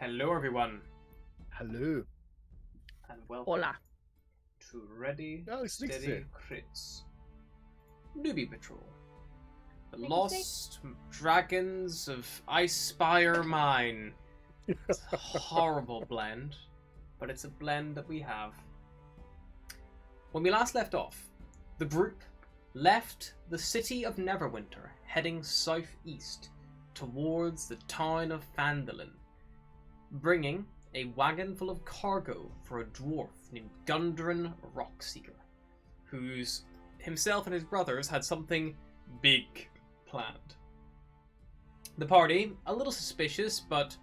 Hello, everyone, Hello. and welcome Hola. to Ready, Oh, it's Nick's Steady, here. Crits. Newbie Patrol. The Nick is Lost Dragons of Icespire Mine. It's a horrible blend, but it's a blend that we have. When we last left off, the group left the city of Neverwinter, heading southeast towards the town of Phandalin, bringing a wagon full of cargo for a dwarf named Gundren Rockseeker, who's himself and his brothers had something big planned. The party, a little suspicious, but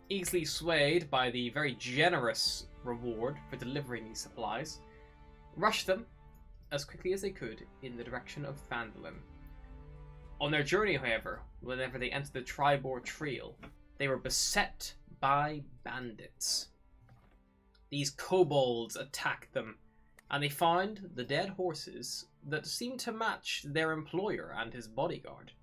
easily swayed by the very generous reward for delivering these supplies, rushed them as quickly as they could in the direction of Phandalin. On their journey, however, whenever they entered the Tribor Trail, they were beset by bandits. These kobolds attacked them, and they found the dead horses that seemed to match their employer and his bodyguard.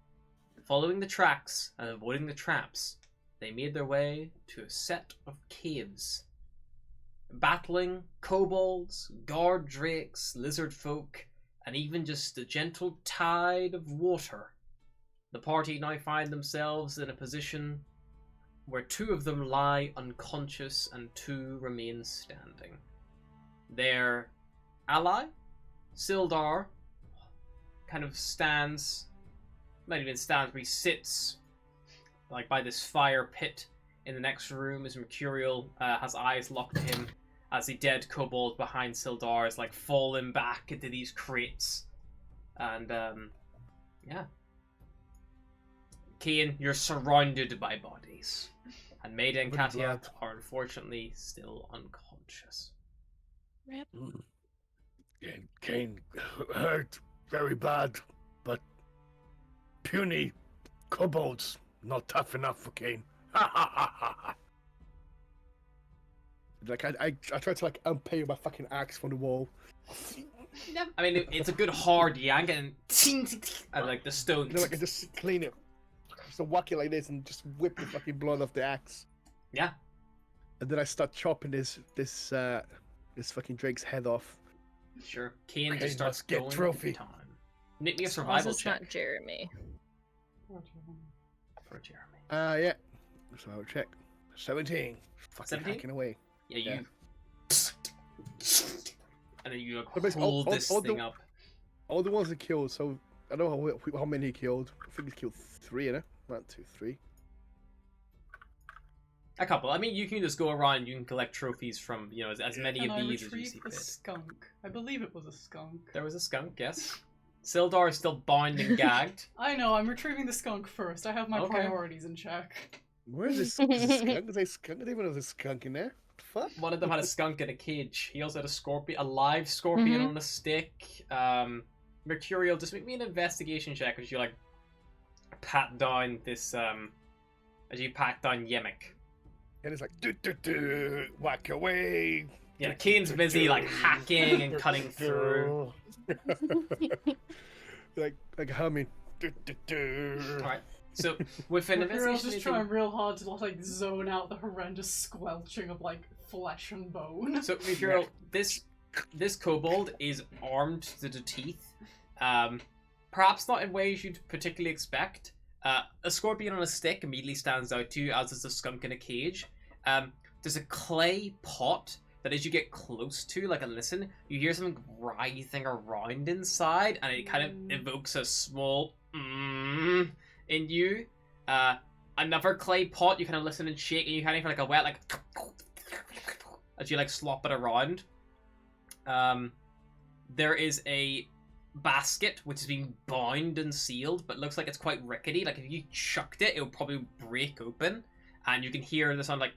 Following the tracks and avoiding the traps, they made their way to a set of caves. Battling kobolds, guard drakes, lizard folk, and even just a gentle tide of water, the party now find themselves in a position where two of them lie unconscious and two remain standing. Their ally, Sildar, kind of stands, not even stands, but he sits like by this fire pit in the next room as Mercurial has eyes locked to him as the dead kobold behind Sildar is like falling back into these crates. And yeah. Cian, you're surrounded by bodies. And Maida and Katia are unfortunately still unconscious. Rip. Kane hurt very bad, but puny kobolds not tough enough for Kane. Like I tried to like unpay my fucking axe from the wall. I mean, it's a good hard yank and like the stone. You know, like I just clean it, so whack it like this and just whip the fucking blood off the axe. Yeah. And then I start chopping this fucking Drake's head off. Sure. Cian Okay, just starts let's get going trophy. every time. Make me a As long survival as it's check not Jeremy. for Jeremy. Yeah. Survival check. 17. Fucking 17? hacking away. Yeah, you. And then you like, But basically, hold this thing up. All the ones he killed, so I don't know how many he killed. I think he killed 3, you know? 1, 2, 3. A couple. I mean, you can just go around. You can collect trophies from as many And of I these as you see retrieved the fit. skunk. I believe it was a skunk. There was a skunk, yes. Sildar is still bound and gagged. I know, I'm retrieving the skunk first. I have my Okay. priorities in check. Where's this skunk? Is there a skunk? I didn't even know there was a skunk in there. What the fuck? One of them had a skunk in a cage. He also had a live scorpion Mhm. on a stick. Mercurial, just make me an investigation check as you like pat down this as you pat down Yemek. And it's like, whack away. Yeah, Cian's busy like hacking and cutting through. like humming. Alright. So with an Mercurial's investigation, just trying real hard to like zone out the horrendous squelching of like flesh and bone. so Mercurial, this kobold is armed to the teeth. Perhaps not in ways you'd particularly expect. A scorpion on a stick immediately stands out to you, as does a skunk in a cage. There's a clay pot that as you get close to, like, and listen, you hear something writhing around inside, and it kind of evokes a small in you. Another clay pot, you kind of listen and shake, and you kind of feel like a wet, like, as you, like, slop it around. There is a basket which is being bound and sealed, but looks like it's quite rickety. Like if you chucked it, it would probably break open, and you can hear the sound like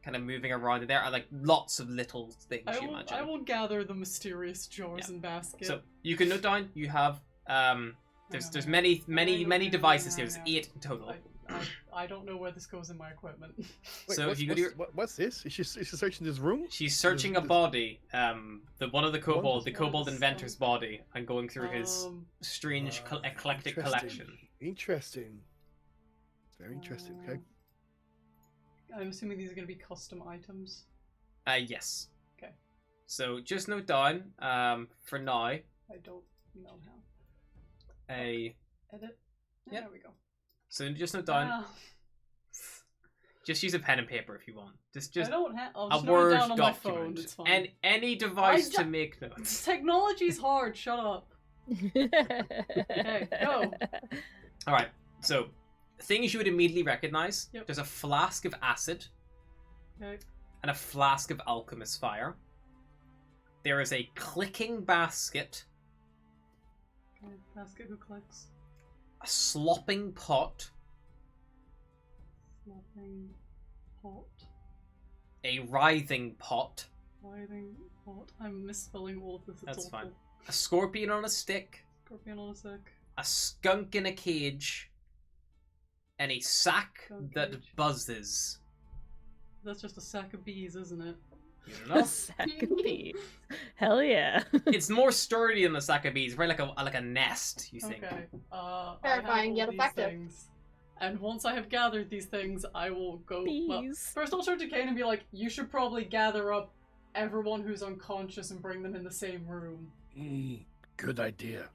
kind of moving around in there, and like lots of little things. I you will, imagine. I will gather the mysterious jars Yeah. and basket. So you can note down. You have there's many devices here. There's 8 in total. I don't know where this goes in my equipment. Wait, So if you go to your what's this? Is she searching this room? She's searching a body, one of the kobold What is inventor's body, and going through his strange eclectic Interesting. collection. Interesting. Very interesting. Okay. I'm assuming these are going to be custom items. Yes. Okay. So just note down, for now, I don't know how. a... Edit? Yep. There we go. So just note down, Ah, just use a pen and paper if you want. Just I don't have. I'll a just note it Word down on my phone. document. It's fine. And any device I to make notes. Technology's hard. Shut up. Okay, go. Alright, so things you would immediately recognize. Yep. There's a flask of acid Okay. and a flask of alchemist fire. There is a clicking basket, Okay. Basket who clicks. a slopping pot, Flopping pot. a writhing pot, Writhing pot. I'm misspelling all of this. It's That's awful. fine. a scorpion on a stick, Scorpion on a sec. a skunk in a cage, and a sack Skunk that cage. buzzes. That's just a sack of bees, isn't it? You don't know. A sack of bees. Hell yeah. It's more sturdy than the sack of bees. Probably like a nest. You think? Okay. I Terrifying, have all yet these effective. things. And once I have gathered these things, I will go. Well, Bees. first, I'll turn to Kane and be like, "You should probably gather up everyone who's unconscious and bring them in the same room." Good idea.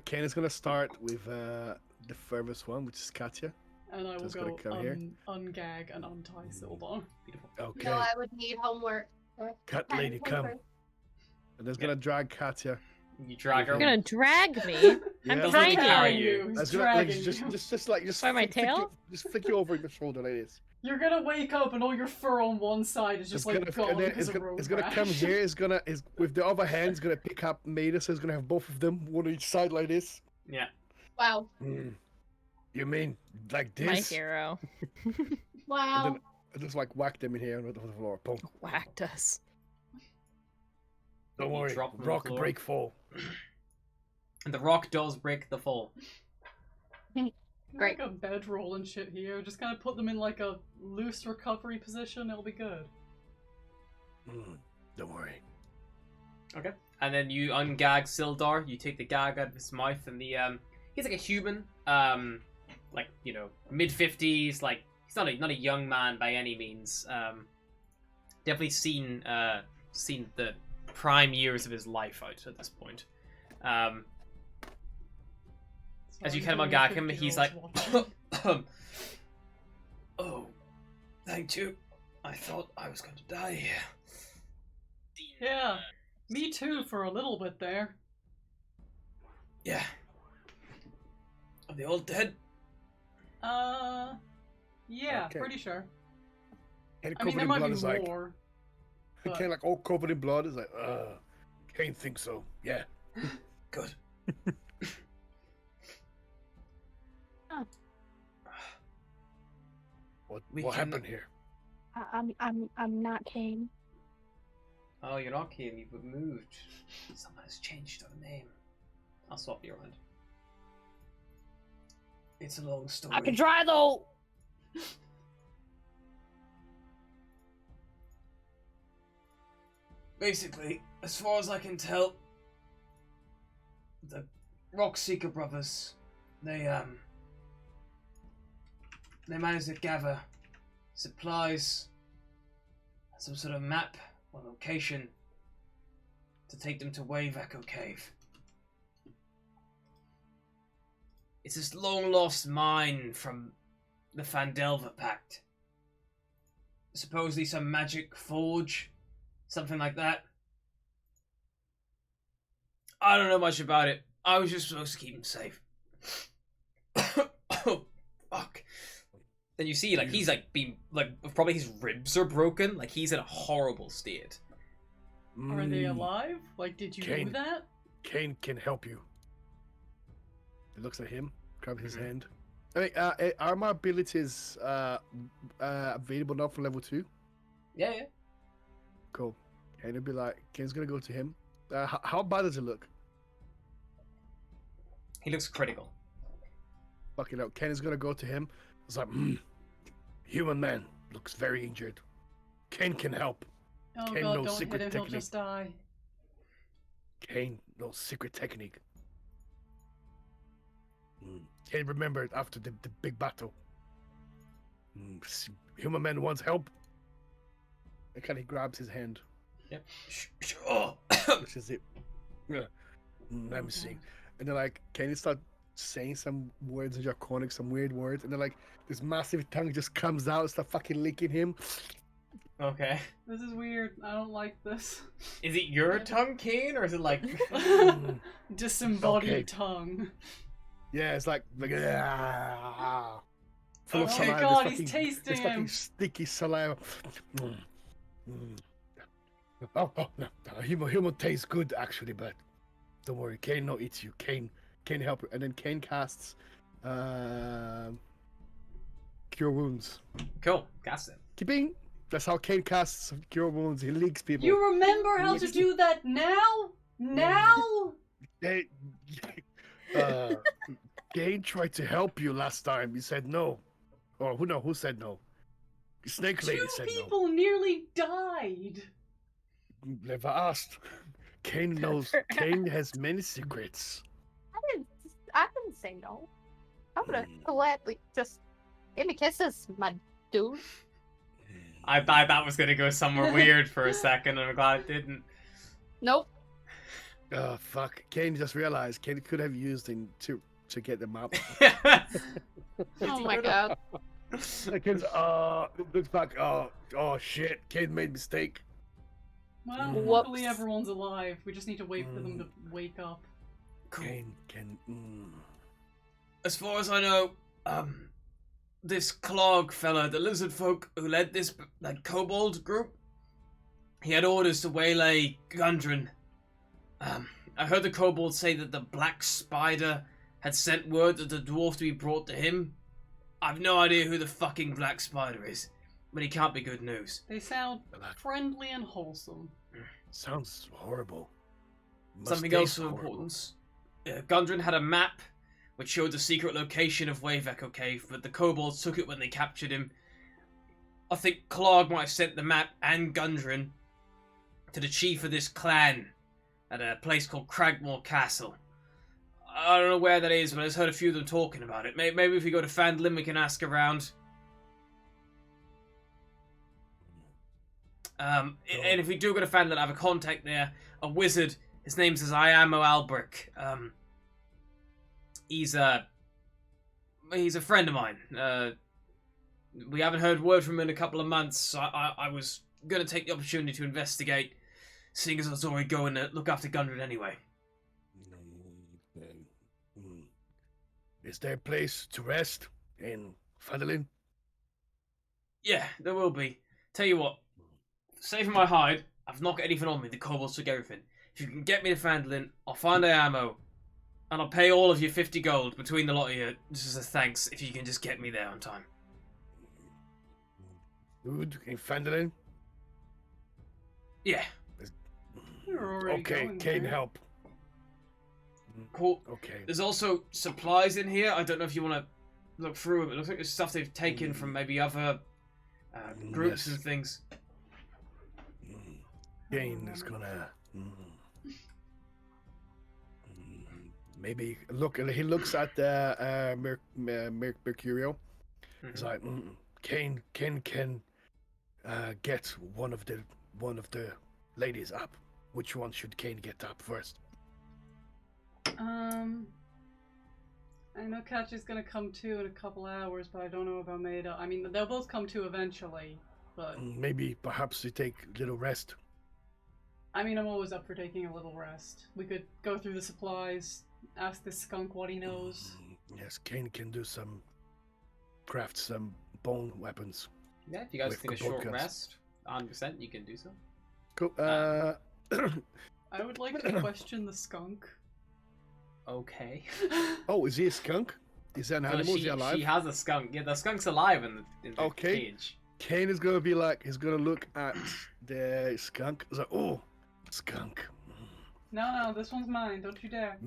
Ken is gonna start with the furthest one, which is Katya. And I will Just go gotta come here. ungag and untie Sildar. Beautiful. Okay. No, I would need homework. Cat lady, come. And it's gonna drag Katya. You drag her. You're gonna drag me. I'm Yeah. tiny. carry you. He's That's gonna, like, dragging you. just By my flick you- tail? just flick you over your shoulder like this. You're gonna wake up and all your fur on one side is just like gone and then because of road it's gonna rash. come here. Is with the other hand. It's gonna pick up Maida. So it's gonna have both of them, one on each side like this. Yeah. Wow. You mean like My this? hero Wow. And I just like whack them in here on the floor. Boom. whacked us. Don't You worry. drop them on the Rock floor. break fall. And the rock does break the fall. Great. Like a bedroll and shit here. Just kind of put them in like a loose recovery position. It'll be good. Don't worry. Okay. And then you ungag Sildar. You take the gag out of his mouth, and the he's like a human, like mid-50s. Like he's not a young man by any means. Definitely seen the prime years of his life out at this point. As you kind of ungag him, he's like, "Oh, thank you. I thought I was going to die here." Yeah, me too for a little bit there. Yeah. Are they all dead? Yeah, Okay. pretty sure. Head I mean, covered there in might blood be is like, more. but- Ken like all covered in blood is like, can't think so. Yeah. Good. What We what can- happened here? I'm not Kane. Oh, you're not Kim. You've moved. Someone has changed your name. I'll swap you around. It's a long story. I can try though. Basically, as far as I can tell, the Rockseeker brothers, they managed to gather supplies, some sort of map or location to take them to Wave Echo Cave. It's this long-lost mine from the Phandelver Pact. Supposedly some magic forge, something like that. I don't know much about it. I was just supposed to keep him safe. Oh, fuck. Then you see, like, he's, like, being, like, probably his ribs are broken. Like, he's in a horrible state. Are they alive? Like, did you do Kane. that? Kane can help you. It looks at him. Grab his Mhm. hand. I mean, are my abilities available now for level 2? Yeah, yeah. Cool. Kane will be like, Kane's gonna go to him. How bad does it look? He looks critical. Fucking out. Ken is gonna go to him. It's like, human man looks very injured. Kane can help. Oh Kane god, knows don't secret hit him, he'll technique. just die. Kane knows secret technique. Kane remembered after the big battle. Human man wants help. And kind of grabs his hand. Yep. Sure. Which is it. Let me see. And then like, can you start saying some words in Draconic, some weird words, and then like this massive tongue just comes out and start fucking licking him. Okay. This is weird. I don't like this. Is it your tongue, Kane, or is it like Disembodied Okay. tongue. Yeah, it's like full of Oh saliva. my this god, fucking- he's tasting this fucking him. sticky saliva. Oh, no. Human tastes good actually, but don't worry, Kane no eats you. Kane help you. And then Kane casts Cure Wounds. cool? Cast it. Keeping. That's how Kane casts Cure Wounds. He leaks people. You remember how to do that now? Now? They, Kane tried to help you last time. He said no. Or who said no? Snake Lady Two said people nearly died. no. Never asked. Kane knows. Kane has many secrets. I didn't say no. I would have gladly just give me kisses, my dude. I thought that was gonna go somewhere weird for a second, and I'm glad it didn't. Nope. Oh fuck! Kane just realized Kane could have used him to get the map. Oh my god. Kane's looks back. Oh shit! Kane made mistake. Well, Whoops. luckily everyone's alive. We just need to wait for them to wake up. Kane can. As far as I know, this Clog fella, the lizard folk who led this like kobold group, he had orders to waylay Gundren. I heard the kobold say that the black spider had sent word that the dwarf to be brought to him. I've no idea who the fucking black spider is, but he can't be good news. They sound Black- friendly and wholesome. Sounds horrible. Must Something else taste of horrible. importance. Gundren had a map which showed the secret location of Wave Echo Cave, but the kobolds took it when they captured him. I think Clog might have sent the map and Gundren to the chief of this clan at a place called Cragmore Castle. I don't know where that is, but I just heard a few of them talking about it. Maybe if we go to Phandalin, we can ask around. And if we do go to Phandalin, I have a contact there, a wizard. His name's Iamo Albrick. He's a friend of mine. We haven't heard word from him in a couple of months. So I was going to take the opportunity to investigate, seeing as I was already going to look after Gundren anyway. Is there a place to rest in Phandalin? Yeah, there will be. Tell you what, saving my hide, I've not got anything on me. The kobolds took everything. If you can get me to Phandalin, I'll find the ammo, and I'll pay all of you 50 gold between the lot of you, just as a thanks, if you can just get me there on time. Good in Phandalin? Yeah, You're already Okay, going Kane there. help. cool. Okay. There's also supplies in here. I don't know if you want to look through them. It looks like there's stuff they've taken from maybe other groups Yes. and things. Kane is gonna maybe look. He looks at the Mercurial. He's like, Kane can get one of the ladies up. Which one should Kane get up first? I know Catch is gonna come to in a couple hours, but I don't know about Maida. I mean, they'll both come to eventually, but Maybe perhaps you take a little rest. I mean, I'm always up for taking a little rest. We could go through the supplies, ask this skunk what he knows. Yes, Kane can do craft some bone weapons. Yeah, if you guys With take a kobold short guns. rest, 100%, you can do so. Cool. I would like to question the skunk. Okay. Oh, is he a skunk? Is that an So animal? Is he alive? she has a skunk. Yeah, the skunk's alive in the Okay. cage. Kane is gonna be like, he's gonna look at the skunk. He's like, oh, skunk. No, this one's mine. Don't you dare.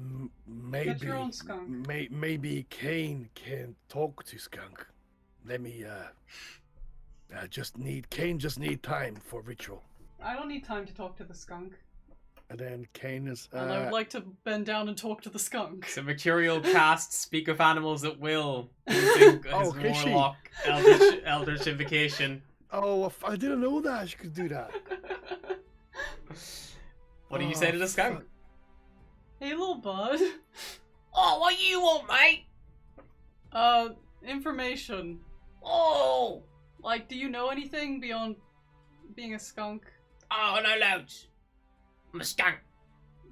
Maybe, Get your own skunk. Maybe Kane can talk to skunk. Let me, Kane just need time for ritual. I don't need time to talk to the skunk. And then Kane is. And I would like to bend down and talk to the skunk. So Mercurial casts Speak of Animals at will using his can she? Warlock Eldritch Invocation. Oh, I didn't know that she could do that. What do you say to the skunk? fuck. Hey, little bud. Oh, what you want, mate? Information. Oh, Like, do you know anything beyond being a skunk? oh, no loads. I'm a skunk.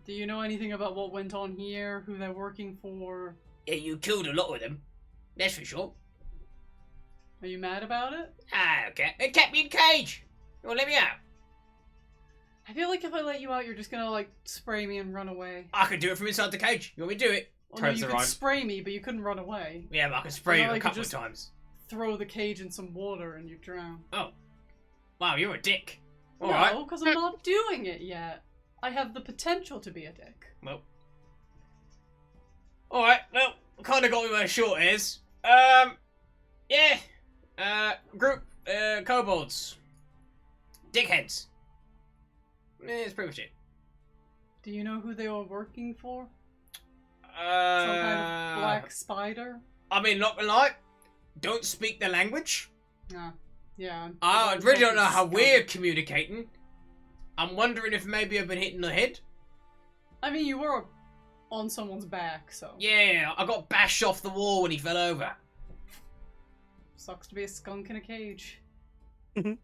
Do you know anything about what went on here, who they're working for? Yeah, you killed a lot of them. That's for sure. Are you mad about it? Ah, okay. They kept me in cage. You want to let me out? I feel like if I let you out, you're just gonna, like, spray me and run away. I can do it from inside the cage. You want me to do it? Well, no, Turns you around. could spray me, but you couldn't run away. Yeah, but I can spray you Well, a I could couple of just- times. Throw the cage in some water and you drown. Oh. Wow, you're a dick. Alright. No, because I'm not doing it yet. I have the potential to be a dick. Well. Alright, well, kind of got me where short is. Yeah. Group, kobolds. Dickheads. That's pretty much it. Do you know who they were working for? Some kind of black spider? I mean, not gonna lie, don't speak the language. Nah. Yeah. I I'm really don't know fucking how we're skunk. communicating. I'm wondering if maybe I've been hit in the head. I mean, you were on someone's back, so. Yeah, I got bashed off the wall when he fell over. Sucks to be a skunk in a cage. Mhm.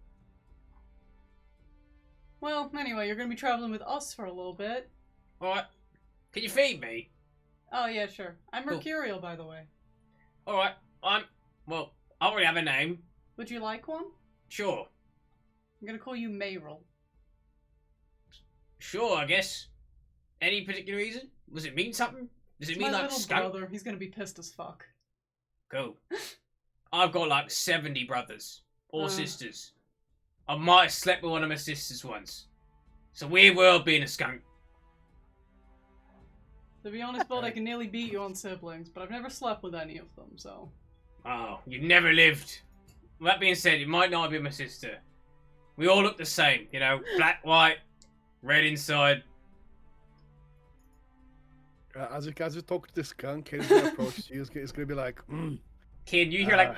Well, anyway, you're gonna be traveling with us for a little bit. Alright, can you feed me? Oh, yeah, sure. I'm Cool. Mercurial, by the way. Alright, well, I already have a name. Would you like one? Sure. I'm gonna call you Mayral. Sure, I guess. Any particular reason? Does it mean something? Does it It's mean my like little skunk? brother. He's gonna be pissed as fuck. Cool. I've got like 70 brothers. Or Uh. sisters. I might have slept with one of my sisters once. It's a weird world being a skunk. To be honest, bud, I can nearly beat you on siblings, but I've never slept with any of them, so. Oh, you've never lived. That being said, it might not have been my sister. We all look the same, you know, black, white, red inside. As you talk to this skunk, Kane's gonna approach you. It's gonna be like, Kid, you hear like...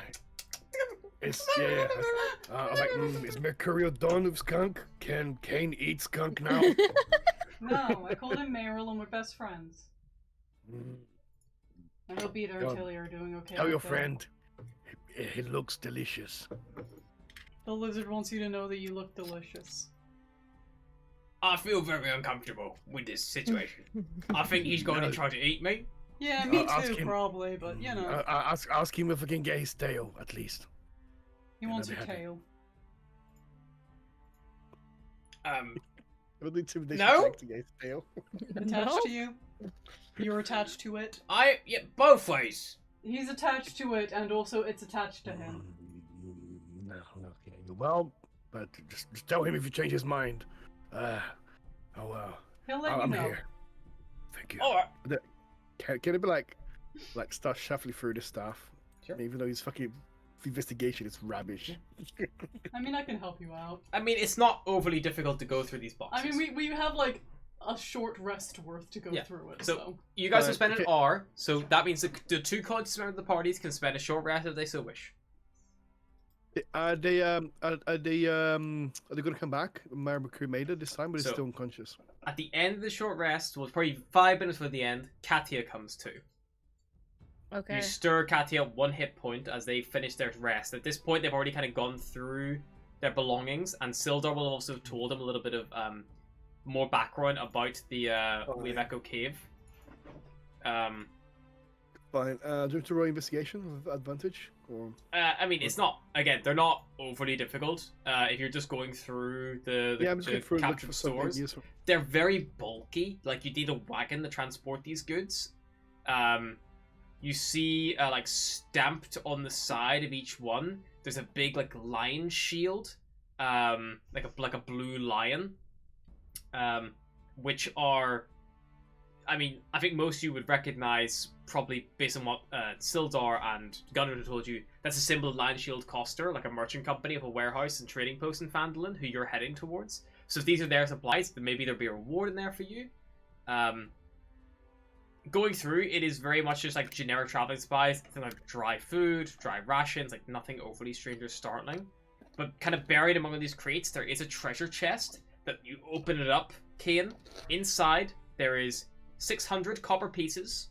it's yeah. I'm like, is Mercurial done with skunk? Can Kane eat skunk now? No, I called him Mayral and we're best friends. Mm, I hope Peter Go. and Tilly are doing okay. Tell your out there. friend, he looks delicious. The lizard wants you to know that you look delicious. I feel very uncomfortable with this situation. I think he's going to try to eat me. Yeah, me Ask too, him. probably, but you know, Ask him if I can get his tail at least. he wants your I'd be happy. tail. Roll the intimidation No? check to get his tail. Attached to you. You're attached to it. Yeah, both ways. He's attached to it, and also it's attached to him. No, okay. Well, but just tell him if you change his mind. He'll let you I'm know. here. Thank you. Alright. Can it be like start shuffling through the stuff? Sure. Even though his fucking investigation is rubbish. I mean, I can help you out. I mean, it's not overly difficult to go through these boxes. I mean, we have like a short rest worth to go Yeah. through it. So- So You guys will spend an okay. hour, so that means the two conscious members of the parties can spend a short rest if they so wish. Are they gonna come back? Mercury made it this time, but it's So- still unconscious. At the end of the short rest, well, probably 5 minutes before the end, Katia comes too. Okay. You stir Katia 1 hit point as they finish their rest. At this point, they've already kind of gone through their belongings, and Sildar will also have told them a little bit of more background about the Wave Echo Cave. Fine. Do you have to roll investigation with advantage? Or I mean, it's not, again, they're not overly difficult. If you're just going through the I'm just going through and look captured for something stores. useful. They're very bulky. Like, you need a wagon to transport these goods. You see, like, stamped on the side of each one, there's a big, like, lion shield. Like a blue lion. Which are... I mean, I think most of you would recognize, probably based on what Sildar and Gunnar told you, that's a symbol of Lion Shield Coster, like a merchant company of a warehouse and trading post in Phandalin, who you're heading towards. So if these are their supplies, then maybe there'll be a reward in there for you. Going through, it is very much just like generic traveling supplies, things like dry food, dry rations, like nothing overly strange or startling. But kind of buried among these crates, there is a treasure chest that you open it up, Kane. Inside, there is 600 copper pieces,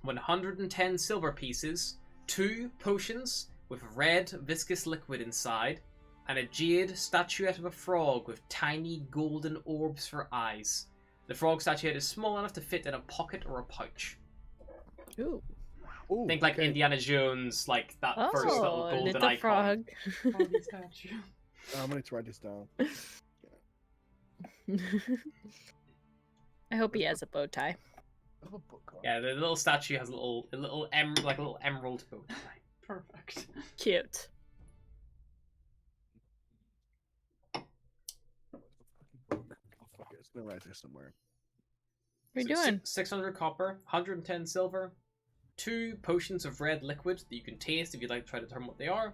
110 silver pieces, 2 potions with red viscous liquid inside, and a jade statuette of a frog with tiny golden orbs for eyes. The frog statuette is small enough to fit in a pocket or a pouch. Ooh. Ooh, Think like okay. Indiana Jones, like that first little Oh, golden little icon. frog. Froggy statue. I'm gonna try this down. I hope he has a bow tie. Yeah, the little statue has a little emerald bow tie. Perfect. Cute. It's gonna write this somewhere. What are you So doing? 600 copper, 110 silver, 2 potions of red liquid that you can taste if you'd like to try to determine what they are,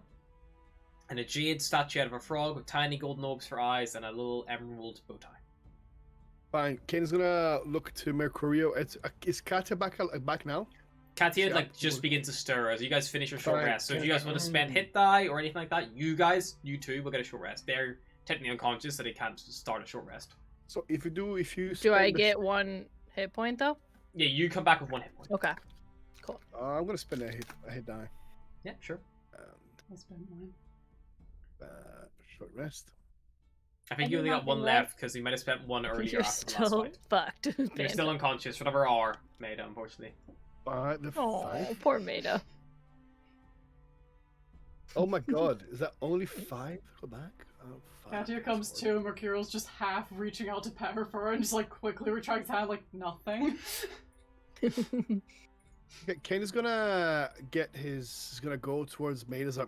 and a jade statuette of a frog with tiny golden orbs for eyes and a little emerald bow tie. Fine. Kane's gonna look to Mercurio. Is Katya back now? Katya Yeah. just begins to stir as you guys finish your short Fine. rest. So if you guys want to spend hit die or anything like that, you two will get a short rest. They're technically unconscious, so they can't start a short rest. So if you Do I spend get 1 hit point though? Yeah, you come back with 1 hit point. Okay. Cool. I'm gonna spend a hit die. Yeah, sure. I spent mine. Short rest. I think I you do only got nothing 1 left. left because you might have spent 1 earlier You're after the last still fight. fucked. You're Panda. still unconscious, whatever R made, unfortunately. The Oh, 5. poor Maida. Oh my god, is that only 5? Go back. Oh, 5. Katya comes to, and Mercurial's just half reaching out to pet her fur and just like quickly retracts his hand like nothing. Okay, Kane is gonna he's gonna go towards Maida's like,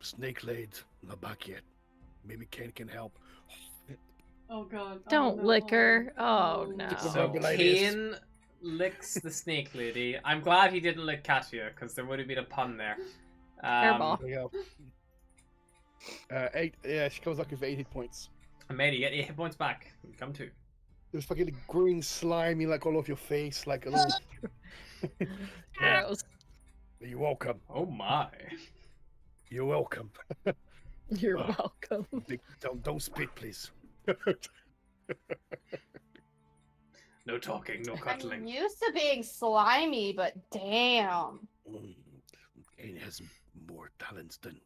snake laid, not back yet. Maybe Kane can help. Oh god. Don't no. lick her. Oh, no. So Be like Kane licks the snake lady. I'm glad he didn't lick Katya because there would have been a pun there. Hairball. There you go. 8. Yeah, she comes back with 8 hit points. Mate, you get 8 hit points back. You come to. There's fucking green slimy like all over your face, like a little. Yeah. Gross. You're welcome. Oh my. You're welcome. You're Oh. welcome. Don't spit, please. No talking, no I'm cuddling. used to being slimy, but damn. Kane has more talents than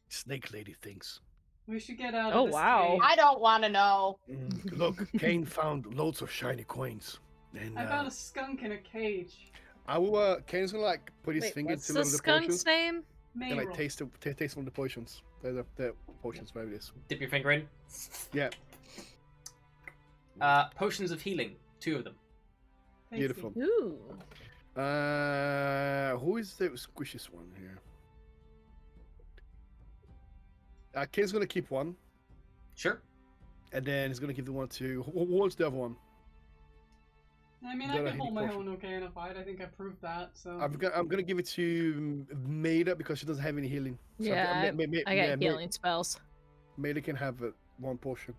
Snake Lady thinks. We should get out Oh, of this wow. cave. I don't want to know. Look, Kane found loads of shiny coins. And I found a skunk in a cage. I will. Kane's gonna like put his Wait, finger what's into the one of the skunk's potions name? and like Mayral. taste one of the potions. The potions, whatever it is. Dip your finger in. Yeah, Potions of healing. 2 of them. Tasty. beautiful. Ooh. Who is the squishiest one here? Kane's gonna keep one, Sure. and then he's gonna give the one to who wants the other one? I mean, Got I a can hold my healing own okay in a fight. I think I proved that, so... I'm gonna give it to Maida because she doesn't have any healing. So Yeah, I got yeah, healing spells. Maida can have one potion.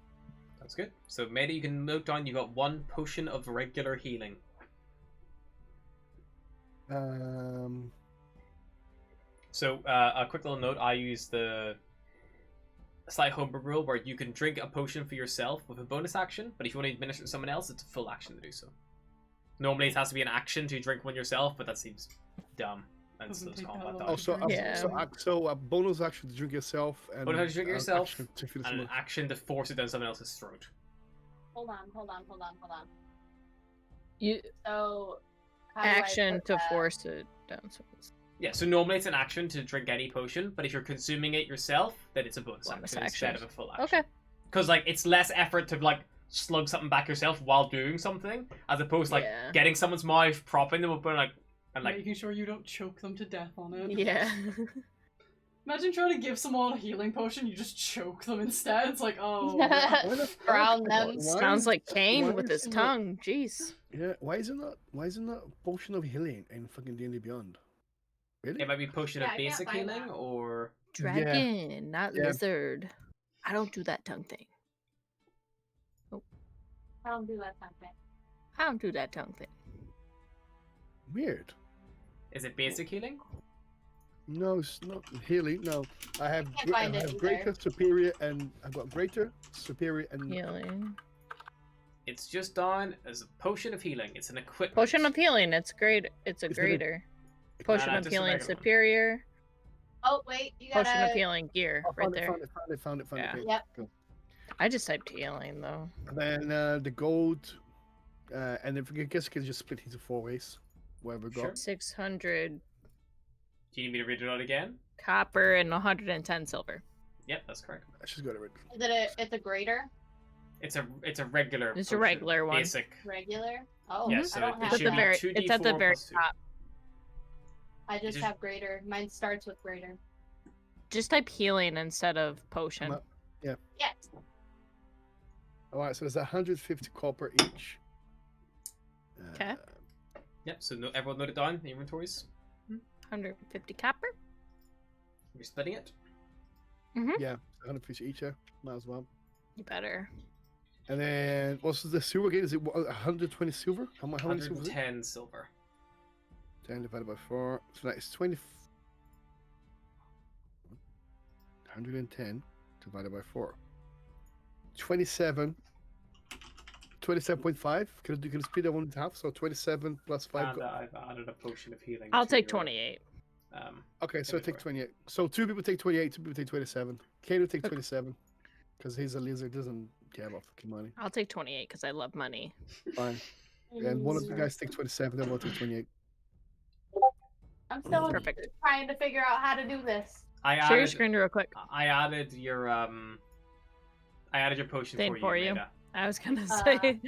That's good. So maybe you can note down you got 1 potion of regular healing. So a quick little note, I use the slight homebrew rule where you can drink a potion for yourself with a bonus action, but if you want to administer it to someone else, it's a full action to do so. Normally it has to be an action to drink one yourself, but that seems dumb. And Doesn't slows take that combat long. down. Oh, so Yeah. so a bonus action to drink yourself and Bonus action to drink an yourself, action to feel And an someone. action to force it down someone else's throat. Hold on. You So, how do I action put to that? force it down. Yeah, so normally it's an action to drink any potion, but if you're consuming it yourself, then it's a bonus Bonus action instead of action. a full action. Okay. Because like it's less effort to like slug something back yourself while doing something, as opposed to like Yeah. getting someone's mouth, propping them open, and like Making sure you don't choke them to death on it. Yeah. Imagine trying to give someone a healing potion, you just choke them instead. It's like, oh. Why the fuck? Drown them. Why Sounds is- like Cain why with is his it not- tongue. Jeez. Yeah, why is it not potion of healing in fucking D&D Beyond? Really? it might be potion Yeah, of I can't basic find healing, that. or Dragon, not Yeah. lizard. I don't do that tongue thing. I don't do that kind of thing. I don't do that tongue thing. Weird. Is it basic healing? No, it's not healing. No, I have, Can't find I it have either. greater, superior, and I've got greater, superior, and Healing. It's just down as a potion of healing. It's an equipment. Potion of healing. It's great. It's a Is it a- greater. Potion Nah, of just a healing regular one. superior. Oh wait, you Potion of gotta. healing gear Oh, right found it, there. found it. Yeah. Okay, Yep. cool. I just typed healing though. And then the gold, and if I guess you can just split into 4 ways, whatever we got. Sure. 600 Do you need me to read it out again? copper and 110 silver. Yep, that's correct. I just got it. Is it a? It's a greater, It's a regular. It's a potion, regular one. Basic. regular. Oh, Yeah, I so don't it have It's at the should be that. very. 2d4 It's at the very plus 2. top. I just just- have greater. Mine starts with greater. Just type healing instead of potion. up. Yeah. All right, so there's 150 copper each. 'Kay. Yep. So everyone note it down in the inventories. 150 copper. You're splitting it. Yeah, 150 each. Yeah, might as well. You better. And then what's the silver again? Is it 120 silver? How many silver? Is it? 110 silver. 10 divided by 4. So that is 20. 110 divided by 4. 27. 27.5. Can I split that one in half? So 27 plus 5. And I've added a potion of healing. I'll to take your, 28. Okay, so I take inventory. 28. So 2 people take 28, 2 people take 27. Kane will take 27. Because he's a lizard, doesn't care about fucking money. I'll take 28 because I love money. Fine. And one of you guys take 27, then we'll take 28. I'm still Perfect. trying to figure out how to do this. I Share your added. screen real quick. I added your I added your potion Thing for for you. you. Maida. I was gonna say.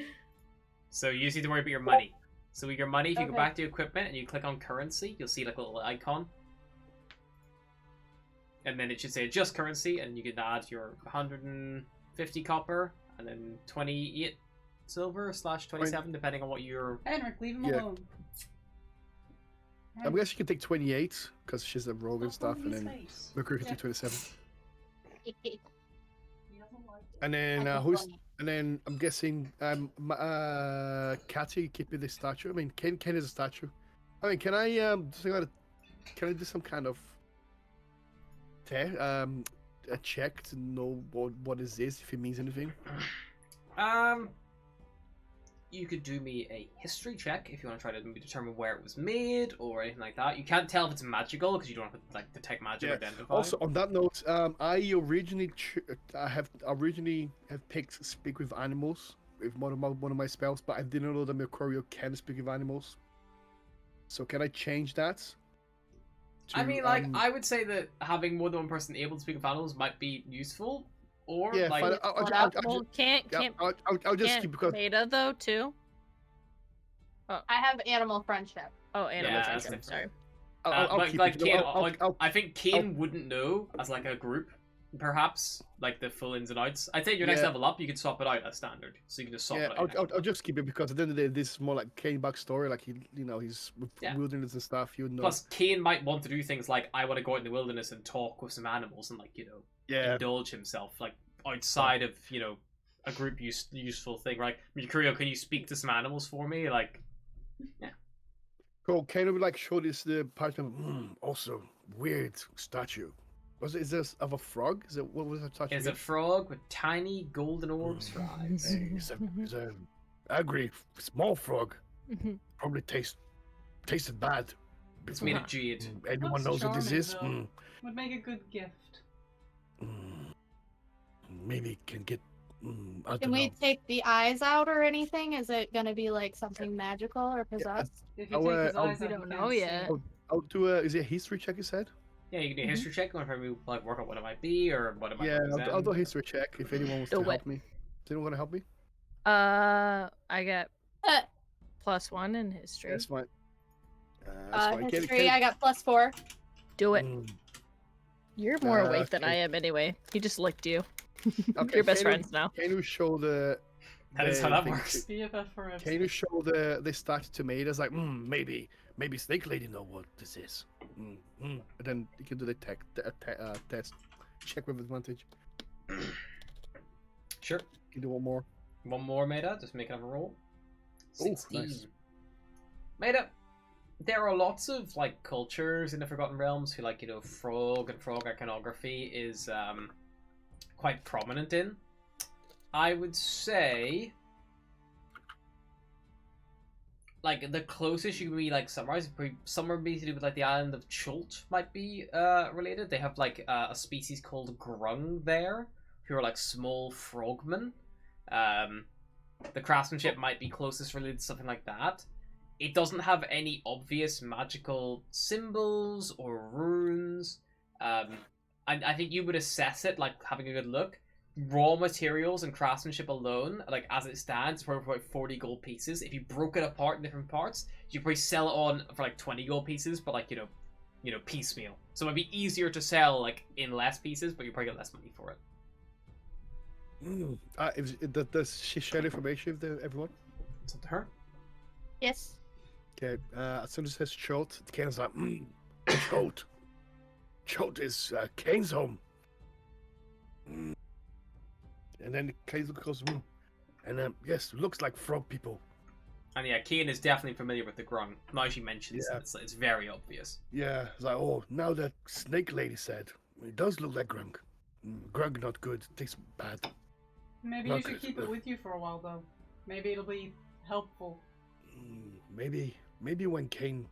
So you just need to worry about your money. So with your money, if you go Okay. back to equipment and you click on currency, you'll see like a little icon. And then it should say adjust currency, and you can add your 150 copper and then 28 silver / 27, depending on what your. Henrik, leave him Yeah. alone. I guess you can take 28, because she's a rogue and Stop stuff, and holding then his face. Mercury can Yeah. take 27. He doesn't like it. And I then took who's 20. and then I'm guessing Catty keeping the statue. I mean Ken is a statue. I mean can I do some kind of a check to know what is this, if it means anything? You could do me a history check if you want to try to maybe determine where it was made or anything like that. You can't tell if it's magical because you don't have to like detect magic or Yeah. identify. Also on that note, I originally have picked speak with animals with one of my spells, but I didn't know that Mercurio can speak with animals. So can I change that? I to, mean, like, I would say that having more than one person able to speak with animals might be useful, or yeah, like, fine. Well, can't I'll just can't keep because beta though too. I have animal friendship. Oh, animal Yeah, friendship. that's Sorry. I'll like, keep like it. Kane, I'll- I think Kane wouldn't know as like a group, perhaps like the full ins and outs. I'd say your next Yeah. level up, you could swap it out as standard, so you can just swap Yeah, it out. I'll just keep it because at the end of the day, this is more like Kane backstory. Like he's with Yeah. wilderness and stuff. You know. Plus, Kane might want to do things like I want to go out in the wilderness and talk with some animals and like yeah. indulge himself like outside of a group useful thing, right? Mercurio, can you speak to some animals for me? Like, Cool. Kane would like show this the parchment. Also weird statue. Is this of a frog? Is it what was that statue? is a frog with tiny golden orbs for eyes. Hey, it's a angry small frog. Probably tasted bad. It's made of jade. Anyone Looks knows what this charming, is? though. Would make a good gift. Maybe can get. I Can don't we know. take the eyes out or anything? Is it gonna be like something magical or possessed? If you I'll, take his I'll- eyes We out, don't you know can't see. yet. I'll do a. Is it a history check? You said. Yeah, you can do a history check. Want to like work out what it might be or what it might Yeah, represent. I'll do a history check if anyone wants Do to it. help me. Does anyone want to help me? I got +1 in history. That's fine. That's fine. History, I got +4. Do it. Mm, You're more awake than I okay. am anyway. He just licked you. Okay, You're best can you- friends now. Can you show the? That is how that thing works. BFF forever. Can you show the statue to me? It's like, maybe Snake Lady know what this is. And then you can do the test check with advantage. Sure. You can do one more. One more, Maida. Just make another roll. Oh, 16. nice. Maida, there are lots of like cultures in the Forgotten Realms who like, frog and frog iconography is quite prominent in. I would say like the closest you can be like summarize somewhere to do with like the island of Chult might be related. They have like a species called grung there, who are like small frogmen. The craftsmanship might be closest related to something like that. It doesn't have any obvious magical symbols or runes. I think you would assess it like having a good look. Raw materials and craftsmanship alone, like as it stands, for about 40 gold pieces. If you broke it apart in different parts, you probably sell it on for like 20 gold pieces, but like piecemeal. So it might be easier to sell like in less pieces, but you probably get less money for it. Does she share information with everyone? It's up to her. Yes. Okay. As soon as it says Chult, Kane's like, Chult. Chult is Kane's home. And then Kane goes, and yes, looks like frog people. And yeah, Kane is definitely familiar with the grung. Now she mentions it, it's very obvious. Yeah, it's like, now that Snake Lady said, it does look like grung. Grung not good, tastes bad. Maybe you should keep it with you for a while, though. Maybe it'll be helpful. Maybe when Kane,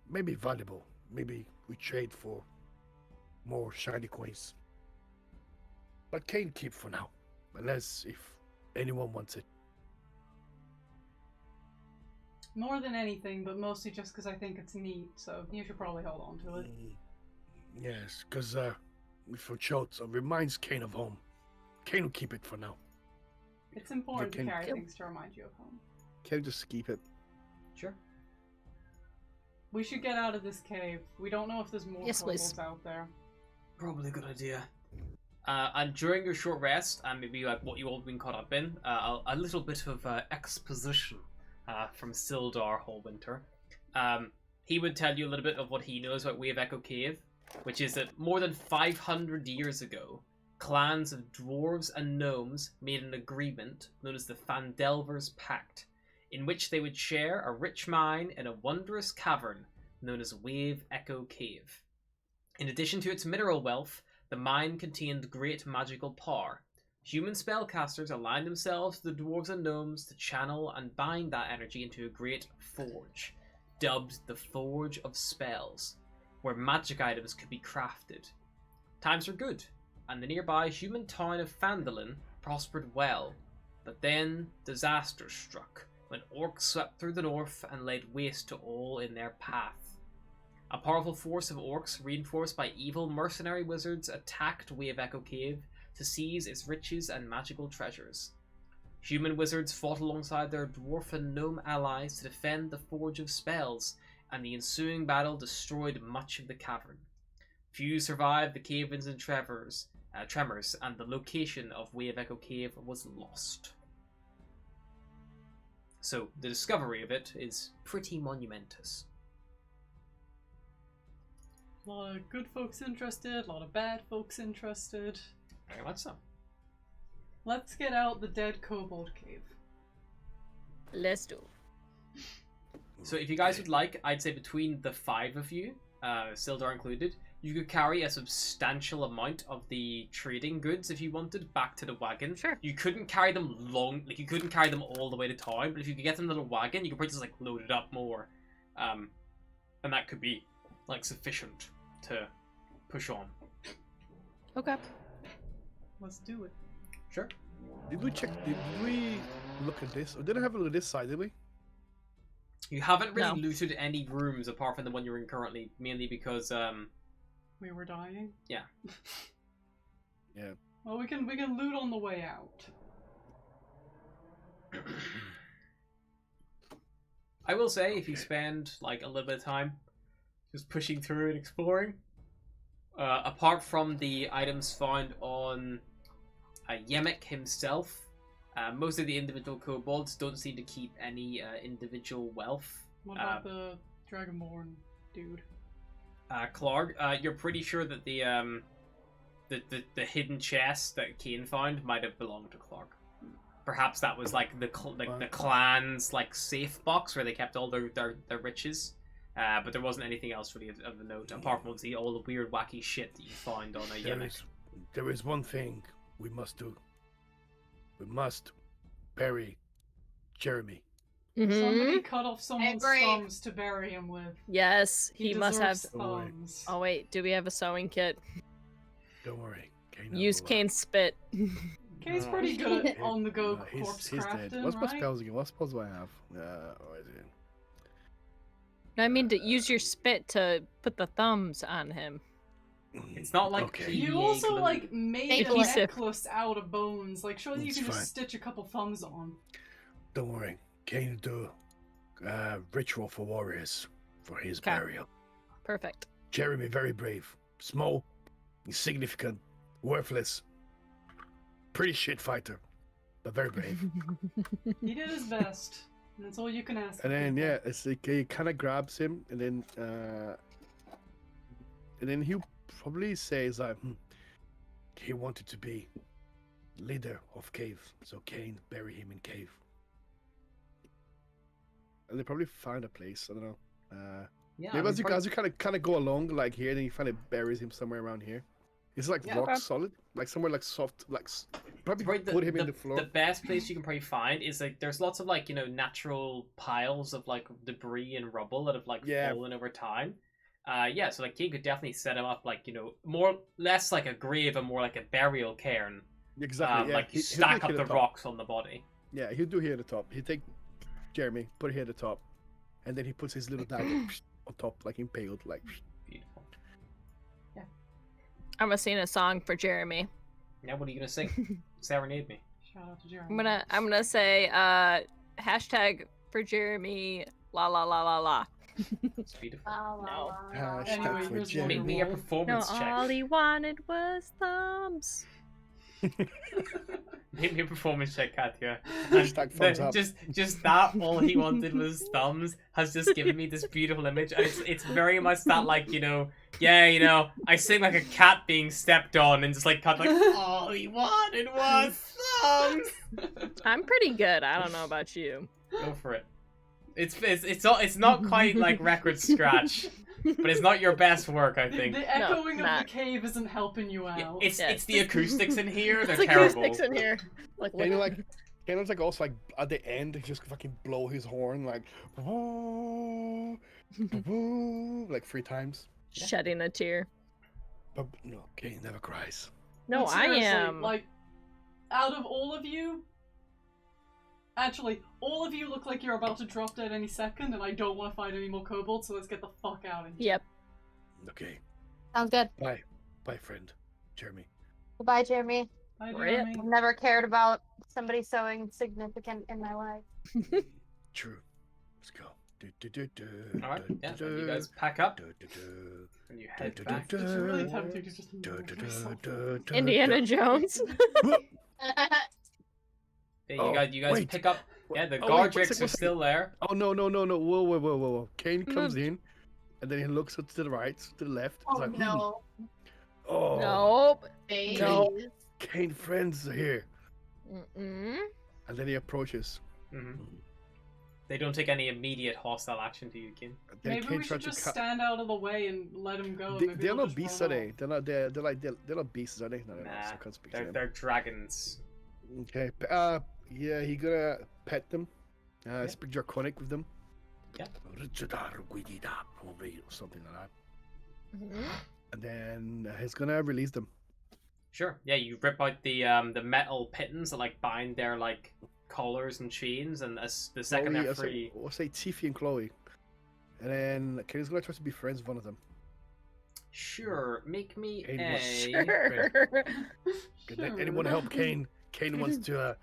maybe valuable. Maybe we trade for more shiny coins. But Kane keep for now, unless if anyone wants it. More than anything, but mostly just because I think it's neat, so you should probably hold on to it. Yes, because for Chult, it reminds Kane of home. Kane will keep it for now. It's important to carry things to remind you of home. Kane just keep it. Sure. We should get out of this cave. We don't know if there's more kobolds out there. Probably a good idea. And during your short rest, and maybe like what you all been caught up in, a little bit of exposition from Sildar Hallwinter. He would tell you a little bit of what he knows about Way of Echo Cave, which is that more than 500 years ago, clans of dwarves and gnomes made an agreement known as the Phandelver's Pact, in which they would share a rich mine in a wondrous cavern known as Wave Echo Cave. In addition to its mineral wealth, the mine contained great magical power. Human spellcasters aligned themselves to the dwarves and gnomes to channel and bind that energy into a great forge, dubbed the Forge of Spells, where magic items could be crafted. Times were good, and the nearby human town of Phandalin prospered well, but then disaster struck when orcs swept through the north and laid waste to all in their path. A powerful force of orcs, reinforced by evil mercenary wizards, attacked Way of Echo Cave to seize its riches and magical treasures. Human wizards fought alongside their dwarf and gnome allies to defend the Forge of Spells, and the ensuing battle destroyed much of the cavern. Few survived the cave-ins and tremors, and the location of Way of Echo Cave was lost. So, the discovery of it is pretty monumentous. A lot of good folks interested, a lot of bad folks interested. Very much so. Let's get out the dead kobold cave. Let's do. So if you guys would like, I'd say between the 5 of you, Sildar included, you could carry a substantial amount of the trading goods if you wanted back to the wagon. Sure. You couldn't carry them you couldn't carry them all the way to town, but if you could get them in a little wagon, you could probably just like load it up more. And that could be like sufficient to push on. Okay. Let's do it. Sure. Did we look at this? Or did I have a look at this side, did we? You haven't really No. looted any rooms apart from the one you're in currently, mainly because We were dying? yeah. Yeah. Well, we can loot on the way out. I will say, if you spend like a little bit of time just pushing through and exploring, apart from the items found on Yemek himself, most of the individual kobolds don't seem to keep any individual wealth. What about the Dragonborn dude? Clark, you're pretty sure that the hidden chest that Kane found might have belonged to Clark. perhaps that was like the clan's like safe box where they kept all their riches. But there wasn't anything else really of note apart from obviously all the weird wacky shit that you find on a Yemek. There is one thing we must do. We must bury Jeremy. Somebody cut off someone's agree. thumbs to bury him with. Yes, he must have. deserves thumbs. Oh wait, do we have a sewing kit? Don't worry. Kane Use Kane's spit. Kane's No. pretty good at on-the-go he's corpse dead. crafting, What's my right? spells again? What spells do I have? What is it? I mean, to use your spit to put the thumbs on him. It's not like Okay. PVA You also glue. like made a Adhesive. necklace out of bones. Like, surely you It's can fine. just stitch a couple thumbs on. Don't worry. Kane do ritual for warriors for his Okay. burial. Perfect. Jeremy very brave, small, insignificant, worthless, pretty shit fighter, but very brave. He did his best. And that's all you can ask. And then people. yeah, it's like he kind of grabs him, and then he'll probably says like, he wanted to be leader of cave, so Kane bury him in cave. And they probably find a place. I don't know. Yeah, Maybe I as mean, you kind of go along like here, then you find it buries him somewhere around here. It's like Yeah. rock Okay. solid, like somewhere like soft, like probably Right, put him in the floor. The best place you can probably find is like there's lots of like natural piles of like debris and rubble that have like Yeah. fallen over time. Yeah, so like King could definitely set him up like less like a grave and more like a burial cairn. Exactly. Yeah. Like he'll stack do up here the at top. rocks on the body. Yeah, he'll do here at the top. He'll take Jeremy, put it here at the top, and then he puts his little dagger on top, like impaled, like. Beautiful. I'm gonna sing a song for Jeremy. Yeah, what are you gonna sing? Serenade me. Shout out to Jeremy. I'm gonna say hashtag for Jeremy la la la la la. It's beautiful. No. Anyway, for here's Jeremy. Make me a No, No, performance all check. he wanted was thumbs. Make me a performance check, Katya. Hashtag thumbs up. Just that all he wanted was thumbs has just given me this beautiful image, and it's very much that like I sing like a cat being stepped on and just like cut like all he wanted was thumbs. I'm pretty good. I don't know about you. Go for it. It's not quite like record scratch, but it's not your best work, I think. The echoing of not. the cave isn't helping you out. Yeah, it's Yeah, it's the acoustics in here. They're It's terrible. acoustics in here. Like, And like, Kane's like also like at the end, he just fucking blow his horn like, like 3 times. shedding a tear. But no, Kane never cries. No, But I seriously, am. Like, out of all of you, actually, all of you look like you're about to drop dead any second, and I don't want to fight any more kobolds, so let's get the fuck out of here. Yep. Okay, Sounds good. bye, friend, Jeremy. Goodbye, Jeremy. Bye, Rip. Jeremy. I've never cared about somebody so significant in my life. True. Let's go. All right, yeah. So you guys pack up and you head back. It's really tempting to just move yourself. Indiana Jones. Yeah, you guys wait. pick up. Yeah, the Oh, wait, Gardricks are still there. Oh no! Whoa! Kane comes in, and then he looks to the right, to the left. Oh He's like, no. Oh, Nope. Babies. No. Kane friends are here. Mm-mm. And then he approaches. hmm They don't take any immediate hostile action to you, Kin. And then Maybe Kane we tries should to just cut. stand out of the way and let him go. Maybe They're we'll not just beasts, run are off. they? They're not beasts, are they? No, Nah, I can't speak to them. They're dragons. Okay. Yeah, he gonna pet them. Speak Draconic with them. Yeah. Something like that. Mhm. And then he's gonna release them. Sure. Yeah, you rip out the metal pittons that like bind their like collars and chains, and as the second Chloe, they're free. I'll say Tiffy and Chloe. And then Kane's gonna try to be friends with one of them. Sure. Make me Kane a. was- Sure. Can anyone help Kane? Kane wants to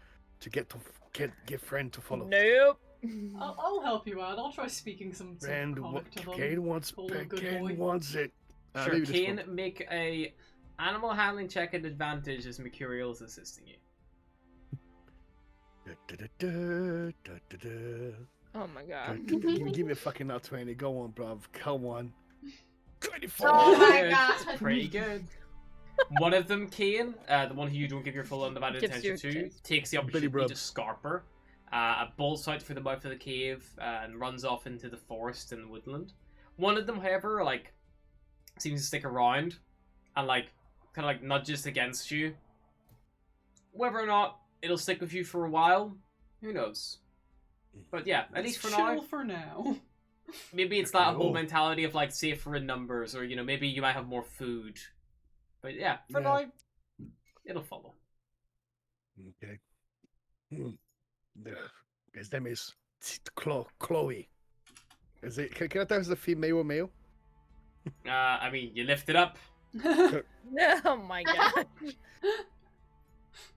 get friend to follow. Nope. I'll help you out. I'll try speaking some Friend, Draconic to them. Kane wants Hold on, good Kane boy. wants it. Sure. leave this Kane, one. make a animal handling check at advantage as Mercurial is assisting you. Oh my god. Give me a fucking nut 20. Go on, bruv. Come on. 24. Oh my Good. God. It's pretty good. One of them, Kane, the one who you don't give your full undivided Gives attention your to, attention. takes the Billy opportunity Brub. to scarper, bolts out through the mouth of the cave, and runs off into the forest and the woodland. One of them, however, like, seems to stick around, and like, kind of like nudges against you. Whether or not it'll stick with you for a while, who knows? But yeah, at least for chill now, for now. maybe it's that whole Oh. mentality of like safer in numbers, or you know, maybe you might have more food. But yeah, for Yeah. now, it'll follow. Okay. His name is Chloe. Is it? Can I tell if it's a female or male? I mean, you lift it up. Oh my god.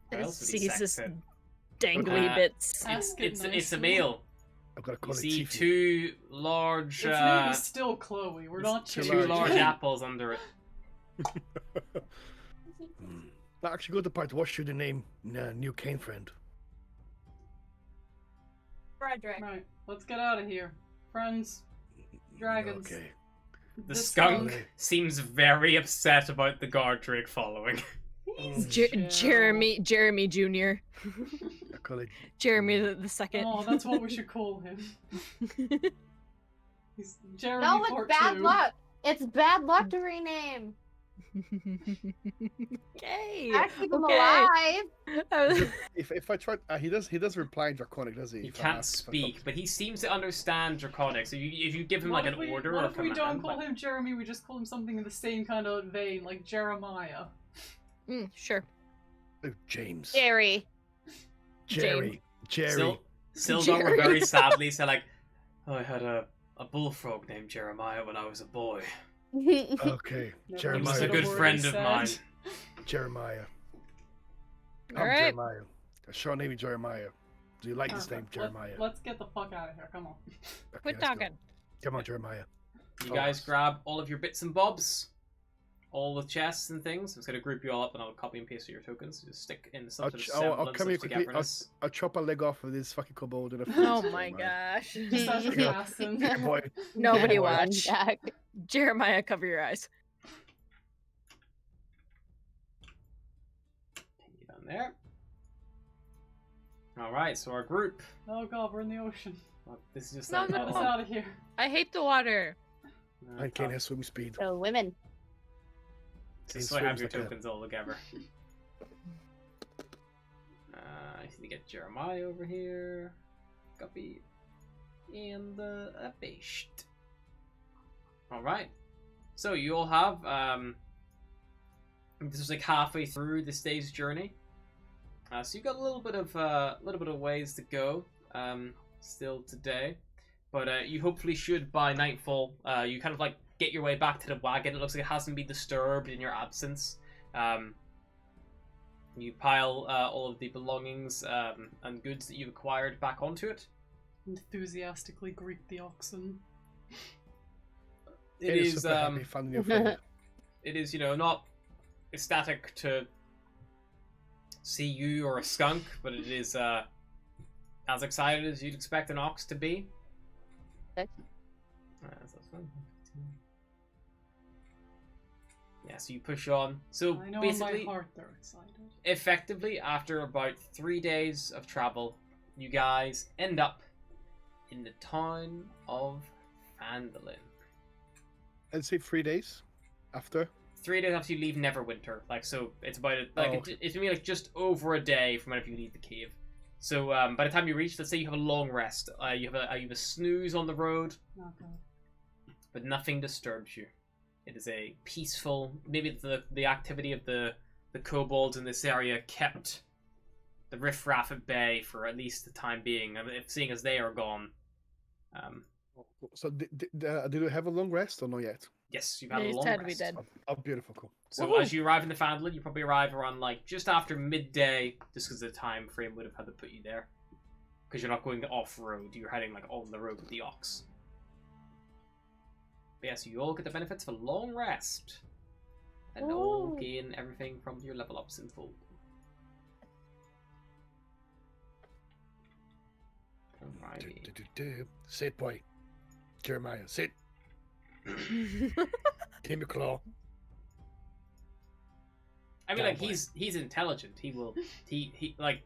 What else would he Sees this sex it? dangly bits. Ask it It's a nicely. male. I've got to You call it see Tiffy. two large, Its name is still Chloe. We're not Two two changing large it. apples under it. Now, actually, go to the part. What should the name new Kane friend? Frederick. Right, let's get out of here. Friends, dragons. Okay. The This skunk skunk- seems very upset about the guard drake following. He's Jeremy Jr. I call it. Jeremy the second. Oh, that's what we should call him. He's Jeremy No, it's Part bad 2. luck. It's bad luck to rename. Okay. I keep him Okay. alive. If I try, he does reply in Draconic, does he? He If I can't ask for speak, but he seems to understand Draconic. So if you give him What like if an we- order what or a if we don't command, call like- him Jeremy, we just call him something in the same kind of vein, like Jeremiah. Sure. Oh, James. Jerry. Jerry. Jerry. Sildar would Jerry. very sadly say like, I had a bullfrog named Jeremiah when I was a boy. Okay. Never He was Jeremiah. a said good word friend he of said. mine. Jeremiah. All I'm right. Jeremiah. A short name is Jeremiah. Do you like this name, Perfect. Jeremiah? Let's get the fuck out of here. Come on. Okay, Quit let's go. talking. Come on, Jeremiah. You Oh, guys yes. grab all of your bits and bobs, all the chests and things. I'm just gonna group you all up and I'll copy and paste your tokens. Just stick in some I'll sort of ch- I'll semblance come of here quickly. togetherness. I'll chop a leg off of this fucking kobold in a Oh my gosh. Just as an assassin. Yeah, boy. Nobody Yeah, boy. watch. Jack. Jeremiah, cover your eyes. Take you down there. All right, so our group. Oh god, we're in the ocean. Well, this is just No, like no, Get us no. out of here. I hate the water. I can't have swim speed. So women. Just so I have your Swims like a- tokens all together. I need to get Jeremiah over here. Copy. And a paste. Alright. So you all have this is like halfway through this day's journey. So you've got a little bit of ways to go still today. But you hopefully should by nightfall you kind of like get your way back to the wagon. It looks like it hasn't been disturbed in your absence. You pile all of the belongings and goods that you've acquired back onto it. Enthusiastically greet the oxen. It is super happy finding your friend. it is, you know, not ecstatic to see you or a skunk, but it is as excited as you'd expect an ox to be. Okay. So that's fine. Yeah, so you push on. So I know basically, in my heart they're excited. effectively, after about 3 days of travel, you guys end up in the town of Phandalin. I'd say 3 days after. 3 days after you leave Neverwinter, like, so it's about okay. it's gonna be like just over a day from whenever you leave the cave. So by the time you reach, let's say you have a long rest, you have a snooze on the road, Oh god. but nothing disturbs you. It is a peaceful. Maybe the activity of the kobolds in this area kept the riffraff at bay for at least the time being. I mean, seeing as they are gone. So did you have a long rest or not yet? Yes, you've had They a long said we rest. did. Oh, beautiful, cool. So Woohoo. as you arrive in the Phandalin, you probably arrive around like just after midday, just because the time frame would have had to put you there. Because you're not going off road, you're heading like on the road with the ox. But yeah, so you all get the benefits of a long rest, and all Ooh. gain everything from your level ups in full. Alrighty. Sit, boy. Jeremiah, sit. Give me a claw. I mean, like, he's intelligent. He like,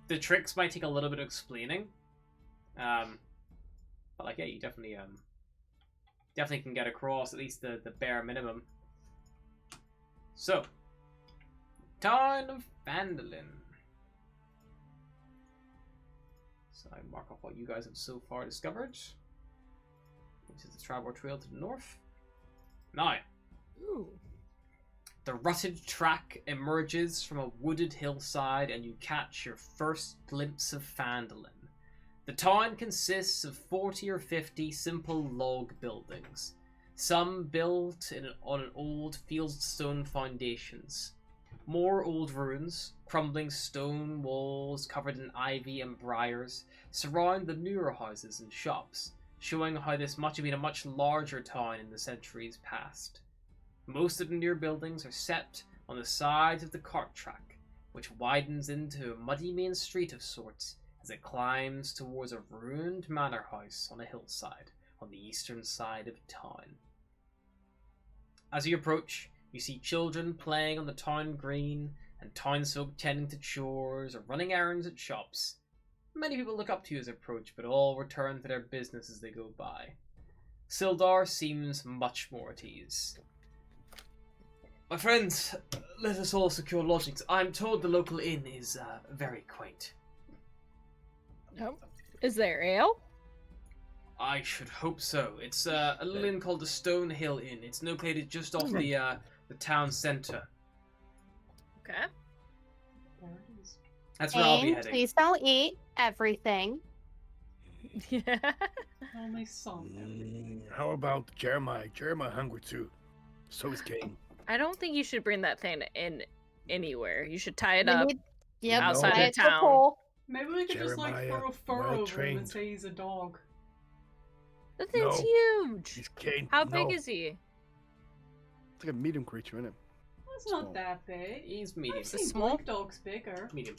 the tricks might take a little bit of explaining. But like, yeah, you definitely can get across at least the bare minimum. So, town of Phandalin. So I mark off what you guys have so far discovered, which is the travel trail to the north. Now, Ooh. the rutted track emerges from a wooded hillside and you catch your first glimpse of Phandalin. The town consists of 40 or 50 simple log buildings, some built on an old fieldstone foundations. More old ruins, crumbling stone walls covered in ivy and briars, surround the newer houses and shops, showing how this must have been a much larger town in the centuries past. Most of the newer buildings are set on the sides of the cart track, which widens into a muddy main street of sorts as it climbs towards a ruined manor house on a hillside on the eastern side of town. As you approach, you see children playing on the town green and townsfolk tending to chores or running errands at shops. Many people look up to you as you approach, but all return to their business as they go by. Sildar seems much more at ease. My friends, let us all secure lodgings. I'm told the local inn is very quaint. Oh. Is there ale? I should hope so. It's a little inn called the Stone Hill Inn. It's located just off the town centre. Okay. There it is. That's where I'll be And heading. please don't eat everything. Yeah. Only some. How about Jeremiah? Jeremiah hungry too. So is Kane. I don't think you should bring that thing in anywhere. You should tie it We up. need- Yep, outside tie of it to the town. pole. Maybe we could just like Jeremiah, throw a fur well over him trained. and say he's a dog. That thing's No. huge. He's Kane. How big No. is he? It's like a medium creature, isn't it? That's Small. not that big. He's medium. I've seen small? black dogs bigger. Medium.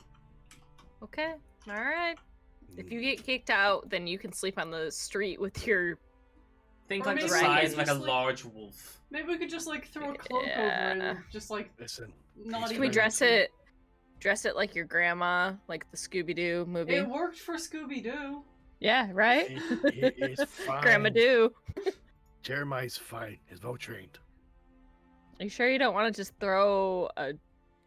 Okay. All right. If you get kicked out, then you can sleep on the street with your. Think Or like the maybe size we of like a just, like- large wolf. Maybe we could just like throw a cloak over Yeah. and just like Listen. not Can Can even. we dress it? Dress it like your grandma, like the Scooby Doo movie. It worked for Scooby Doo. Yeah. Right. He is fine. Grandma Doo. Jeremiah's fine. He's well trained. Are you sure you don't want to just throw a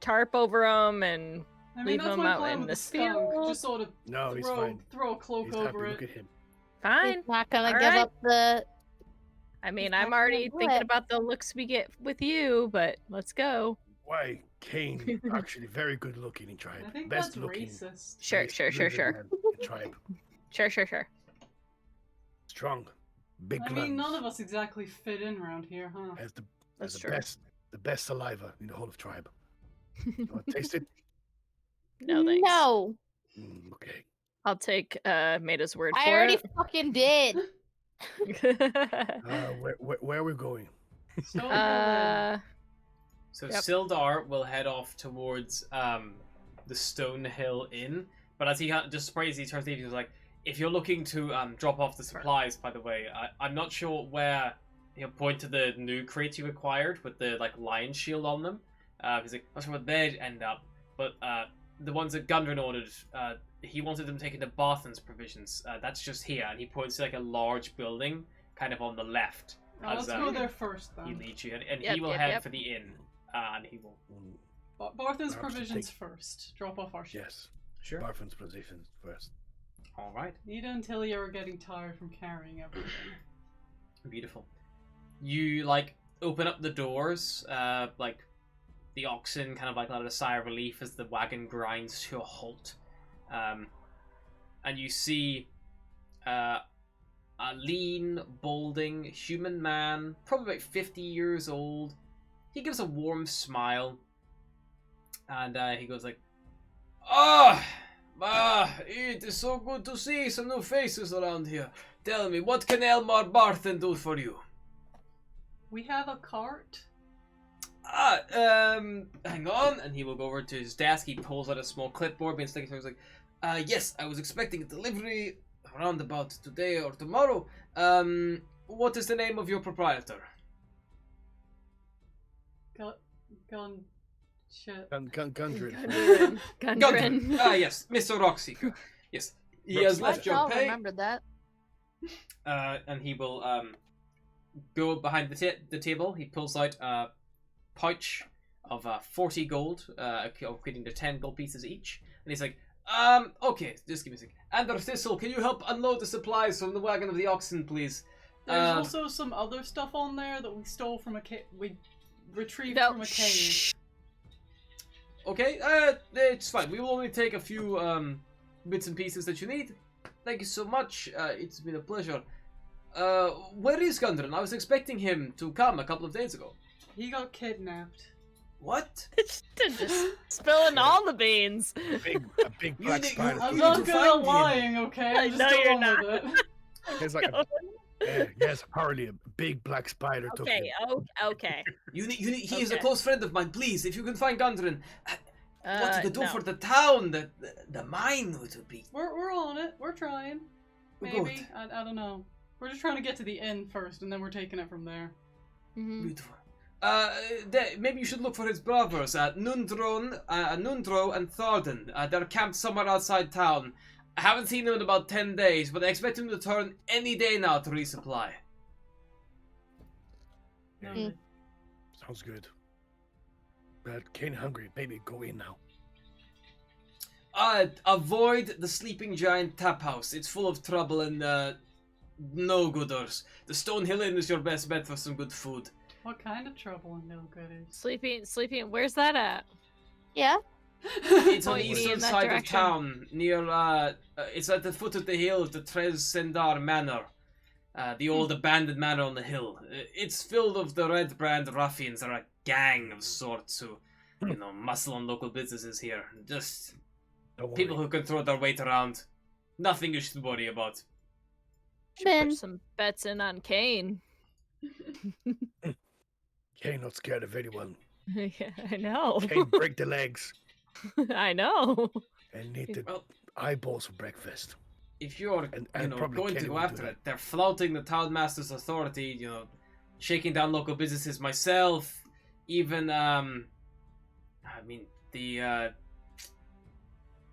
tarp over him and? I mean, Leave that's him my out plan in with the the skunk. field. Just sort of No, he's fine. throw a cloak He's happy. over Look it. at him. Fine. He's not gonna All give right. up the. I mean, He's I'm not already gonna do thinking it. about the looks we get with you, but let's go. Why? Kane, actually very good looking in tribe. I think Best that's looking. racist. Sure, best sure, sure, looking sure. man in tribe. Sure. Strong. Big I lungs. mean, none of us exactly fit in around here, huh? Has the That's has true. the best saliva in the whole of tribe. You want to taste it? No thanks. No, Okay. I'll take Maida's word I for already it. fucking did. Where are we going? So So Yep. Sildar will head off towards the Stone Hill Inn, but as he just sprays, he turns to you, he's like, "If you're looking to drop off the supplies, by the way, I'm not sure where." He'll point to the new crates you acquired with the like lion shield on them. He's like, "Not sure where they'd end up, but the ones that Gundren ordered, he wanted them taken to Barthen's provisions. That's just here." And he points to like a large building, kind of on the left. let's go there first, He then. leads you, and Yep, he will yep, head yep. for the inn, and he will. Barthen's Perhaps provisions take- first. Drop off our shit. Yes. Sure. Barfin's positions first. All right. Need it until you're getting tired from carrying everything. Beautiful. You like open up the doors, like the oxen kind of like let a sigh of relief as the wagon grinds to a halt, and you see a lean, balding human man, probably about 50 years old. He gives a warm smile, and he goes like, it is so good to see some new faces around here. Tell me, what can Elmar Barthen do for you?" We have a cart. Hang on, and he will go over to his desk. He pulls out a small clipboard, being sticking to. He's like, yes, I was expecting a delivery around about today or tomorrow. What is the name of your proprietor? Gun. Shit. Gundren. Gundren. Ah, yes, Mr. Rockseeker. Yes, he has Rockseeker. left your I'll pay. remember that. And he will go behind the table. He pulls out a pouch of 40 gold, equating to 10 gold pieces each. And he's like, okay, just give me a sec. Ander Thistle, can you help unload the supplies from the wagon of the oxen, please? There's also some other stuff on there that we stole from a we retrieved from a cave. Shh. Okay, it's fine. We will only take a few bits and pieces that you need. Thank you so much. It's been a pleasure. Where is Gundren? I was expecting him to come a couple of days ago. He got kidnapped. What? Just spilling all the beans. A big You black need- spider. I'm You not need to good find at him. lying, okay? I Just know go you're on not. with it. It's like yes, apparently a big black spider took him. Okay, okay. He is a Okay. close friend of mine. Please, if you can find Gundren, what to do no. for the town, the mine would be. We're on it. We're trying. Good. Maybe. I don't know. We're just trying to get to the inn first, and then we're taking it from there. Mhm. Beautiful. Maybe you should look for his brothers, Nundro and Tharden. They're camped somewhere outside town. I haven't seen them in about 10 days, but I expect them to return any day now to resupply. No. Sounds good. But Kane hungry. Maybe go in now. Avoid the Sleeping Giant tap house. It's full of trouble and no-gooders. The Stone Hill Inn is your best bet for some good food. What kind of trouble and no gooders? Sleeping. Where's that at? Yeah. It's on the Point me eastern in that side of direction. town, near, it's at the foot of the hill of the Tres Sendar Manor. The old abandoned manor on the hill. It's filled of the Red Brand ruffians. They're a gang of sorts who, muscle on local businesses here. Just Don't worry. people who can throw their weight around. Nothing you should worry about. Should Ben. put some bets in on Kane. Kane not scared of anyone. Yeah, I know. Kane break the legs I know. and need the Well, eyeballs for breakfast. if you're And probably going to Kenny go will after do it, they're flouting the town master's authority, shaking down local businesses. Myself, even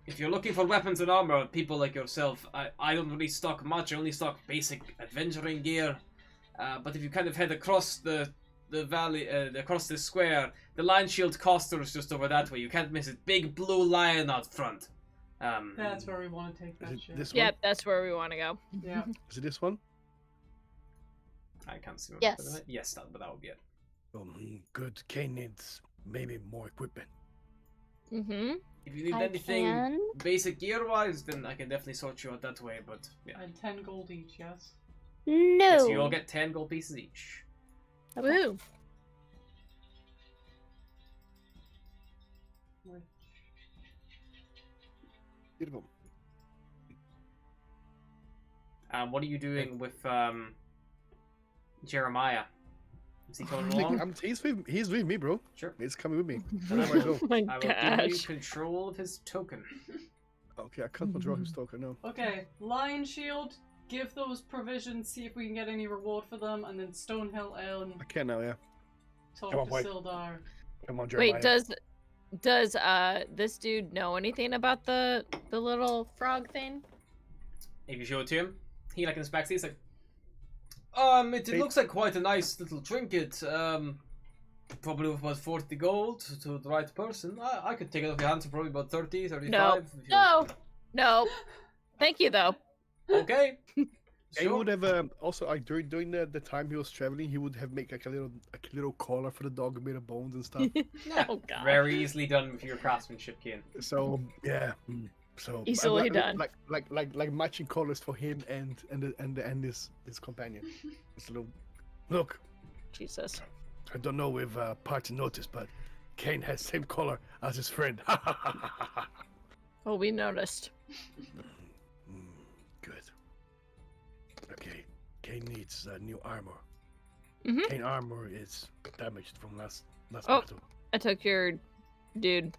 if you're looking for weapons and armor, people like yourself, I don't really stock much. I only stock basic adventuring gear. But if you kind of head across the valley, across the square, the Lion Shield Coster is just over that way. You can't miss it. Big blue lion out front. That's where we want to take Is that it shit. this Yep, that's where we want to go. Yeah. one? Is it this one? I can't see. Yes. Yes, but that would be it. Good. Kane needs maybe more equipment. Mm-hmm. If you need I anything can. basic gear-wise, then I can definitely sort you out that way. But yeah, And 10 gold each, yes? No. yes, you all get 10 gold pieces each. Okay. Woo. Beautiful. What are you doing with Jeremiah? Is he coming along? He's with me, bro. Sure. He's coming with me. Wherever I go. Oh my I will give you gosh. control of his token. Okay, I can't control his token now. Okay, Lion Shield, give those provisions, see if we can get any reward for them, and then Stonehill Inn, I can now, yeah. talk Come on, to boy. Sildar. Come on, Jeremiah. Wait, does this dude know anything about the little frog thing? If you show it to him, he inspects it. He's like, it Hey. looks like quite a nice little trinket. Probably worth about 40 gold to the right person. I could take it off your hands for probably about 30, 35. No. if you- No. Thank you though. Okay. He Sure. would have also like during the time he was traveling, he would have make like a little collar for the dog made of bones and stuff. Yeah, Oh god. very easily done with your craftsmanship, Kian. So yeah, so Easily done. Like matching colors for him and his companion. It's a little look. Jesus. I don't know if party noticed, but Kane has same color as his friend. Oh, we noticed. Good. Okay, Kane needs new armor. Mhm. Kane armor is damaged from last Oh. battle. I took your dude.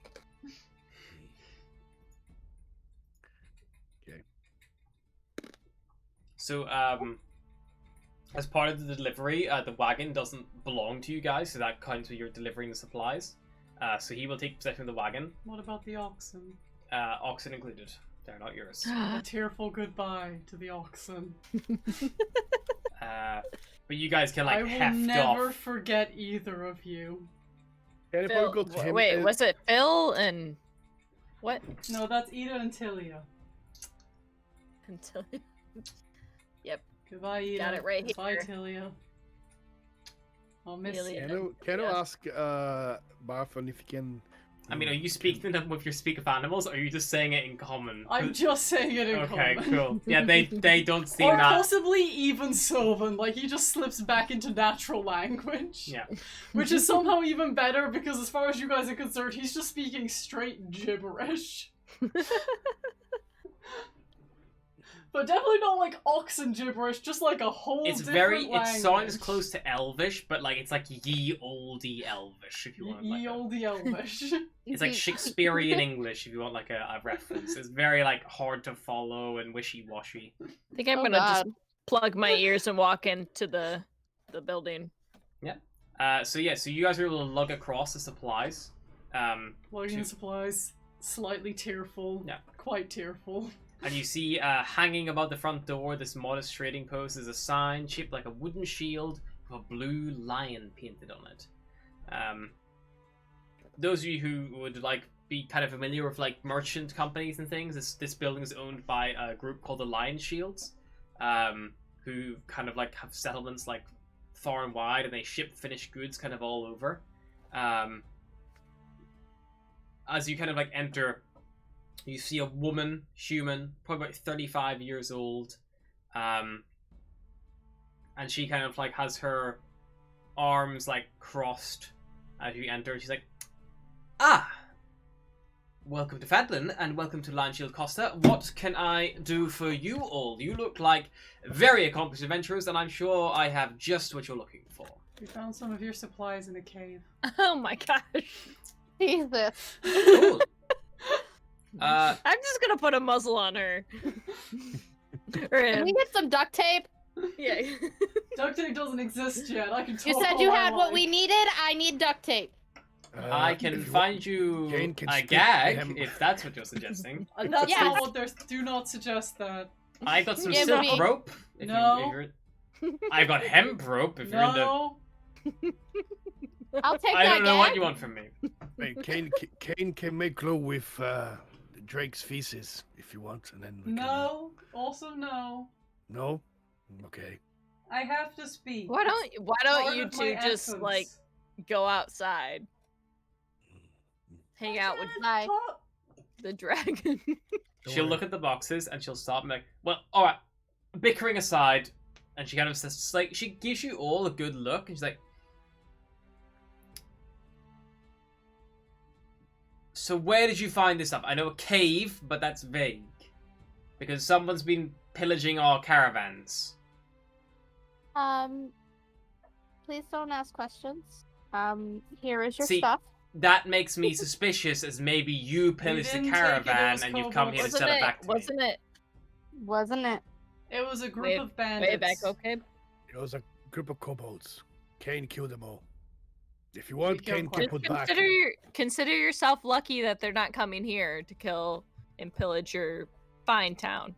So, as part of the delivery, the wagon doesn't belong to you guys, so that counts when you're delivering the supplies. So he will take possession of the wagon. What about the oxen? Oxen included. They're not yours. A tearful goodbye to the oxen. But you guys can like I will heft never off. forget either of you. Can I Phil, go to him? wait, was it Phil and what? No, that's Ida and Tilia. Until Goodbye, Ida. Got it right Goodbye, here. Tilia. I'll miss Tilia. you. Can I Yes. ask Barfon if he can? I mean, are you speaking to them with your speak of animals, or are you just saying it in common? I'm just saying it in Okay, common. cool. Yeah, they don't seem Or that. possibly even Sylvan, like he just slips back into natural language. Yeah. Which is somehow even better because as far as you guys are concerned, he's just speaking straight gibberish. But definitely not like oxen gibberish, just like a whole It's different very. language. It sounds close to Elvish, but like it's like ye olde Elvish, if you want. Like Ye olde Elvish. it's like Shakespearean English, if you want like a reference. It's very like hard to follow and wishy washy. I think I'm Oh, gonna just God. plug my ears and walk into the building. So yeah, so you guys are able to lug across the supplies. Loading to- supplies, slightly tearful. Yeah. Quite tearful. And you see hanging above the front door, this modest trading post is a sign shaped like a wooden shield with a blue lion painted on it. Those of you who would like be kind of familiar with like merchant companies and things, this building is owned by a group called the Lion Shields, who kind of like have settlements like far and wide, and they ship finished goods kind of all over. As you kind of like enter, you see a woman, human, probably about 35 years old, and she kind of like has her arms like crossed as you enter. She's like, "Ah, welcome to Phandalin and welcome to Lion Shield Costa. What can I do for you all? You look like very accomplished adventurers, and I'm sure I have just what you're looking for." We found some of your supplies in a cave. Oh my gosh! Jesus. Cool. I'm just gonna put a muzzle on her. Or Can him. we get some duct tape? Yeah. Duct tape doesn't exist yet. I can. You talk said all you I had what like. we needed. I need duct tape. I can if you find you Jane can a speak to gag him. if that's what you're suggesting. And that's Yes. not what there's. Do not suggest that. I got some Yeah, silk but- rope. If No. I got hemp rope. If you're in the. No. I'll take I that don't know gag. what you want from me. Wait, Kane can make glue with Drake's feces if you want, and then we No. Also no. Can, no. Okay. I have to speak. Why don't Part you of two my just essence. like go outside, hang out with Bye. Talk- the dragon? She'll worry. look at the boxes and she'll stop and be like, "Well, all right." Bickering aside, and she kind of says, like, she gives you all a good look, and she's like, "So where did you find this stuff? I know a cave, but that's vague, because someone's been pillaging our caravans." Please don't ask questions. Here is your See, stuff. That makes me suspicious, as maybe you pillaged the didn't take it, it caravan was and you've come here to kobolds. sell it back to me. Wasn't it? It was a group Wait- of bandits. Way back, okay. It was a group of kobolds. Kane killed them all. If you want, killed Kane quite can a put back. Consider yourself lucky that they're not coming here to kill and pillage your fine town.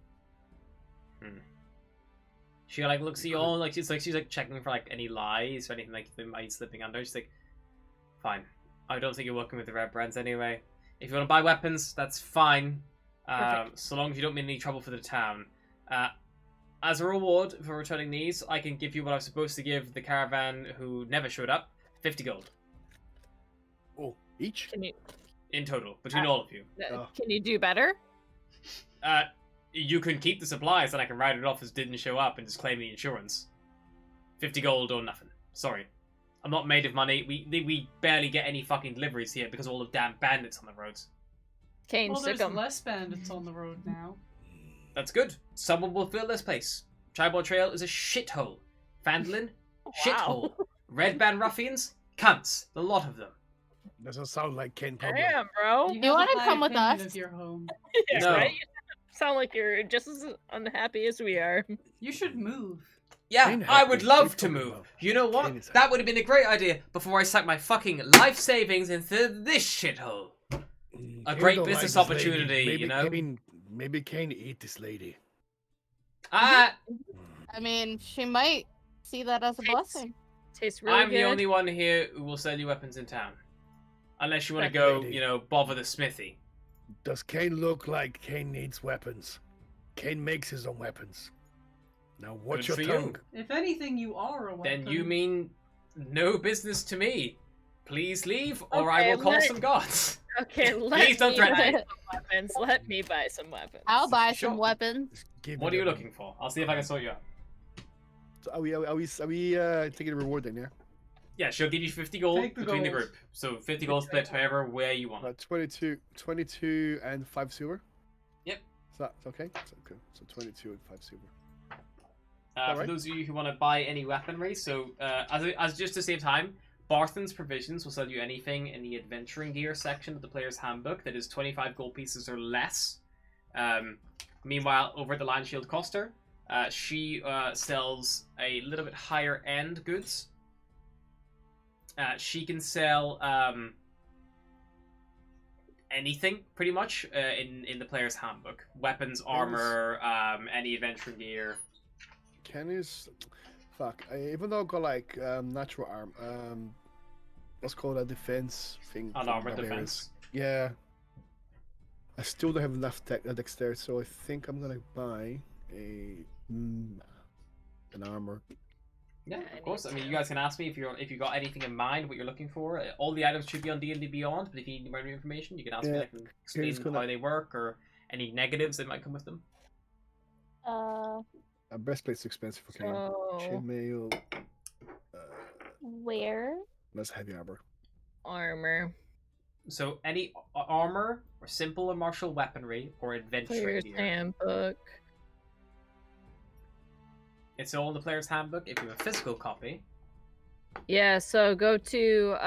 She like looks at you all like she's like checking for like any lies or anything like they might be slipping under. She's like, "Fine, I don't think you're working with the Red Brands anyway. If you want to buy weapons, that's fine. Perfect. So long as you don't mean any trouble for the town. As a reward for returning these, I can give you what I was supposed to give the caravan who never showed up: 50 gold Oh, each? Can you in total between all of you. Oh. can you do better? You can keep the supplies, and I can write it off as didn't show up and just claim the insurance. 50 gold or nothing. Sorry. I'm not made of money. We barely get any fucking deliveries here because of all the damn bandits on the roads. Kane, Well, sick there's 'em. less bandits on the road now. That's good. Someone will fill this place. Tribal Trail is a shithole. Phandalin, shithole. Red Band ruffians, cunts. The lot of them. Doesn't sound like Kane Pablo. Damn, bro. You You want wanna to come with us? Of your home. Yeah, No. right? You sound like you're just as unhappy as we are. You should move. Yeah, Kane I had would me. love What are to you talking move. about? You know what? Kane is That would have been a great idea before I sank my fucking life savings into this shithole. A Kane great don't business like this lady. opportunity, Maybe you know? Maybe Kane eat this lady. Ah, I mean, she might see that as a blessing. Tastes really I'm good. the only one here who will sell you weapons in town. Unless you want to That go, lady. you know, bother the smithy. Does Kane look like Kane needs weapons? Kane makes his own weapons. Now watch Good your for you. tongue. If anything, you are a weapon. Then you mean no business to me. Please leave, or I Okay, will call let- some gods. Okay, Please don't me threaten buy me. some weapons. Let me buy some weapons. I'll buy Sure. some weapons. Give What are me you the- looking for? I'll see if I can sort you out. So are we taking a reward then? Yeah. Yeah, she'll give you 50 gold Take the between the gold. group. So 50 gold split however way you want. 22 and 5 silver. Yep. Is that okay? So 22 and 5 silver. For Alright. those of you who want to buy any weaponry, so as just to save time, Barthen's Provisions will sell you anything in the adventuring gear section of the player's handbook that is 25 gold pieces or less. Meanwhile, over at the Lion Shield Coster, she sells a little bit higher end goods. She can sell anything pretty much in the player's handbook: weapons, armor, any adventuring gear. Ken is, fuck. Even though I've got like natural arm, what's called a defense thing. An from armor barbarians. defense. Yeah. I still don't have enough dexterity, so I think I'm gonna buy an armor. Yeah, I of course. I need mean, to. you guys can ask me if you got anything in mind, what you're looking for. All the items should be on D&D Beyond, but if you need more information, you can ask me. Yeah, I can explain just gonna- how they work or any negatives that might come with them. A breastplate's expensive for Kane. So, Chainmail. Where? That's heavy armor. armor. So any armor or simple or martial weaponry or adventuring Player's gear. handbook. It's all in the player's handbook. If you have a physical copy, Yeah, so go to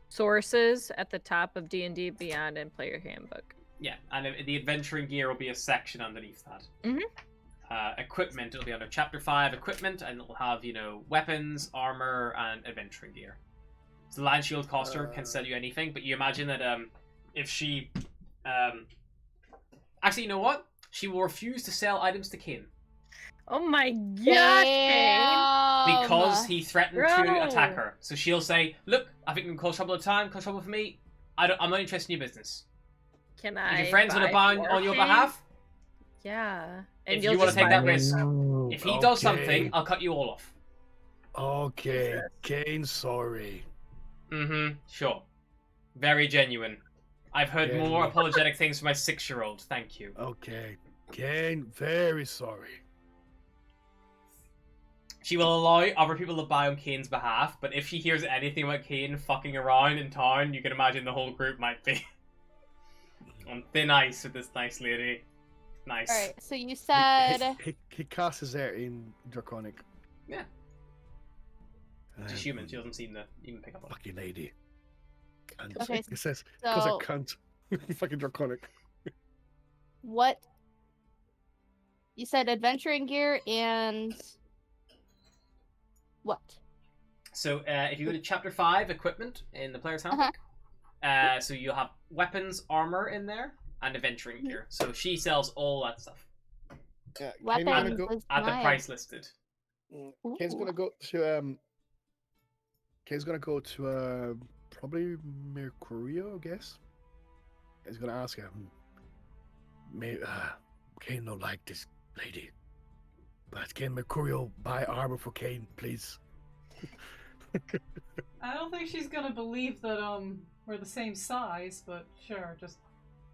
sources at the top of D&D Beyond and Player Handbook. yeah, and the adventuring gear will be a section underneath that. Mhm. Equipment, it'll be under Chapter 5 equipment, and it'll have, you know, weapons, armor, and adventuring gear. So the Lion Shield Coster can sell you anything, but you imagine that if she... Actually, you know what? She will refuse to sell items to Kin Oh my god! Kane. because he threatened Bro. to attack her. So she'll say, look, I think we can cause trouble at the time, cause trouble for me. I'm not interested in your business. Can If I your friends want to buy more, on your Kane? behalf, Yeah. And if you'll you want just to take buy that me- risk, if he does something, I'll cut you all off. Okay, Kane, sorry. Mm-hmm, sure. Very genuine. I've heard Yeah. more apologetic things from my 6-year-old, thank you. Okay, Kane, very sorry. She will allow other people to buy on Kane's behalf, but if she hears anything about Kane fucking around in town, you can imagine the whole group might be on thin ice with this nice lady. Nice. Alright, so you said. He casts his air in Draconic. Yeah. She's human, she doesn't seem to even pick up on it. Fucking lady. Cunt. Okay, It says, because so- I cunt. Fucking Draconic. What? You said adventuring gear and. What? So, if you go to Chapter 5, Equipment, in the player's Uh-huh. handbook, so you'll have weapons, armor in there, and adventuring gear. So she sells all that stuff Yeah, Weapons Kane's gonna go. is at the mine. price listed. Kane's Ooh. gonna go to Kane's gonna go to probably Mercurio, I guess. He's gonna ask him. Kane don't like this lady, but can Mercurio buy armor for Kane, please? I don't think she's gonna believe that we're the same size, but sure, just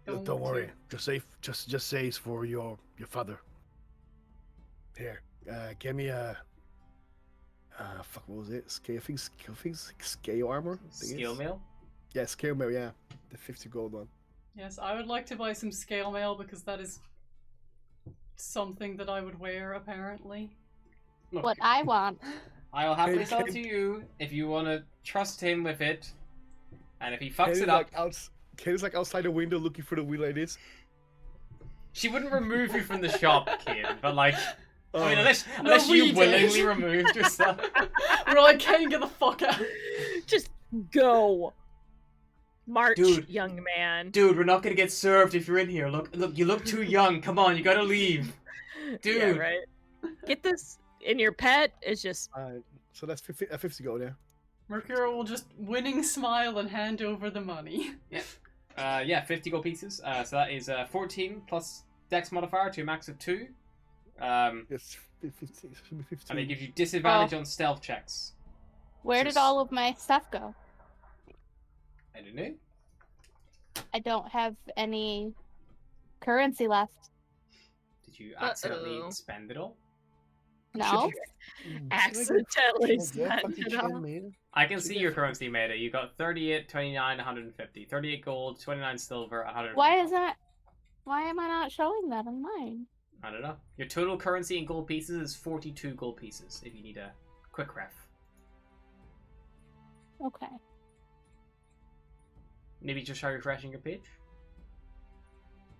Don't want worry. to. Just say it's for your father. Here, give me a. Fuck, what was it? Scale, I think scale armor. I think Skill it's- mail? Yeah, scale mail. Yeah, the 50 gold one. Yes, I would like to buy some scale mail because that is something that I would wear apparently. Look, What I want. I'll happily Hey, sell it Kane. to you if you want to trust him with it. And if he fucks Kane's it up, Kane's like outside the window looking for the wheel like this. She wouldn't remove you from the shop, kid, but like, I mean, unless we you did. willingly removed yourself. We're like, Kane, get the fuck out. Just go. March, Dude. young man. Dude, we're not gonna get served if you're in here. Look, you look too young. Come on, you gotta leave. Dude. Yeah, right. Get this in your pet. It's just So that's 50 gold, yeah. Mercuro will just winning smile and hand over the money. Yeah, 50 gold pieces. So that is 14 plus Dex modifier to a max of 2. It's 50. It should be 15. And it gives you disadvantage on stealth checks. Where did all of my stuff go? I don't know. I don't have any currency left. Did you accidentally Uh-oh. spend it all? No. accidentally Yeah, spent fucking it shit, all. man. I can see your currency meta. You got 38, 29, 150. 38 gold, 29 silver, 100. Why am I not showing that on mine? I don't know. Your total currency in gold pieces is 42 gold pieces, if you need a quick ref. Okay. Maybe just try refreshing your page.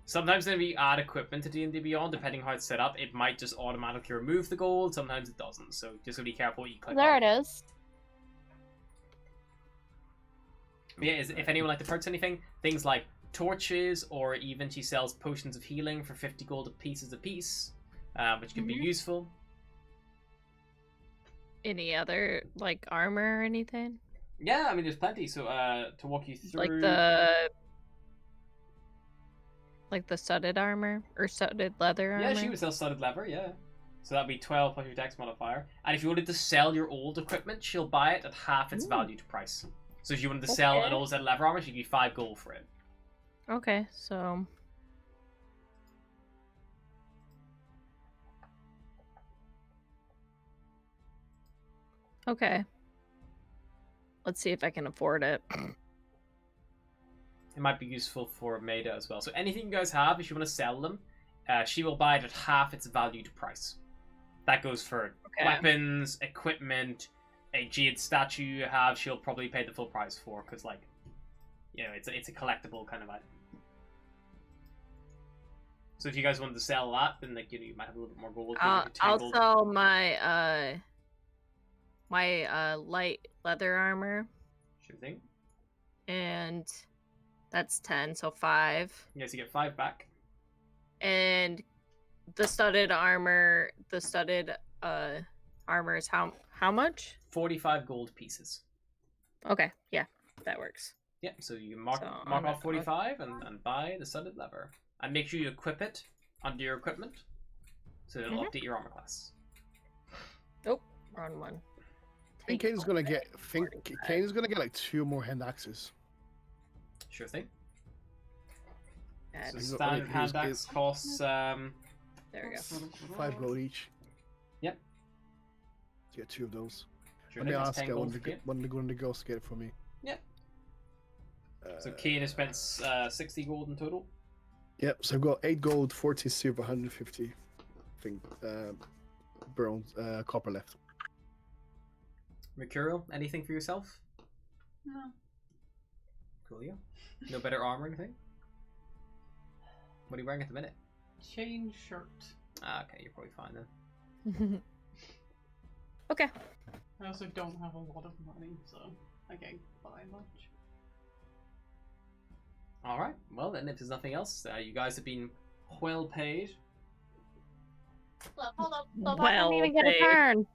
Sometimes when we add equipment to D&D Beyond, depending how it's set up, it might just automatically remove the gold. Sometimes it doesn't, so just gotta be careful what you click There on. it is. But yeah, if anyone like to purchase anything, things like torches, or even she sells potions of healing for 50 gold pieces a piece, which can be useful. Any other like armor or anything? Yeah, I mean, there's plenty. So to walk you through, like the studded armor or studded leather armor. yeah, she would sell studded leather. Yeah, so that'd be 12 plus your dex modifier. And if you wanted to sell your old equipment, she'll buy it at half its value to price. So if you wanted to sell an old set of leather armor, she'd give you 5 gold for it. Okay, so okay. Let's see if I can afford it. It might be useful for Maida as well. So anything you guys have, if you want to sell them, she will buy it at half its value to price. That goes for weapons, equipment, a jade statue you have. She'll probably pay the full price for, because, like, you know, it's a collectible kind of item. So if you guys wanted to sell that, then like you might have a little bit more gold. I'll sell my my light leather armor, Sure thing. and that's 10, so 5. Yes, you get 5 back. And the studded armor, armor is how much? 45 gold pieces. Okay, yeah, that works. Yeah, so you can mark So off 45 and buy the studded leather. And make sure you equip it under your equipment, so it'll update your armor class. Oh, wrong one. I think Kane's gonna get. Kane's gonna get like 2 more hand axes. Sure thing. So Add- standard hand axe costs There we go. 5 gold each. Yep. To get 2 of those. Sure Let me thing, that's ask 10 one gold of for Kane. the girls to get it for me. Yep. So Kane has spent 60 gold in total. Yep, so I've got 8 gold, 40 silver, 150 I think bronze copper left. Mercurial, anything for yourself? No. Coolio. No better armor or anything? What are you wearing at the minute? Chain shirt. Ah, okay, you're probably fine then. Okay. I also don't have a lot of money, so I can't buy much. Alright, well then, if there's nothing else, you guys have been well paid. Hold up. I Well didn't even get a paid. turn.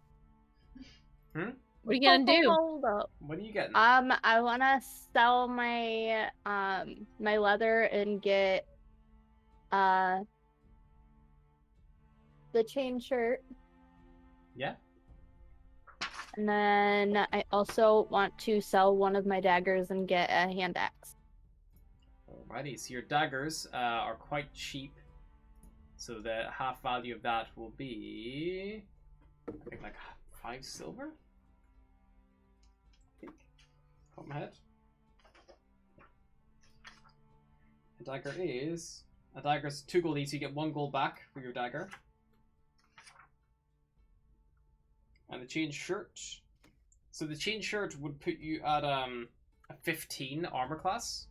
What are you gonna do? Hold up. What are you getting? I wanna sell my my leather and get the chain shirt. Yeah? And then I also want to sell one of my daggers and get a hand axe. Alrighty, so your daggers are quite cheap. So the half value of that will be, I think, like 5 silver? Top of my head. A dagger's 2 gold each, so you get 1 gold back for your dagger. And the chain shirt. So the chain shirt would put you at a 15 armor class.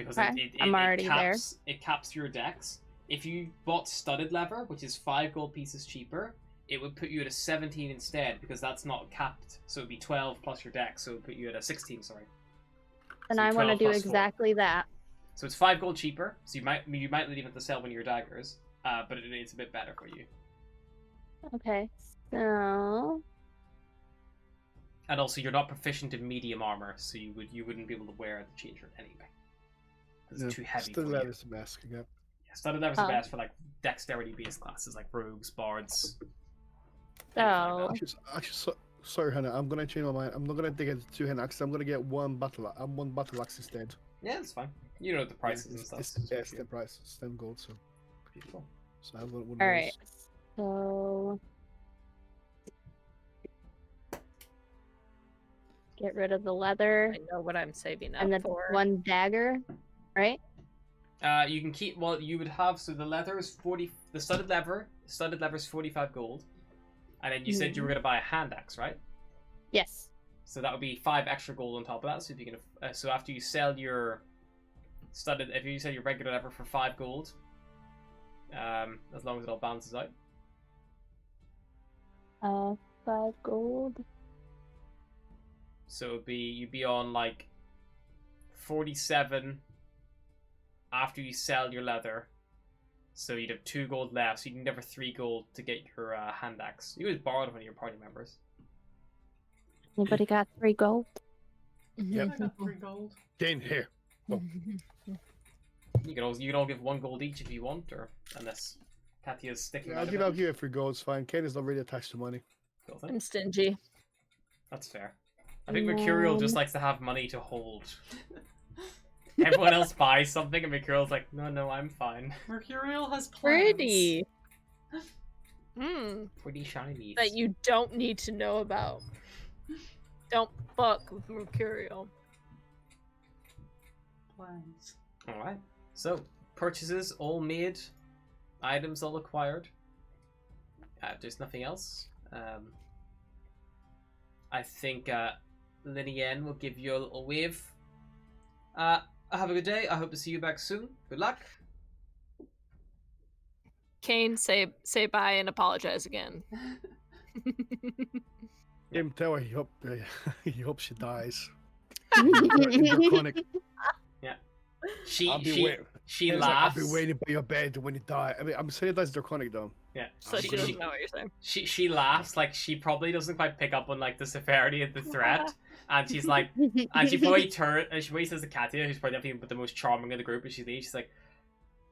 because Okay, I'm already there. it caps your dex. If you bought studded leather, which is 5 gold pieces cheaper, it would put you at a 17 instead, because that's not capped. So it'd be 12 plus your dex, so it would put you at a 16, sorry. And So I want to 12 do plus 4. exactly that. So it's 5 gold cheaper, so you might even have to sell one of your daggers, but it's a bit better for you. Okay, so And also, you're not proficient in medium armor, so you wouldn't be able to wear the chain shirt anyway. Because it's too heavy for Still you. leather's the best. Yeah. Yeah, studded leather's the best for like dexterity-based classes like rogues, bards. so Sorry, Hannah. I'm gonna change my mind. I'm not gonna take it to hand axe. I'm gonna get one battle axe instead. Yeah, that's fine. You know the prices and stuff. It's the price. It's 10 gold. So Beautiful. I want one of all those. right. So get rid of the leather I know what I'm saving up and the for. one dagger, right? You can keep. Well, you would have. So the leather is 40. The studded leather is 45 gold. And then you said you were gonna buy a hand axe, right? Yes. So that would be 5 extra gold on top of that. So if you can, so after you sell your studded, if you sell your regular leather for 5 gold, as long as it all balances out. 5 gold. So you'd be on like 47 after you sell your leather. So you'd have 2 gold left, so you can never 3 gold to get your hand axe. You always borrow it from one of your party members. Anybody got 3 gold? Yep. I got 3 gold. Gain here. Oh. You can all give 1 gold each if you want, or unless Katya's sticking. Yeah, out I'll of give it. you 3 gold. It's fine. Ken is not really attached to money. Cool thing. I'm stingy. That's fair. I think Mercurial just likes to have money to hold. Everyone else buys something, and Mercurial's like, no, I'm fine. Mercurial has plans. Pretty. Pretty shiny. That you don't need to know about. Don't fuck with Mercurial. Plans. Alright. So, purchases all made. Items all acquired. There's nothing else. I think Linien will give you a little wave. Have a good day. I hope to see you back soon. Good luck. Kane, say bye and apologize again. Him tell her he hopes she dies. She I'll laughs. be waiting by your bed when you die. I mean, I'm saying that's draconic though. Yeah. So she doesn't know what you're saying. She laughs like she probably doesn't quite pick up on like the severity of the threat, and she's like, and she probably says to Katya, who's probably definitely the most charming of the group, and she's like,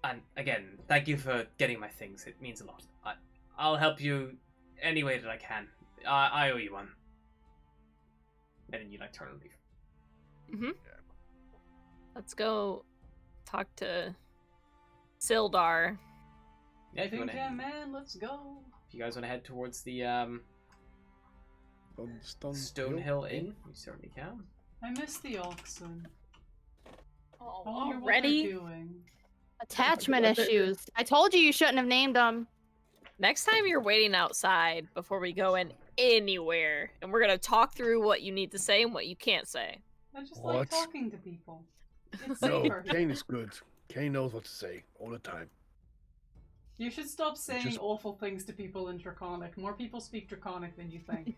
and again, thank you for getting my things. It means a lot. I'll help you any way that I can. I owe you one. And then you like turn and leave. Let's go talk to Sildar. Yeah, if you want to. Man, let's go. If you guys want to head towards the Stonehill Inn, you certainly can. I miss the oxen. I Oh, wonder what already? they're doing. Attachment issues. I told you shouldn't have named them. Next time you're waiting outside before we go in anywhere, and we're gonna talk through what you need to say and what you can't say. I just What? like talking to people. It's No, safer. Kane is good. Kane knows what to say all the time. You should stop saying Just- awful things to people in Draconic. More people speak Draconic than you think.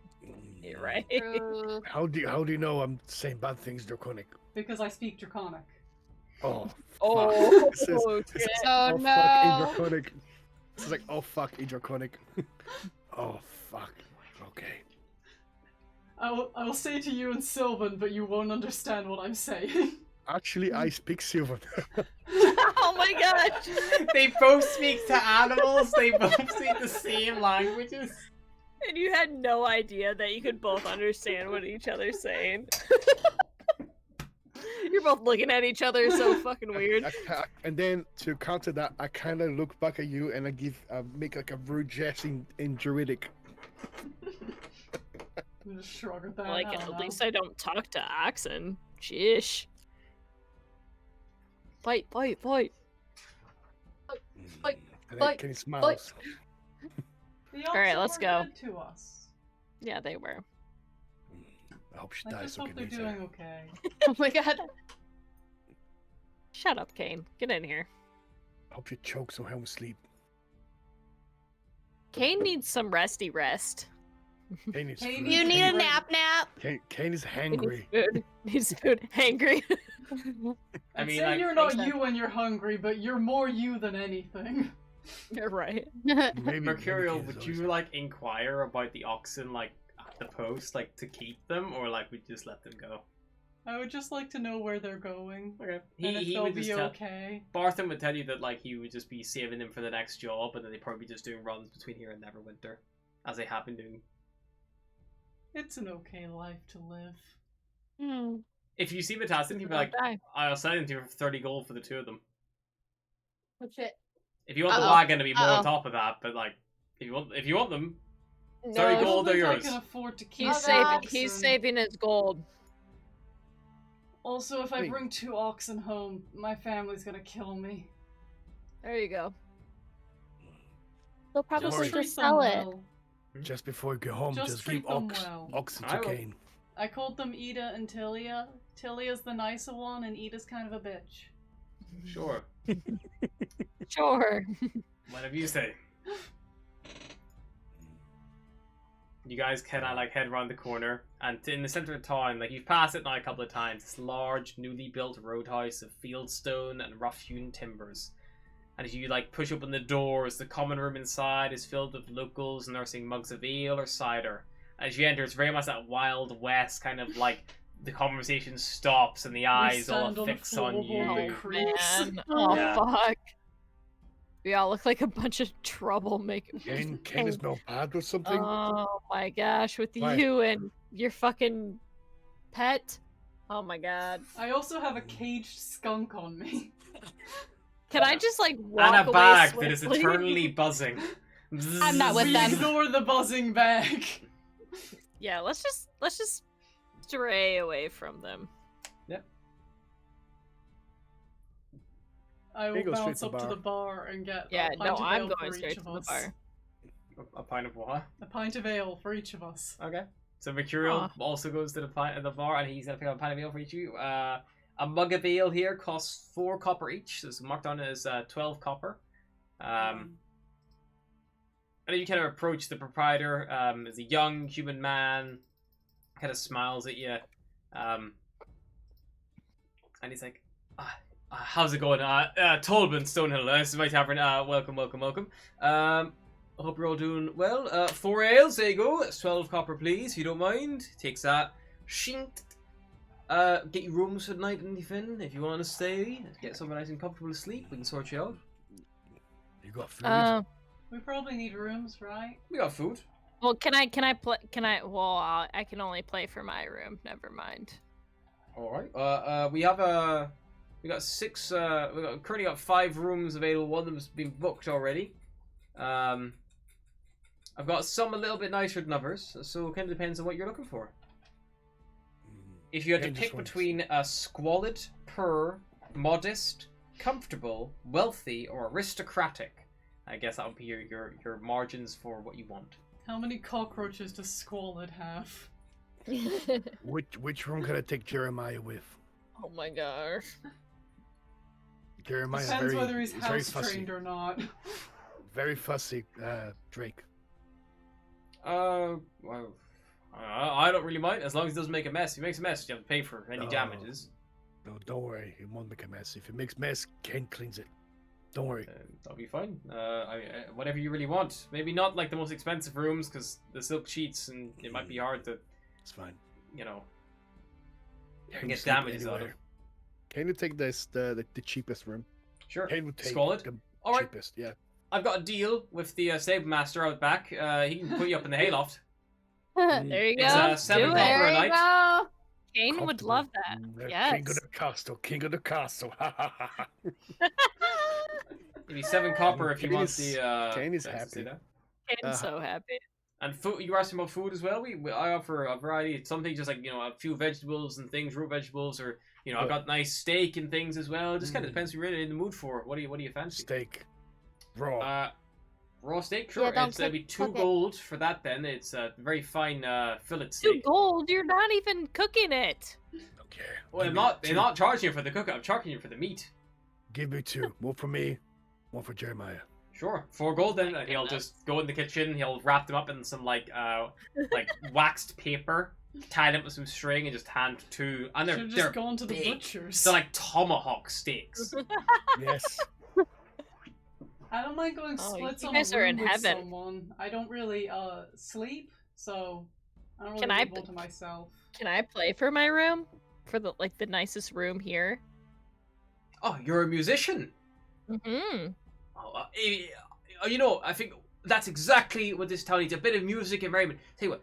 You're right. True. How do you know I'm saying bad things draconic? Because I speak Draconic. Oh. Oh, This is- shit. this is Oh, fuck, no. draconic. This is like, oh fuck, draconic. Oh fuck. Okay. I will say to you in Sylvan, but you won't understand what I'm saying. Actually, I speak Sylvan. Oh my gosh! They both speak to animals. They both speak the same languages. And you had no idea that you could both understand what each other's saying. You're both looking at each other so fucking weird. And then to counter that, I kind of look back at you and I make like a rude jest in Druidic. I'm just shrug at that. Like, I don't at know. least I don't talk to oxen. Jish. Fight, fight, fight. Like, And Like, then Kenny smiles. The Alright, oxen let's were go. good to us. Yeah, they were. I hope she I dies. just So hope can they're you say. doing okay. Oh my god. Shut up, Kane. Get in here. Hope you choke so help sleep. Kane needs some resty rest. Kane is Kane food. You need a Kane- nap. Kane is He needs hangry. food. Needs food. Hangry. I mean, say like, you're not makes you when you're hungry, but you're more you than anything. You're right. Maybe Mercurial, Kane is would always- you like inquire about the oxen, like at the post, like to keep them, or like we just let them go? I would just like to know where they're going. Okay. And if He they'll would be just tell. okay. Bartham would tell you that like he would just be saving them for the next job, and then they'd probably be just doing runs between here and Neverwinter, as they have been doing. It's an okay life to live. Hmm. If you see Metastin, you'd be like, Die. I'll sell them to you for 30 gold for the two of them. Oh shit. If you want the Uh-oh. wagon to be more on Uh-oh. top of that, but like, if you want them, No, Sorry, I gold don't are think I yours. can afford to keep he's Oh, saving. God. He's oxen. saving his gold. Also, if I Wait. bring 2 oxen home, my family's gonna kill me. There you go. They'll Just probably treat just them sell it. well. Just before you go home, Just just treat give them well. oxen I to will. Kane. I called them Ida and Tilia. Tilia's the nicer one, and Ida's kind of a bitch. sure, Sure. whatever you say. You guys kind of like head around the corner, and in the center of town, like you've passed it now a couple of times. This large, newly built roadhouse of fieldstone and rough-hewn timbers. And as you like push open the doors, the common room inside is filled with locals nursing mugs of ale or cider. As you enter, it's very much that Wild West kind of like the conversation stops and the eyes all stand on the fix on floor while you. it creaks. Man. Oh Yeah. fuck. We all look like a bunch of troublemakers. Kane is no bad or something. Oh my gosh, with Why? you and your fucking pet. Oh my god. I also have a caged skunk on me. Can I just like walk And a away bag that is swiftly? eternally buzzing. I'm not with We them. ignore the buzzing bag. Yeah, let's just stray away from them. I will He goes straight bounce to up the to bar. the bar and get Yeah, a pint no, of I'm ale going for straight each to of the us. bar. A pint of what? A pint of ale for each of us. Okay. So Mercurial Aw. also goes to the bar, and he's gonna pick up a pint of ale for each of you. A mug of ale here costs 4 copper each, so it's marked on as 12 copper. And then you kind of approach the proprietor as a young human man, kind of smiles at you, and he's like, "How's it going? Tolman Stonehill, this is my tavern. Welcome. I hope you're all doing well. 4 ales, there you go. It's 12 copper, please, if you don't mind. Takes that. Shink. Get your rooms for the night, anything. If you want to stay, get somewhere nice and comfortable to sleep, we can sort you out. You got food. We probably need rooms, right? We got food. Well, can I play? Well, I can only play for my room. Never mind. All right. We got 6. Currently got 5 rooms available. One of them's been booked already. I've got some a little bit nicer than others, so it kind of depends on what you're looking for. If you had to Kane just pick wants- between a squalid, poor, modest, comfortable, wealthy, or aristocratic, I guess that would be your margins for what you want. How many cockroaches does Squalid have? Which room can I take Jeremiah with? Oh my gosh. Jeremiah's Depends very, whether he's very house fussy. trained or not. Very fussy, Drake. Well, I don't really mind as long as it doesn't make a mess. If he makes a mess, you have to pay for any No. damages. No, don't worry. He won't make a mess. If it makes mess, Kane cleans it. Don't worry. That'll be fine. Whatever you really want. Maybe not like the most expensive rooms because the silk sheets and it might be hard to, It's fine. get Kane will sleep damages out of. anywhere. Kane would take the cheapest room. Sure. Kane would take Squalid. the All right. cheapest. Yeah. I've got a deal with the stable master out back. He can put you up in the hayloft. There you It's, go. 7 Do copper it. a There you night. go. Kane would Comfortable. love that. King Yes. of the castle. King of the castle. Ha ha ha. Maybe 7 copper if you Kane want is- the. Kane is did I say happy. that? Kane's so happy. And food. You were asking about food as well. I offer a variety. Something just like a few vegetables and things, root vegetables, or I've got nice steak and things as well. It just kind of depends what you're really in the mood for. What do you fancy? Steak. Raw. Raw steak, sure. Yeah, don't It'll be 2 cook it. gold for that. Then it's a very fine fillet 2 steak. gold. You're not even cooking it. Okay. Well, Give I'm me not. two. They're not charging you for the cookout. I'm charging you for the meat. Give me 2. One for me, one for Jeremiah. Sure, 4 gold. Then he'll just go in the kitchen. He'll wrap them up in some like waxed paper, tie them with some string, and just hand 2. And Should have they're just gone to the big. butchers. They're like tomahawk steaks. Yes. I don't mind going Oh, splits you on guys a are room in with heaven. someone. I don't really sleep, so I don't really Can I need one to myself. Can I play for my room? For the nicest room here? Oh, you're a musician. Mm-hmm. Oh, you know, I think that's exactly what this town needs. A bit of music and merriment. Tell you what,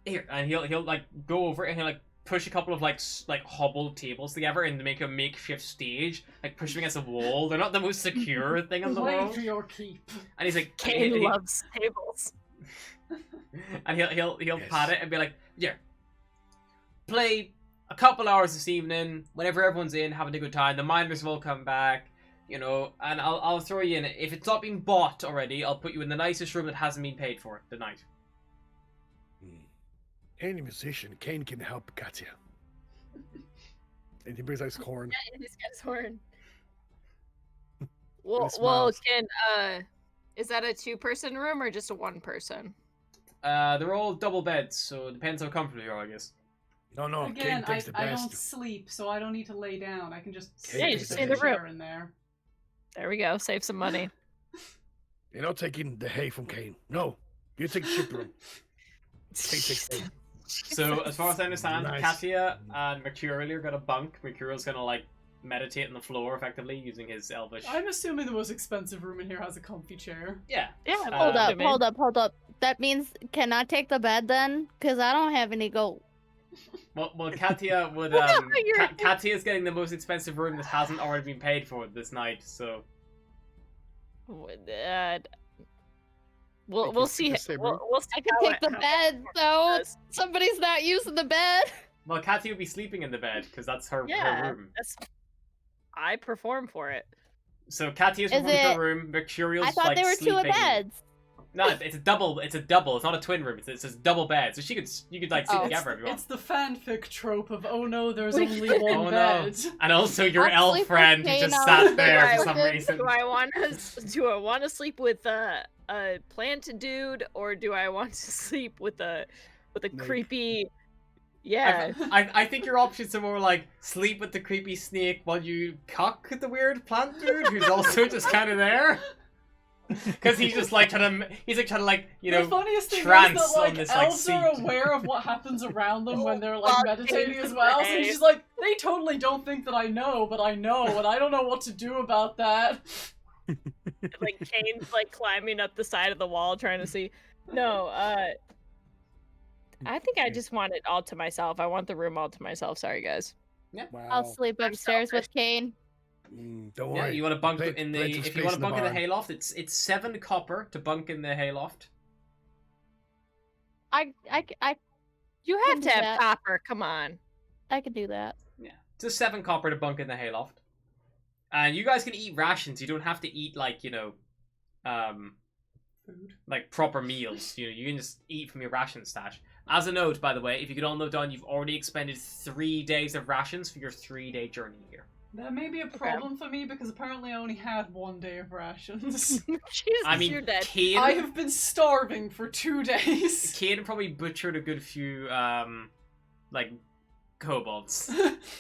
here, and he'll like go over and he'll like push a couple of like hobbled tables together and make a makeshift stage, like push them against a wall. They're not the most secure thing in the Play world. for your keep. And he's like, Kane loves tables. and he'll Yes. pat it and be like, yeah, play a couple hours this evening whenever everyone's in having a good time. The miners will come back. You know, and I'll throw you in it. If it's not been bought already, I'll put you in the nicest room that hasn't been paid for tonight. Any musician, Kane can help Katya. And he brings out his horn. This guy's horn. Well, smiles. is that a 2-person room or just a 1-person? They're all double beds, so it depends how comfortable you are, I guess. No, Again, Kane takes the I best. don't sleep, so I don't need to lay down. I can just Yeah, you sit just in stay in the the room. chair in there. There we go. Save some money. You're not taking the hay from Kane. No, you take the ship room. Take. So, as far as I understand, Nice. Katya and Mercurial are gonna bunk. Mercurial's gonna, like, meditate on the floor, effectively, using his elvish... I'm assuming the most expensive room in here has a comfy chair. Yeah. Yeah. Hold up, Hold up. That means can I take the bed then? Because I don't have any gold. Well, Katya would, You're- Katya's getting the most expensive room that hasn't already been paid for this night, so... We'll see. the same We'll see. I can how take it- the how bed, it though. does. Somebody's not using the bed. Well, Katya will be sleeping in the bed, because that's her Yeah, room. I perform for it. So Katya's Is in her it- room, Mercurial's I thought like there were sleeping. 2 beds. No, it's a double. It's a double. It's not a twin room. It's a double bed. So you could like sleep Oh. together if you want. It's the fanfic trope of, oh no, there's We only can't- one Oh, no. bed. And also your I'll elf sleep with friend who Kane just on sat the there bed. for some reason. Do I want to sleep with a planted dude, or do I want to sleep with a Snake. creepy? Yeah. I think your options are more like sleep with the creepy snake while you cock the weird plant dude who's also just kind of there. Because he's just like trying to, you The know, funniest thing trance is that, on this, like, elves are seat. aware of what happens around them when they're, like, Fuck meditating me. as well. So she's like, they totally don't think that I know, but I know, and I don't know what to do about that. Like Kane's like climbing up the side of the wall trying to see. No, I think I just want it all to myself. I want the room all to myself. Sorry, guys. Wow. I'll sleep I'm upstairs selfish. with Kane. Don't Yeah, worry. you want to bunk Play- in play the some if you space want to in the bunk in the barn. hayloft, it's 7 copper to bunk in the hayloft. You Can have do to have that. copper. Come on. I can do that. Yeah, it's just 7 copper to bunk in the hayloft. And you guys can eat rations. You don't have to eat like, you know, Food. like proper meals. You know, you can just eat from your ration stash. As a note, by the way, if you could all note down, you've already expended 3 days of rations for your 3-day journey here. That may be a problem for me because apparently I only had 1 day of rations. Jesus, I you're mean, dead. Kane, I have been starving for 2 days. Kane probably butchered a good few, like, kobolds.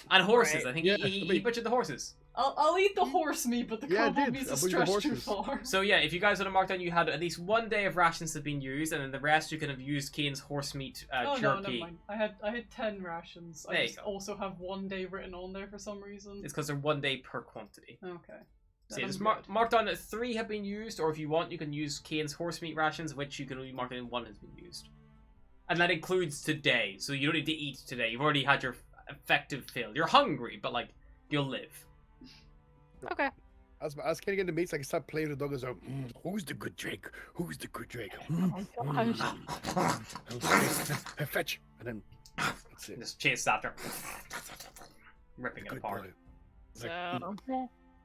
And horses. Right. I think Yeah, he butchered the horses. I'll eat the horse meat, but the Yeah, I kobold did. meat's I a butchered the stretch too horses. far. So yeah, if you guys would have marked down, you had at least 1 day of rations that have been used, and then the rest you could have used Kane's horse meat Oh no, never jerky. mind. I had 10 rations. There I you just go. also have 1 day written on there for some reason. It's because they're 1 day per quantity. Okay. So Then yeah, I'm just good. mark down that 3 have been used, or if you want, you can use Kane's horse meat rations, which you can only mark down 1 has been used. And that includes today, so you don't need to eat today. You've already had your effective fill. You're hungry, but like, you'll live. Okay. As Kenny get the meats, I can start playing with the dog and go, who's the good Drake? Who's the good Drake? Fetch. And then that's it. Just chase after, ripping it Good apart. boy. So Like,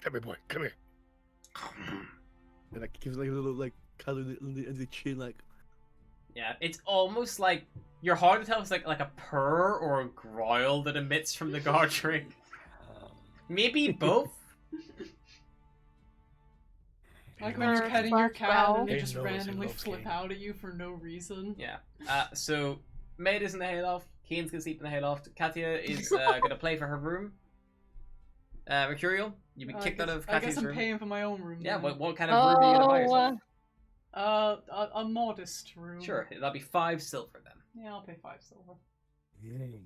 come here, boy. Come here. And like gives like a little like color in the chin, like Yeah, it's almost like you're hard to tell if it's like a purr or a growl that emits from the guard ring. Maybe both. Like He when loves you're Kane. petting your cat and they Kane just knows he randomly loves flip Kane. out at you for no reason. Yeah. So Maid is in the hayloft. Kane's gonna sleep in the hayloft. Katia is gonna play for her room. Mercurial, you've been kicked out of I guess Katia's I'm room. paying for my own room. Yeah. then. What kind of room are you gonna buy yourself? A modest room. Sure, that'll be 5 silver then. Yeah, I'll pay 5 silver. Yay.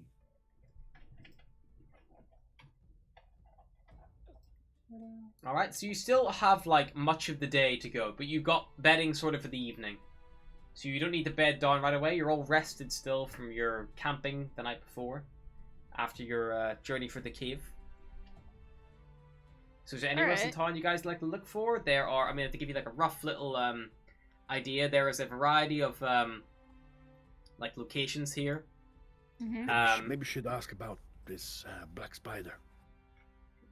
All right. So you still have like much of the day to go, but you've got bedding sort of for the evening. So you don't need to bed down right away. You're all rested still from your camping the night before, after your journey for the cave. So is there anywhere else in town you guys like to look for? There are, I mean, to give you like a rough little idea, there is a variety of like locations here. Maybe we should ask about this black spider.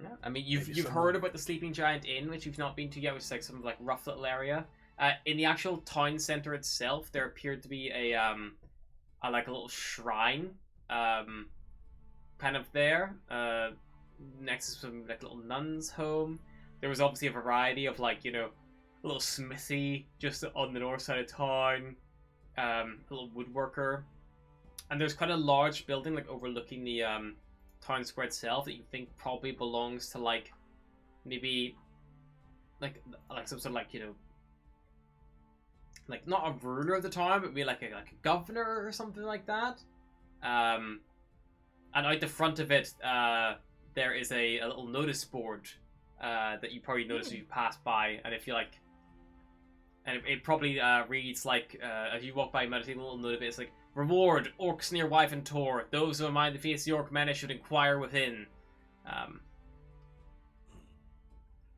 Yeah, I mean, you've Maybe heard someone- about the Sleeping Giant Inn, which you've not been to yet, which is like some like rough little area. In the actual town center itself, there appeared to be a like a little shrine, kind of there, next to some like little nuns' home. There was obviously a variety of like, you know, a little smithy just on the north side of town, a little woodworker, and there's quite a large building like overlooking the town square itself that you think probably belongs to like maybe like some sort of like, you know, like not a ruler of the town, but maybe like a governor or something like that. And out the front of it, there is a little notice board that you probably notice if you pass by, and if you like, and it probably reads like as you walk by, you might see a little note of it. It's like, reward orcs near wife and Tor. Those who mind the face of the orc menace should inquire within.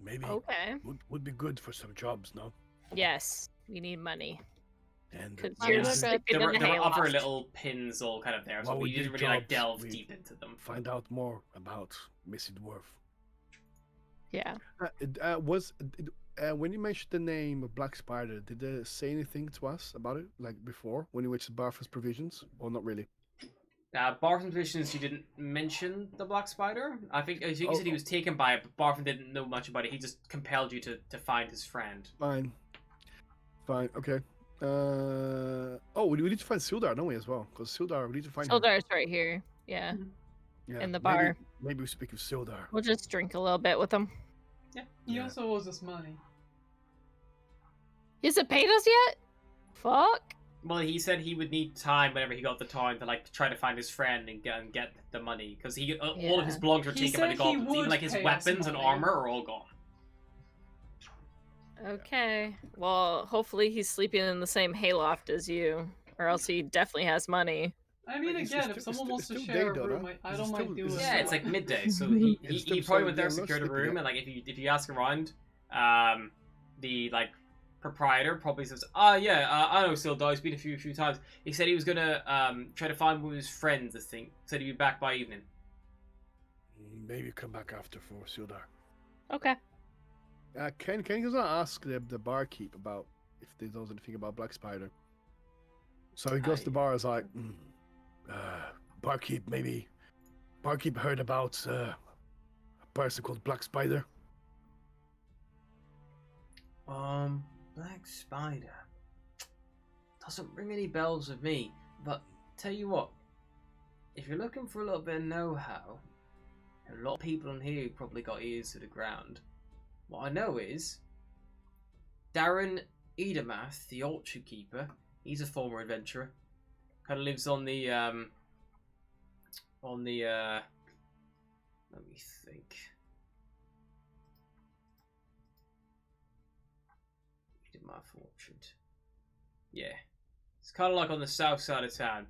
Maybe Okay. would be good for some jobs, no? Yes, we need money. And Because Yeah, you're there sleeping were, in the there were other hayloft. little pins all kind of there, so What we would didn't be really like jobs? delve We- deep into them. find out more about Missy Dwarf. Yeah. When you mentioned the name of Black Spider, did they say anything to us about it, like before, when you went to Bartha's Provisions, or not really? Barthen Provisions, you didn't mention the Black Spider. I think you said he Oh. was taken by it, but Barthen didn't know much about it. He just compelled you to find his friend. Fine, okay. We need to find Sildar, don't we, as well? Because Sildar, we need to find him. Sildar's right here. Yeah. Yeah, in the maybe- bar. Maybe we speak of Sildar. We'll just drink a little bit with him. Yeah. He Yeah. also owes us money. He hasn't paid us yet? Fuck. Well, he said he would need time whenever he got the time to like try to find his friend and get the money, because all of his Yeah. belongings were He taken by the said he goblins. would Even like his pay us weapons and money. armor are all gone. Okay. Well, hopefully he's sleeping in the same hayloft as you, or else he definitely has money. I mean, It's again, still- if someone it's wants to still share a day, though, room, no? I Is don't it mind still- doing is it Yeah, it. it's like midday, so he It's still probably so went there, they're not secured a sleeping room, yet. and like if you ask around, the like proprietor probably says, yeah, I know Sildar, he's been a few times. He said he was gonna try to find one of his friends. I think said he'd be back by evening. Maybe come back after for Sildar. Okay. Can you ask the barkeep about if they knows anything about Black Spider? So he goes to the bar, is like, barkeep, maybe. Barkeep heard about a person called Black Spider. Black Spider doesn't ring any bells with me. But tell you what, if you're looking for a little bit of know-how, a lot of people in here probably got ears to the ground. What I know is Darren Edomath, the orchard keeper. He's a former adventurer. Kind of lives on the let me think. Edomath Orchard. Yeah, it's kind of like on the south side of town,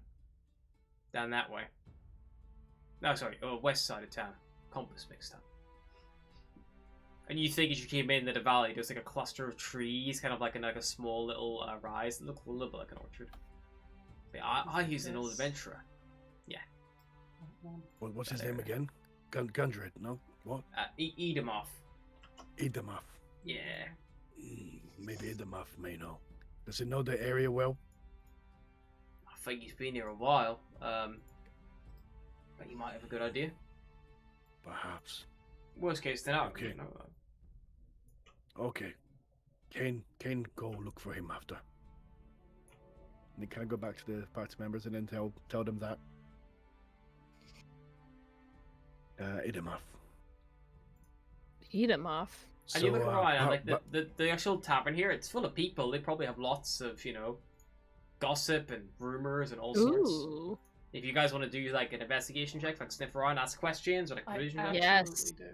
down that way. No, sorry, west side of town. Compass mixed up. And you think as you came into the valley, there's like a cluster of trees, kind of like a small little rise. It looked a little bit like an orchard. But I he's an old adventurer. What's his name again? Gundred, no? What? Edomath. Edomath. Yeah. Maybe Edomath may know. Does he know the area well? I think he's been here a while. But you might have a good idea. Perhaps. Worst case scenario. Okay. You know. Okay. Kane, go look for him after. And they kind of go back to the party members and then tell them that. Eat him off. Eat him off. And you look around, and like but- the actual tavern here, it's full of people. They probably have lots of, gossip and rumors and all sorts. Ooh. If you guys want to do like an investigation check, like sniff around, ask questions, or like I collusion absolutely Yes. do.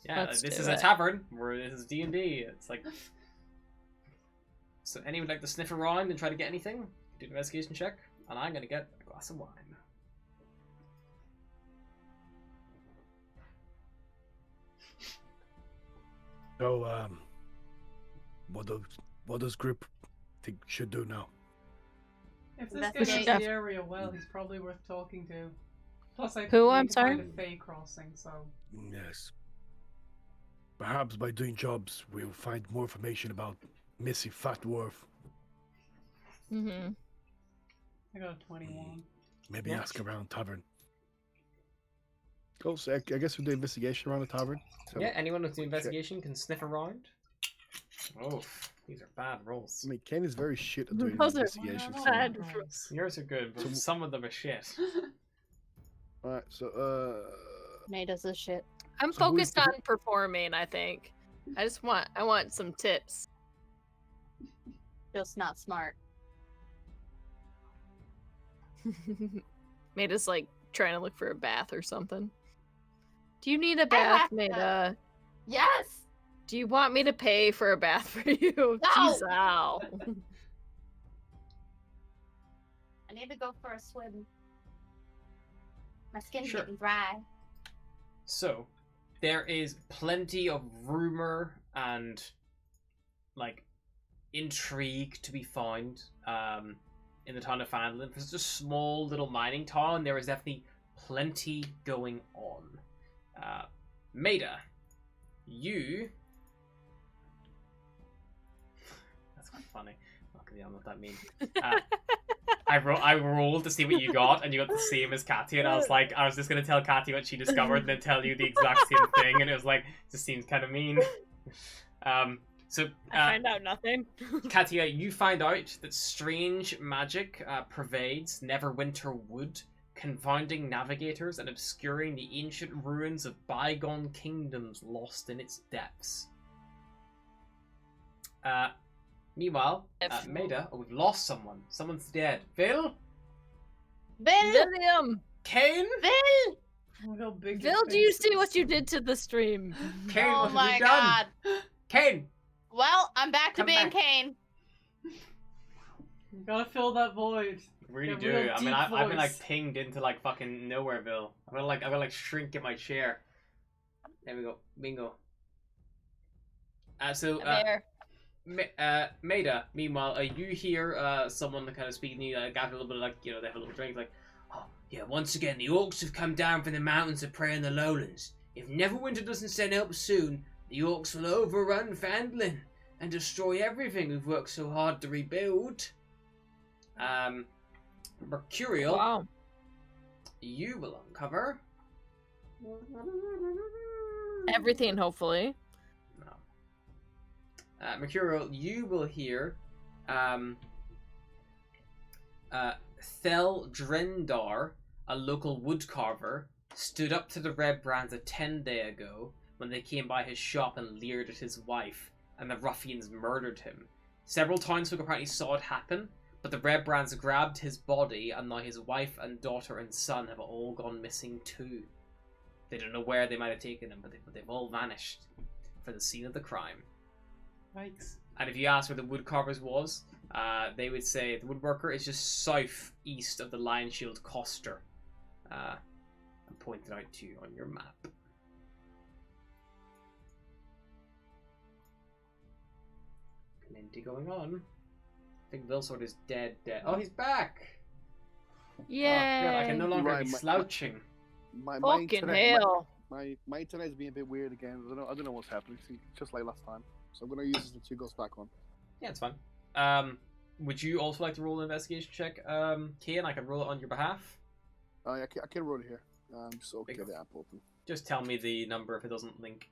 yeah, Let's this do is a it. tavern where this is D&D. It's like, so anyone would like to sniff around and try to get anything? Do an investigation check, and I'm gonna get a glass of wine. So, what does group think should do now? If this guy Investigate. knows the area well, he's probably worth talking to. Plus, I Who, need I'm to find sorry? a Fey crossing, so Yes. Perhaps by doing jobs, we'll find more information about missing Fat Dwarf. Mm-hmm. I got a 21. Maybe Yeah. ask around tavern. Cool. So I guess we'll do investigation around the tavern. So, Yeah, anyone with the investigation can sniff around. Oh, these are bad rolls. I mean, Ken is very shit at doing Those are investigations. Well, So. bad. Yours are good, but So- some of them are shit. Alright, so Maida's a shit. I'm So who is focused the- on performing, I think. I want some tips. Just not smart. Maida's like trying to look for a bath or something. Do you need a have bath, to- Maida? Yes! Do you want me to pay for a bath for you? Jeez, ow. I need to go for a swim. My skin's Sure. getting dry. So, there is plenty of rumor and like intrigue to be found in the town of Phandalin. It's just a small little mining town. There is definitely plenty going on. Maida, you. That's quite funny. Not gonna know what that means. I rolled to see what you got, and you got the same as Katia, and I was just gonna tell Katia what she discovered, and then tell you the exact same thing, and it was like, just seems kind of mean. So I find out nothing. Katia, you find out that strange magic pervades Neverwinter Wood, confounding navigators and obscuring the ancient ruins of bygone kingdoms lost in its depths. Meanwhile, Maida, we've lost someone. Someone's dead. Phil? Bill! William! Kane? Bill! Look how big his Bill, do you face see is. what you did to the stream? Kane, Oh what have my you done? god. Kane! Well, I'm back to Come being back. Kane. You gotta fill that void. Really Yeah, do. real I mean, deep I've been like voice. pinged into like fucking Nowhereville. I'm gonna like shrink in my chair. There we go. Bingo. So, I'm there. Maida, meanwhile, you hear someone kind of speaking to you, got a little bit of, they have a little drink, like, oh, yeah, once again, the orcs have come down from the mountains of prey in the lowlands. If Neverwinter doesn't send help soon, the orcs will overrun Phandalin and destroy everything we've worked so hard to rebuild. Mercurial, Wow. you will uncover... Everything, hopefully. Mercurial, you will hear Thel Drendar, a local woodcarver, stood up to the Red Brands a 10-day ago when they came by his shop and leered at his wife, and the ruffians murdered him. Several townsfolk apparently saw it happen, but the Red Brands grabbed his body, and now his wife and daughter and son have all gone missing too. They don't know where they might have taken them, but they've all vanished for the scene of the crime. Yikes. And if you ask where the woodcarvers was, they would say the woodworker is just southeast of the Lion Shield Coster, and pointed out to you on your map. Plenty going on. I think Vilsword is dead. Oh, he's back! Yay! Oh, good. I can no longer Right, be my- slouching. My Fucking internet, hell. my internet's being a bit weird again. I don't know what's happening. It's just like last time. So I'm gonna use this until it goes back on. Yeah, it's fine. Would you also like to roll an investigation check, Kay, and I can roll it on your behalf? I can roll it here. Just okay Bingo. the app open. Just tell me the number if it doesn't link.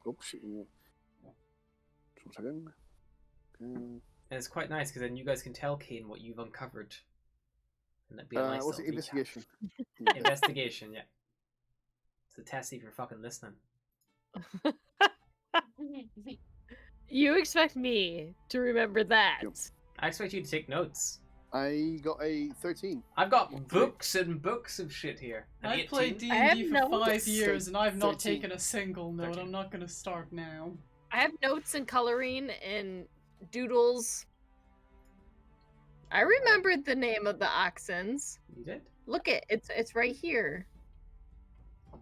Oops. One second. Okay. And it's quite nice because then you guys can tell Kane what you've uncovered. And that'd be a nice What's little it? Investigation. recap. Investigation, yeah. It's a test if you're fucking listening. You expect me to remember that? Yep. I expect you to take notes. I got a 13. I've got books and books of shit here. An I've 18. played I have D&D for 5 notes. years and I've not 13. taken a single note. 13. I'm not gonna start now. I have notes and coloring and doodles. I remembered the name of the Oxens. You did? Look it's right here.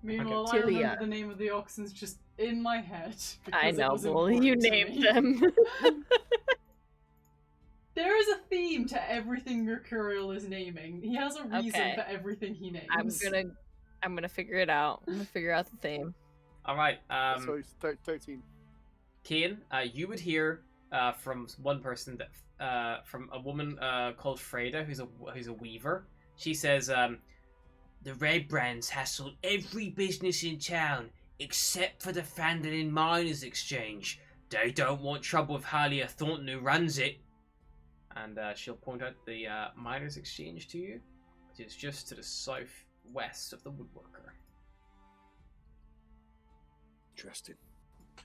Meanwhile, Okay. I remember Tilia. the name of the Oxens just in my head. I because it know, was well, you important to named me. them. There is a theme to everything Mercurial is naming. He has a reason Okay. for everything he names. I'm gonna figure it out. I'm gonna figure out the theme. Alright, So it's 13. Kane, you would hear from one person that from a woman called Freda, who's a weaver. She says, the Red Brands hassled every business in town except for the Phandalin Miners Exchange. They don't want trouble with Halia Thornton, who runs it. And she'll point out the Miners Exchange to you, which is just to the southwest of the Woodworker. Interesting.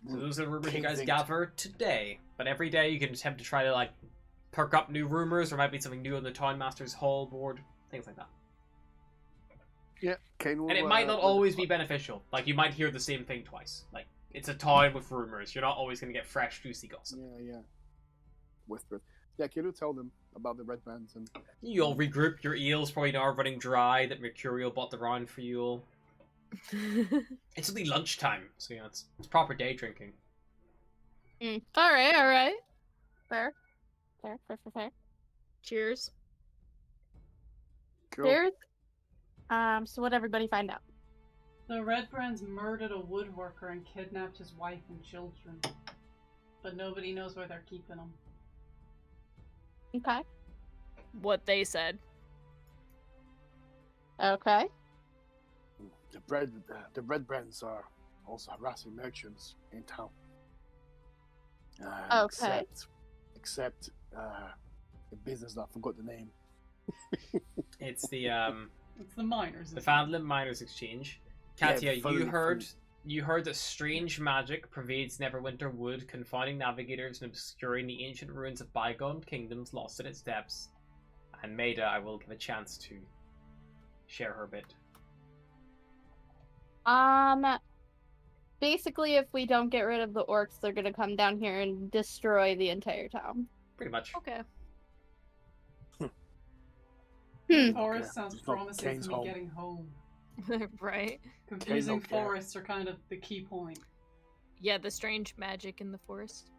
So those are the rumors you King guys thinks- gather today. But every day you can attempt to try to like perk up new rumors. There might be something new on the Town Master's Hall board, things like that. Yeah, Kane will, And it might not always be beneficial. Like you might hear the same thing twice. Like it's a town with rumors. You're not always going to get fresh, juicy gossip. Yeah. Whisper. Yeah, Kane will tell them about the red bands and. You all regroup. Your eels probably now are running dry. That Mercurial bought the round for you all. It's only lunchtime, so you know it's proper day drinking. All right. Fair. Cheers. Cool. There's so what everybody find out? The Red Brands murdered a woodworker and kidnapped his wife and children. But nobody knows where they're keeping them. Okay. What they said. Okay. The red brands are also harassing merchants in town. Okay. Except the business that I forgot the name. It's the It's the miners. the isn't it? Phandalin Miners Exchange. Katia, you Phandalin. heard that strange magic pervades Neverwinter Wood, confounding navigators and obscuring the ancient ruins of bygone kingdoms lost in its depths. And Maida, I will give a chance to share her bit. Basically, if we don't get rid of the orcs, they're gonna come down here and destroy the entire town. Pretty much. Okay. Forest Okay. sounds It's not promising Kane's for me home. getting home. Right. Confusing don't care. forests are kind of the key point. Yeah, the strange magic in the forest.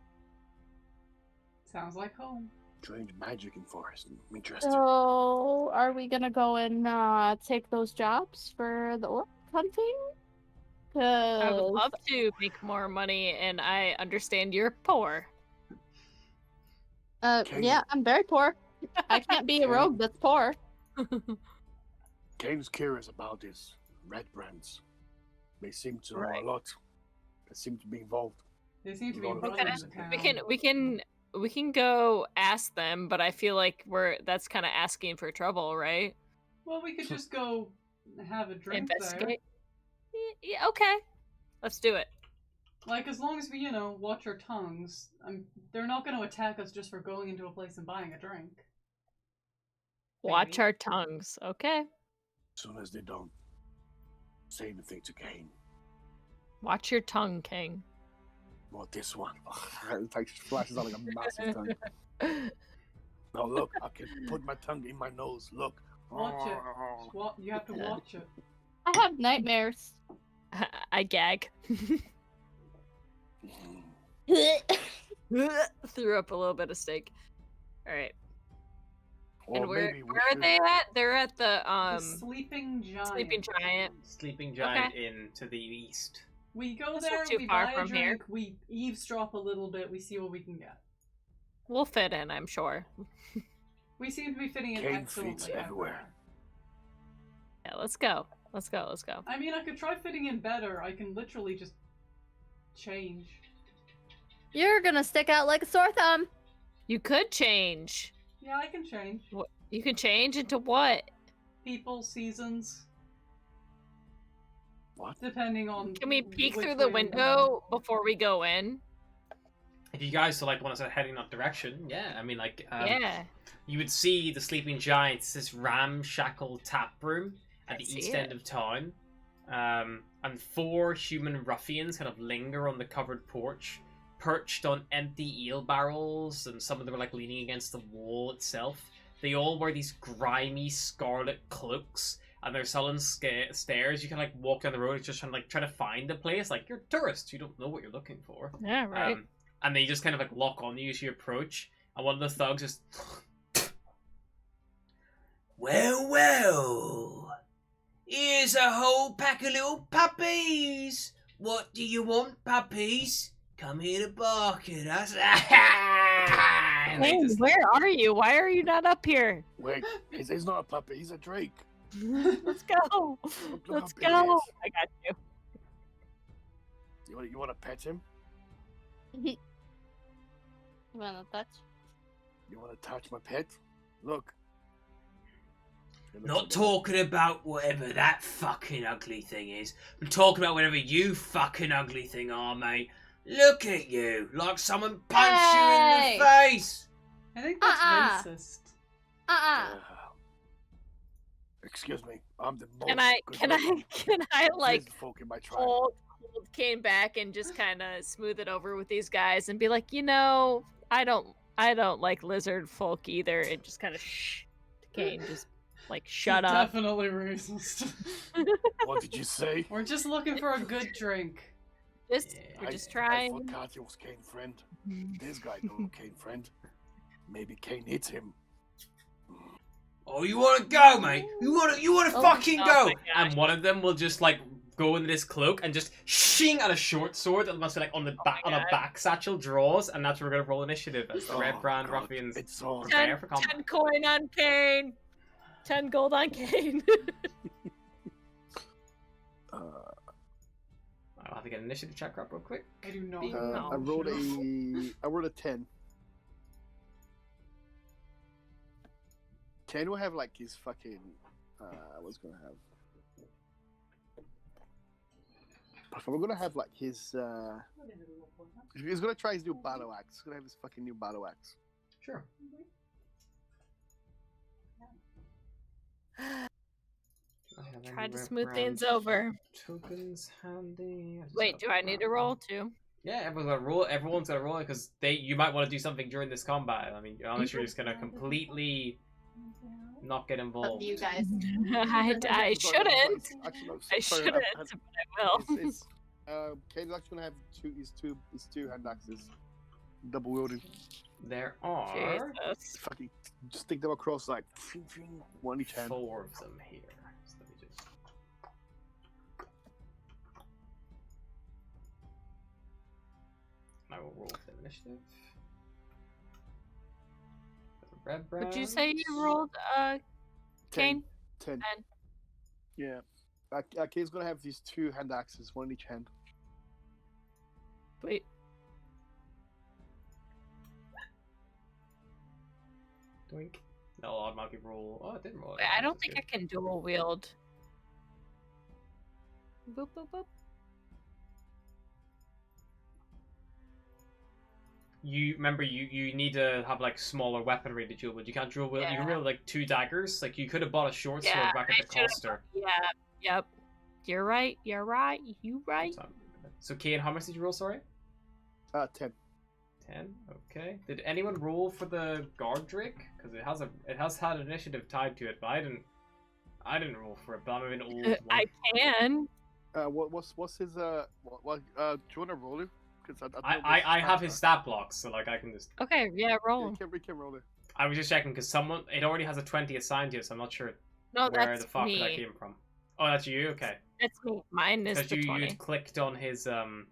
Sounds like home. Strange magic in forest. I'm interested. So, are we gonna go and take those jobs for the orc hunting? I would 'Cause- love to make more money, and I understand you're poor. Kane. Yeah, I'm very poor. I can't be a Kane. rogue that's poor. Kane's curious about these red brands. They seem to know Right. a lot. They seem to be involved. They seem to be Okay. running the town. We can go ask them, but I feel like that's kind of asking for trouble, right? Well, we could just go have a drink there. Investigate. Yeah, okay. Let's do it. Like, as long as we, watch our tongues, they're not going to attack us just for going into a place and buying a drink. Watch Maybe. our tongues, okay? As soon as they don't say anything to Kane. Watch your tongue, King. What this one? It takes flashes out like a massive tongue. No, look, I can put my tongue in my nose. Look. Watch it. You have to watch it. I have nightmares. I gag. Threw up a little bit of steak. All right. Or And where maybe we are should- they at? They're at the The Sleeping Giant. Sleeping Giant. Sleeping Giant in to the east. We go That's not there, too we far buy a from here. drink, we eavesdrop a little bit, we see what we can get. We'll fit in, I'm sure. We seem to be fitting in Cane excellently. feeds everywhere. Yeah, let's go. Let's go. Let's go. I mean, I could try fitting in better. I can literally just change. You're gonna stick out like a sore thumb. You could change. Yeah, I can change. What? You can change into what? People, seasons, What? depending on. Can we peek which through the way I'm window before we go in? If you guys want to start heading that direction, yeah. I mean, Yeah. you would see the Sleeping Giants, this ramshackle tap room at the see east it. end of town, and 4 human ruffians kind of linger on the covered porch, perched on empty eel barrels, and some of them are like leaning against the wall itself. They all wear these grimy scarlet cloaks, and they're selling stairs. You can like walk down the road, just trying to find the place. Like, you're tourists, you don't know what you're looking for. Yeah, right. And they just kind of like lock on you as you approach, and one of the thugs just. Well, here's a whole pack of little puppies. What do you want, puppies? Come here to bark at us. And they Hey, just- where are you? Why are you not up here? Wait, he's not a puppy. He's a drake. Let's go. Look how Let's big he go. is. I got you. You want to pet him? You wanna touch? You want to touch my pet? Look. He looks Not like talking about whatever that fucking ugly thing is. I'm talking about whatever you fucking ugly thing are, mate. Look at you, like someone punched you in the face. I think that's racist. Uh, excuse me, I'm the most. Can I like folk in my tribe. hold Kane back and just kind of smooth it over with these guys and be like, you know, I don't like lizard folk either, and just kind of shh to Kane, just like shut up. Definitely racist. What did you say? We're just looking for a good drink. We're just trying. I forgot he was Kane's friend. This guy knows Kane's friend. Maybe Kane hits him. Oh, you want to go, mate? You want to Oh, fucking oh go? my gosh. And one of them will just like go into this cloak and just shing at a short sword that must be like on the back on a God. back satchel draws, and that's where we're gonna roll initiative as the Oh, Red Brand God. Ruffians It's on. prepare for combat. 10 coin on Kane. 10 gold on Kane. I'll have to get an initiative check up real quick. I do not. No. I rolled a 10. Kane will have like his fucking. What's gonna have? We're gonna have like his. He's gonna try his new battle axe. He's gonna have his fucking new battle axe. Sure. Try to smooth things over. Tokens handy. Wait, do I need to roll too? Yeah, everyone's gonna roll. Everyone's gonna roll it because you might want to do something during this combat. I mean, unless you're just gonna completely not get Up involved. to you guys. I shouldn't. Actually, no, I sorry, shouldn't, but I will. It's, Kane's actually gonna have his two hand axes, double wielding. There are Jesus. Fucking just stick them across like one each hand. 4 of them here. So let me just. I will roll the initiative. The Red Would you Brands. say you rolled Kane? 10. 10. Yeah. Kane's gonna have these two hand axes, one in each hand. Wait. Doink. No, I'll automatically roll. Oh, it didn't roll. Wait, I don't think I can dual wield. Boop, boop, boop. You remember you need to have like smaller weaponry to dual wield. You can't dual wield. You can Yeah. wield like 2 daggers. Like you could have bought a short sword Yeah, back I at the should've- coster. Yeah, yep. You're right. You're right. You right. So Kane, how much did you roll? Sorry. 10. 10. Okay. Did anyone roll for the guard drake? Because it has had initiative tied to it, but I didn't roll for it. But I'm an old one. I can. What's his do you wanna roll it? Because I have his stat blocks, so like I can just. Okay, yeah, roll. We can roll it. I was just checking because it already has a 20 assigned to it, so I'm not sure No, where that's the fuck me. that came from. Oh, that's you. Okay. That's me. Mine is Because the you 20. clicked on his Oh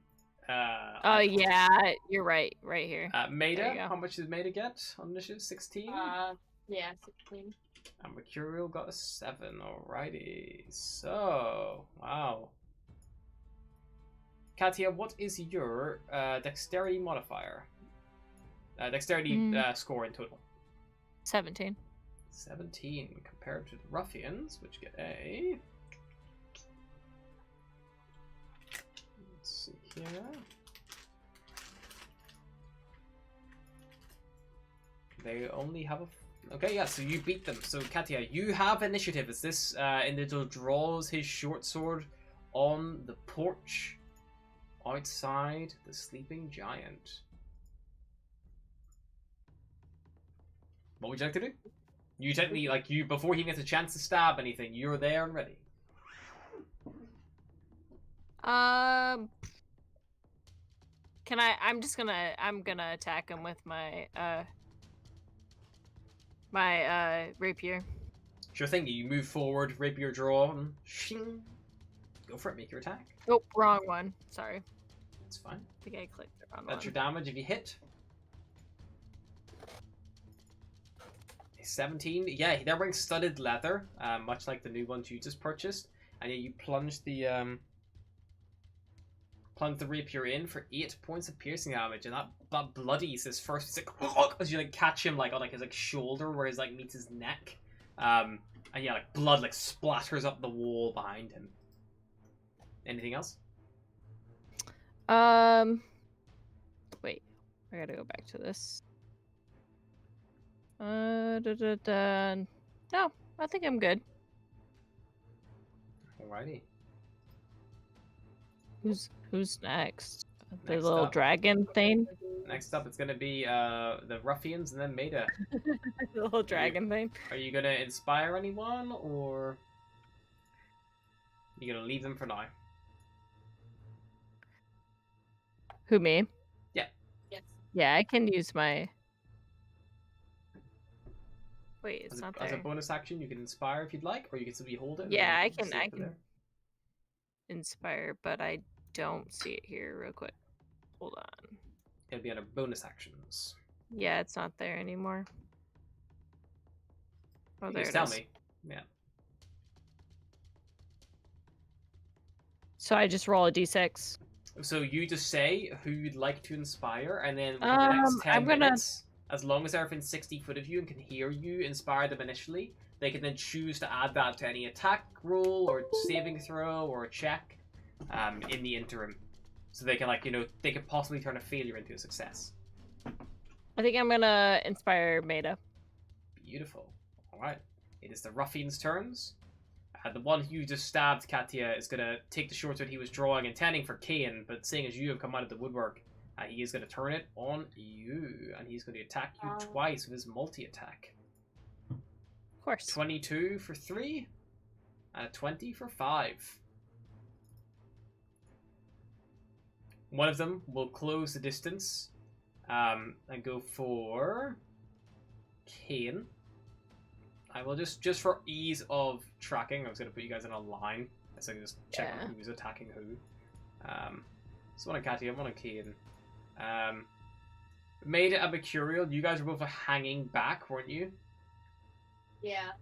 icon. yeah, you're right. Right here. There you Maida, go. how much did Maida get on initiative? 16. Yeah, 16. And Mercurial got a 7. Alrighty. So, wow. Katia, what is your dexterity modifier? Dexterity score in total? 17. 17 compared to the ruffians, which get a... Let's see here. They only have a... Okay, yeah, so you beat them. So, Katia, you have initiative as this individual draws his short sword on the porch outside the sleeping giant. What would you like to do? You technically, like, before he gets a chance to stab anything, you're there and ready. Can I'm gonna attack him with my rapier. Sure thing, you move forward, rapier draw, and shing. Go for it, make your attack. Oh, wrong one. Sorry. That's fine. I think I clicked the wrong one. That's your damage if you hit. 17. Yeah, they're wearing studded leather, much like the new ones you just purchased. And yeah, you plunge the rapier in for 8 points of piercing damage, and that bloodies his first. It's like as you like catch him like on like his like shoulder where his like meets his neck. And yeah, like blood like splatters up the wall behind him. Anything else? Wait, I gotta go back to this. No, I think I'm good. Alrighty. Who's next? The Next little up. dragon thing. Next up, it's gonna be the ruffians and then Maida. The little dragon thing. Are you gonna inspire anyone, or you gonna leave them for now? Who, me? Yeah. Yes. Yeah, I can use my. Wait, it's As not a there. bonus action, you can inspire if you'd like, or you can simply hold it. and Yeah, then I can- save I it can- there. Inspire, but I don't see it here. Real quick. Hold on. It'll be under bonus actions. Yeah, it's not there anymore. Oh, You there just it tell is. me. Yeah. So I just roll a d6. So you just say who you'd like to inspire, and then within the next 10 I'm gonna- minutes, as long as they're within 60 foot of you and can hear you inspire them initially, they can then choose to add that to any attack roll or saving throw or check in the interim. So they can, like, you know, they could possibly turn a failure into a success. I think I'm gonna inspire Maida. Beautiful. Alright. It is the ruffian's turns. The one who just stabbed Katia is going to take the short sword he was drawing, intending for Kane, but seeing as you have come out of the woodwork, he is going to turn it on you, and he's going to attack you twice with his multi-attack. Of course. 22 for 3, and a 20 for 5. One of them will close the distance, and go for Kane. I will just for ease of tracking, I was going to put you guys in a line, so I can just check Yeah. who's attacking who. So one on Katia, one on Kane. Maida and Mercurial, you guys were both hanging back, weren't you? Yeah.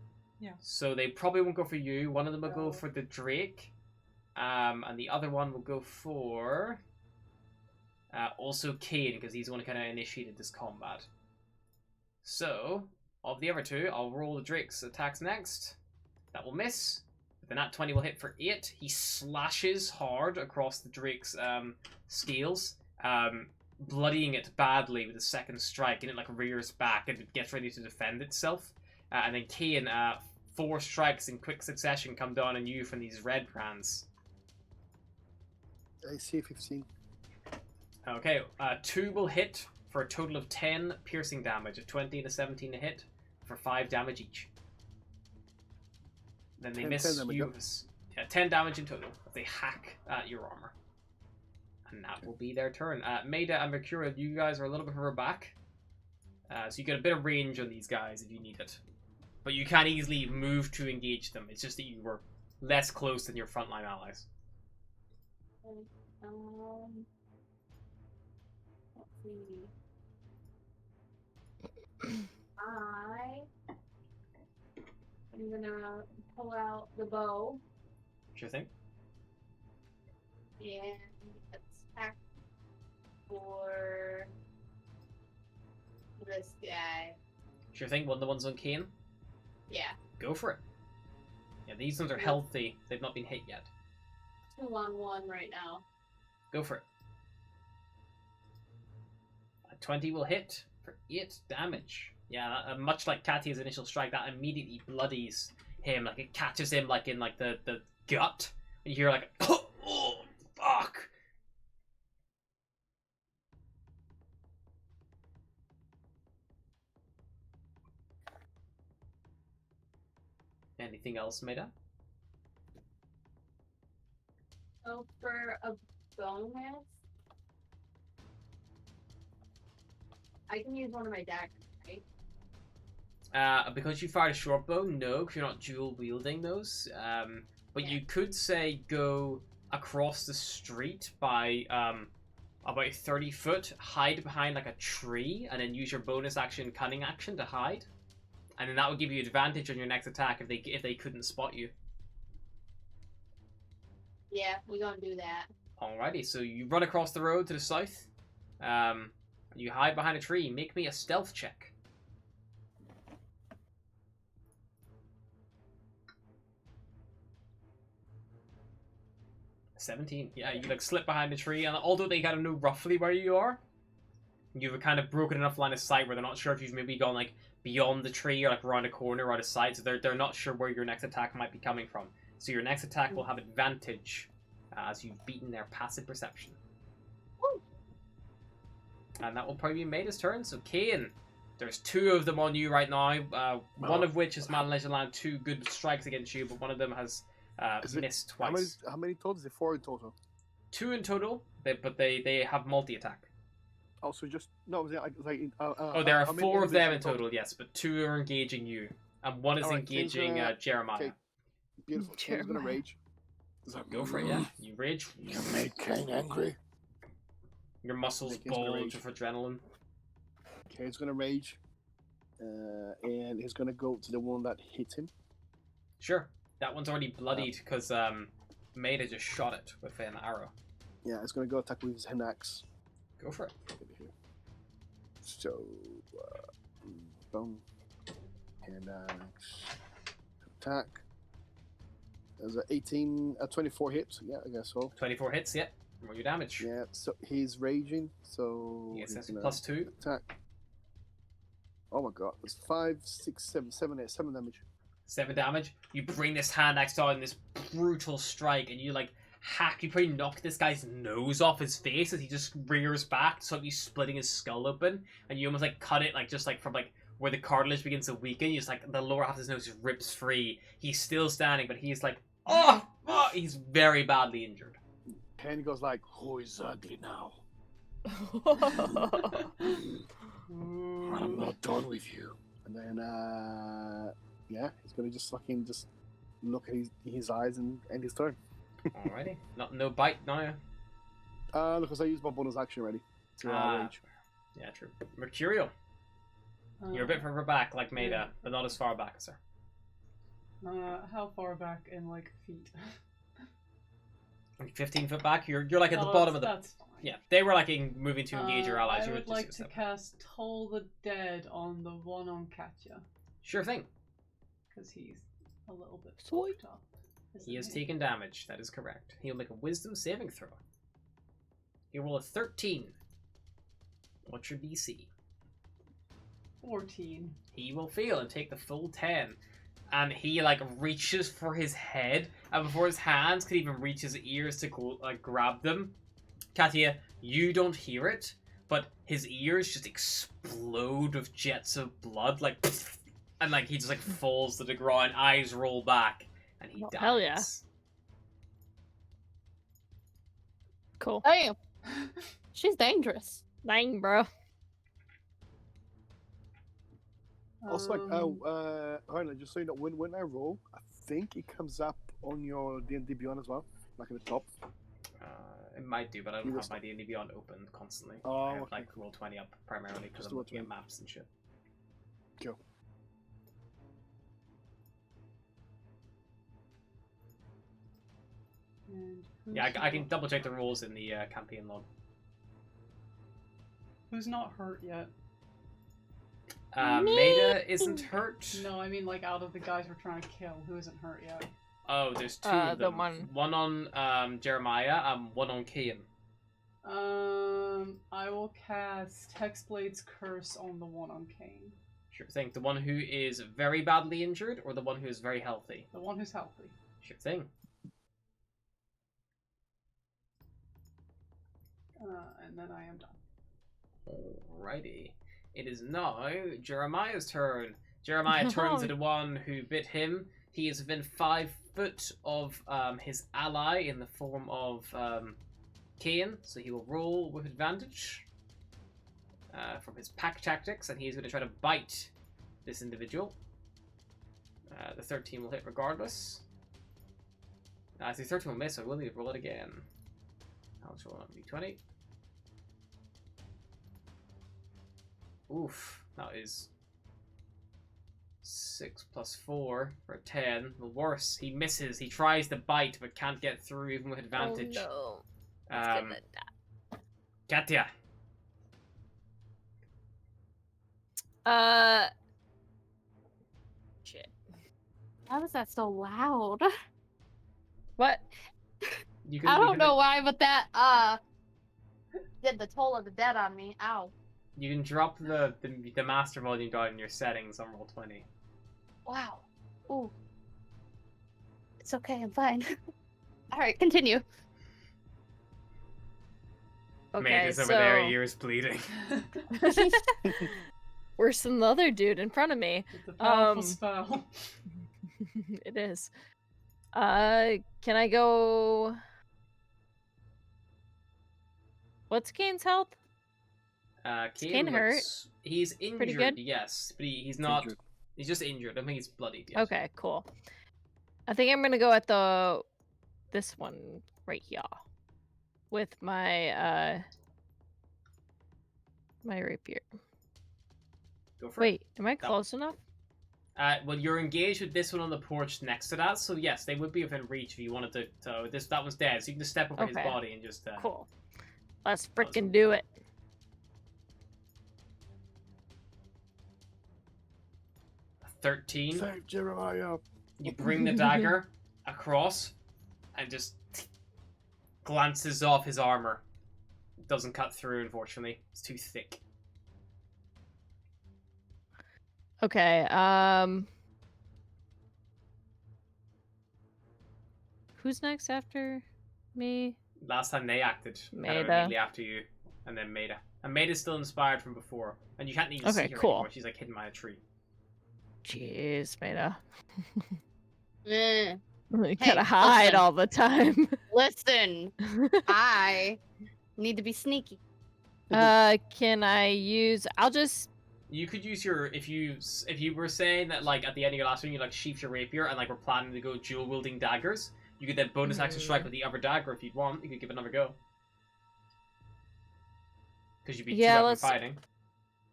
So they probably won't go for you. One of them will go for the Drake, and the other one will go for also Kane, because he's the one who kind of initiated this combat. So, of the other two, I'll roll the Drake's attacks next. That will miss. The nat 20 will hit for 8. He slashes hard across the Drake's scales, bloodying it badly with a second strike, and it like rears back and it gets ready to defend itself. And then Kane, 4 strikes in quick succession come down on you from these red brands. I see 15. Okay, 2 will hit for a total of 10 piercing damage, a 20 and a 17 to hit for 5 damage each. Then they 10 miss damage, you. yep. Yeah, 10 damage in total as they hack at your armor. And that will be their turn. Maida and Mercurial, you guys are a little bit further back. So you get a bit of range on these guys if you need it. But you can't easily move to engage them. It's just that you were less close than your frontline allies. Let's see. I pull out the bow Sure thing. and attack for this guy. Sure thing. One of the ones on Kane. Yeah, Go for it. Yeah, these ones are healthy. They've not been hit yet. 2-on-1 right now. Go for it. A 20 will hit for 8 damage. Yeah, much like Katia's initial strike, that immediately bloodies him. Like, it catches him, like, in, like, the gut. And you hear, like, oh, fuck! Anything else, Maida? So for a bonus, I can use one of my daggers, right? Because you fired a short bow, no, because you're not dual wielding those. But you could say go across the street by about 30 foot, hide behind like a tree, and then use your bonus action, cunning action, to hide. And then that would give you advantage on your next attack if they couldn't spot you. Yeah, we're gonna do that. Alrighty, so you run across the road to the south. You hide behind a tree. Make me a stealth check. $17. Yeah, you like slip behind the tree, and although they kind of know roughly where you are, you've kind of broken enough line of sight where they're not sure if you've maybe gone like beyond the tree or like around a corner or out of sight, so they're not sure where your next attack might be coming from. So your next attack will have advantage as you've beaten their passive perception. Woo. And that will probably be Maida's turn. So Kane, there's 2 of them on you right now. One of which has managed to land 2 good strikes against you, but one of them has missed twice. How many total? Is it 4 in total? 2 in total, but they have multi-attack. Oh, so just no. There are 4 of them in total, yes, but 2 are engaging you, and one is engaging Jeremiah. Okay. Beautiful. Kane's gonna rage. Go for it, yeah. You rage. You make Kane angry. Your muscles Kane's gonna bulge rage. with adrenaline. Kane's gonna rage, and he's gonna go to the one that hit him. Sure, that one's already bloodied because Maida just shot it with an arrow. Yeah, it's gonna go attack with his hand axe. Go for it. So, boom, hand axe, attack. There's a 24 hits. Yeah, I guess so. 24 hits, yeah. Roll your damage. Yeah, so he's raging. So Yes, that's he's gonna +2. attack. Oh my god, it's 5, 6, 7, 7, 8, 7 damage. 7 damage. You bring this hand axe down, this brutal strike, and you like hack. You probably knock this guy's nose off his face as he just rears back, suddenly splitting his skull open, and you almost like cut it like just like from like where the cartilage begins to weaken. You just like the lower half of his nose just rips free. He's still standing, but he's like, oh, he's very badly injured. And he goes like, "Who is ugly now? I'm not done with you." And then, yeah, he's gonna just fucking just look at his eyes and end his turn. Alrighty. No bite now. Because I used my bonus action already. To rage. Yeah, true. Mercurial. You're a bit further back, like Maida, but not as far back as her. How far back in like feet? Like 15 foot back. You're like at the bottom of the. That's fine. Yeah, they were like moving to engage your allies. I You were would just like to step. cast Toll the Dead on the one on Katya Sure thing. because he's a little bit Sweet. fucked up. He has isn't taken damage. That is correct. He'll make a Wisdom saving throw. He'll roll a 13. What's your DC? 14. He will fail and take the full 10. And he like reaches for his head, and before his hands could even reach his ears to go like grab them, Katya, you don't hear it, but his ears just explode with jets of blood, like, and like he just like falls to the ground, eyes roll back, and he dies. Hell yeah. Cool. Damn. She's dangerous. Dang, bro. Also, Harnaa, just so you know, when I roll, I think it comes up on your D&D Beyond as well, like at the top. It might do, but I don't have my D&D Beyond open constantly. Oh, I have okay. like Roll20 up primarily because I'm looking at maps and shit. Cool. Yeah, I can double check the rules in the campaign log. Who's not hurt yet? Maida isn't hurt. No, I mean like out of the guys we're trying to kill, who isn't hurt yet? Oh, there's two of the them. one- One on Jeremiah and one on Kian. I will cast Hexblade's Curse on the one on Kane. Sure thing. The one who is very badly injured or the one who is very healthy? The one who's healthy. Sure thing. And then I am done. Alrighty. It is now Jeremiah's turn. Jeremiah turns to the one who bit him. He is within 5 foot of his ally in the form of Kian, so he will roll with advantage from his pack tactics, and he is going to try to bite this individual. The 13 will hit regardless. The 13 will miss, so I will need to roll it again. I'll roll on d20. Oof, that is 6 plus 4 for 10. The worse, he misses. He tries to bite but can't get through even with advantage. Oh no. It's gonna die. Katya. Shit. Why was that so loud? What? You can, I you don't can, know why, but that did the toll of the dead on me. Ow. You can drop the master volume down in your settings on Roll20. Wow. Ooh. It's okay, I'm fine. Alright, continue. Okay, Mate is over there, ears bleeding. Worse than the other dude in front of me. It's a powerful spell. It is. Can I go? What's Kane's health? Kane hurt? He's injured, Pretty good? yes, but he's not. Injured. He's just injured. I don't think he's bloodied yet. Okay, cool. I think I'm gonna go at this one right here with my my rapier. Go for it. Wait, am I close enough? Well, you're engaged with this one on the porch next to that, so yes, they would be within reach if you wanted to. So that one's dead, so you can just step over his Okay. body and just. Cool. Let's frickin' do it. 13. Save Jeremiah. You bring the dagger across and just glances off his armor. It doesn't cut through, unfortunately. It's too thick. Okay, who's next after me? Last time they acted, kind of Maida. immediately after you, and then Maida. And Maida's still inspired from before, and you can't even see Okay, her cool. anymore. She's like hidden by a tree. Jeez, Maida. Eh. You gotta hide listen. all the time. Listen, I need to be sneaky. Can I use? I'll just. You could use your if you were saying that like at the end of your last one you like sheath your rapier and like we're planning to go dual wielding daggers. You could then bonus action strike with the other dagger if you'd want. You could give it another go. Because you'd be Yeah, two up let's- fighting.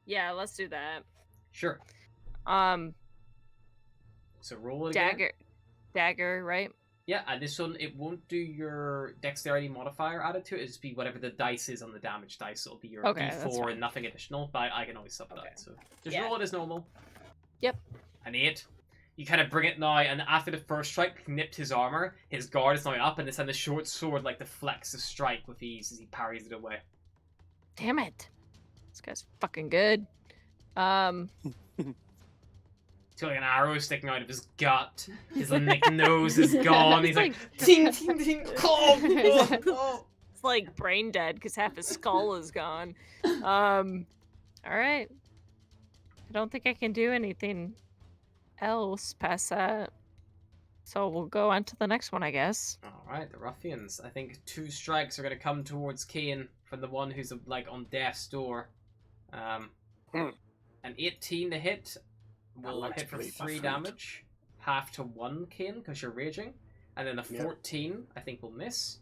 Yeah, let's do that. Sure. So roll it again. Dagger, right? Yeah, and this one, it won't do your dexterity modifier added to it. It'll just be whatever the dice is on the damage dice. It'll be your Okay, that's d4 fine. and nothing additional, but I can always sub Okay. that. So just Yeah. roll it as normal. Yep. An 8. You kind of bring it now, and after the first strike nipped his armor, his guard is now up, and this time the short sword like deflects the strike with ease as he parries it away. Damn it. This guy's fucking good. So like an arrow sticking out of his gut. His like, nose is gone. He's like, ting, ting, ting. Oh. It's like brain dead because half his skull is gone. All right. I don't think I can do anything else past that. So we'll go on to the next one, I guess. Alright, the ruffians. I think 2 strikes are going to come towards Kane from the one who's like on death's door. An 18 to hit will like hit to for bleed my 3 food. damage. Half to 1, Kane, because you're raging. And then the Yep. 14, I think, will miss.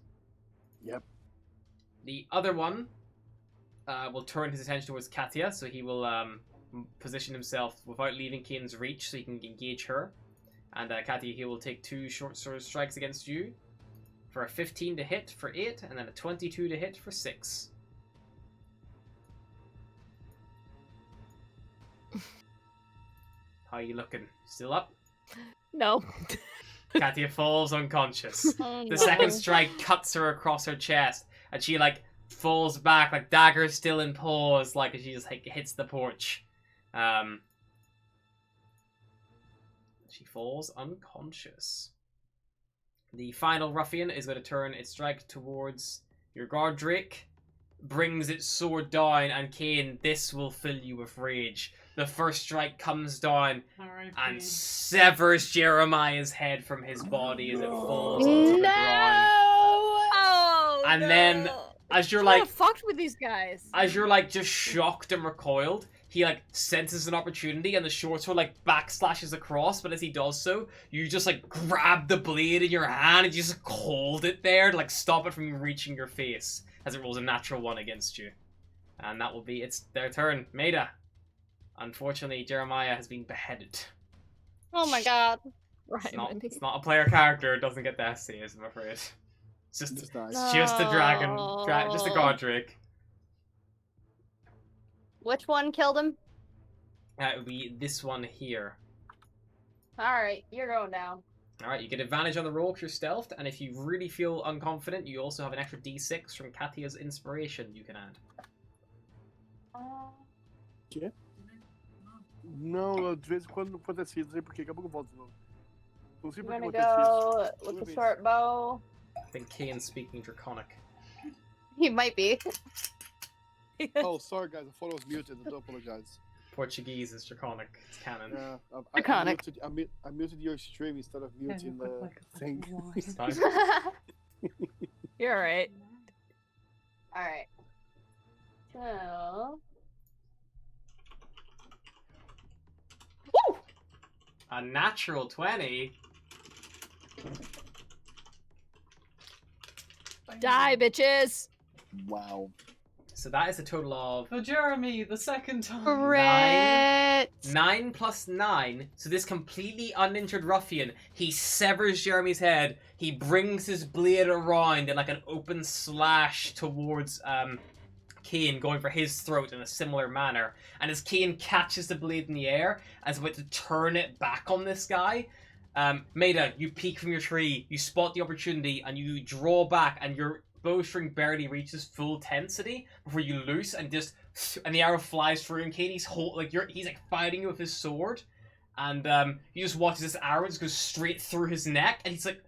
Yep. The other one will turn his attention towards Katya, so he will position himself without leaving Kane's reach so he can engage her. And Katya, he will take 2 short sword strikes against you. for a 15 to hit for 8, and then a 22 to hit for 6. How are you looking? Still up? No. Katia falls unconscious. Oh, The no. second strike cuts her across her chest, and she like falls back, like dagger still in paws, like as she just like hits the porch. She falls unconscious. The final ruffian is going to turn its strike towards your guard Drake, brings its sword down, and Kane, this will fill you with rage. The first strike comes down R.I.P. and severs Jeremiah's head from his body as it falls onto the ground. Oh, And no. then, as you're Kinda like, fucked with these guys. as you're like just shocked and recoiled, he like senses an opportunity and the short sword like backslashes across, but as he does so, you just like grab the blade in your hand and you just hold it there to like stop it from reaching your face as it rolls a natural 1 against you. And that will be their turn. Maida. Unfortunately, Jeremiah has been beheaded. Oh my god. Right, It's not a player character, it doesn't get the SCs, I'm afraid. It's just Just nice. it's just a dragon, just a god drake. Which one killed him? It would be this one here. Alright, you're going down. Alright, you get advantage on the roll if you're stealthed, and if you really feel unconfident, you also have an extra d6 from Katia's inspiration you can add. Não, de vez em quando não acontecia, não sei porquê, acabou que eu volto de novo. Não sei I'm porque gonna acontecia isso. go with the short bow. I think Kane's speaking Draconic. He might be. Oh, sorry guys, I thought I was muted, I do apologize. Portuguese is Draconic, it's canon. Yeah, Draconic. I muted your stream instead of muting the thing. It's fine. You're alright. Alright. So. A natural 20? Die, bitches! Wow. So that is a total of For Jeremy, the second time. Crit. 9 plus 9. So this completely uninjured ruffian, he severs Jeremy's head. He brings his blade around in like an open slash towards Kane, going for his throat in a similar manner. And as Kane catches the blade in the air, and is about to turn it back on this guy, Maida, you peek from your tree, you spot the opportunity, and you draw back, and your bowstring barely reaches full tensity before you loose, and the arrow flies through, and Kane, he's like fighting you with his sword, and you just watch this arrow just go straight through his neck, and he's like,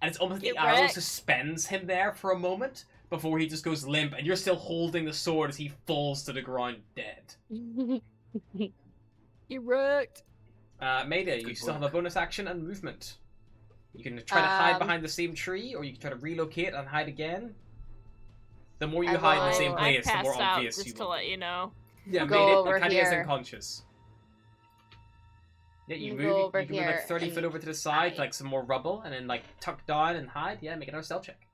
and it's almost like the arrow suspends him there for a moment before he just goes limp, and you're still holding the sword as he falls to the ground dead. You wrecked. Maida, you still have a bonus action and movement. You can try to hide behind the same tree, or you can try to relocate and hide again. The more you hide in the same place, the more obvious just you to will. let you know. Yeah, Go Maida, over Katia's here. unconscious. Yeah, you You move. go over You can move here like 30 and foot over to the side, hide. like some more rubble, and then like tuck down and hide. Yeah, make another stealth check.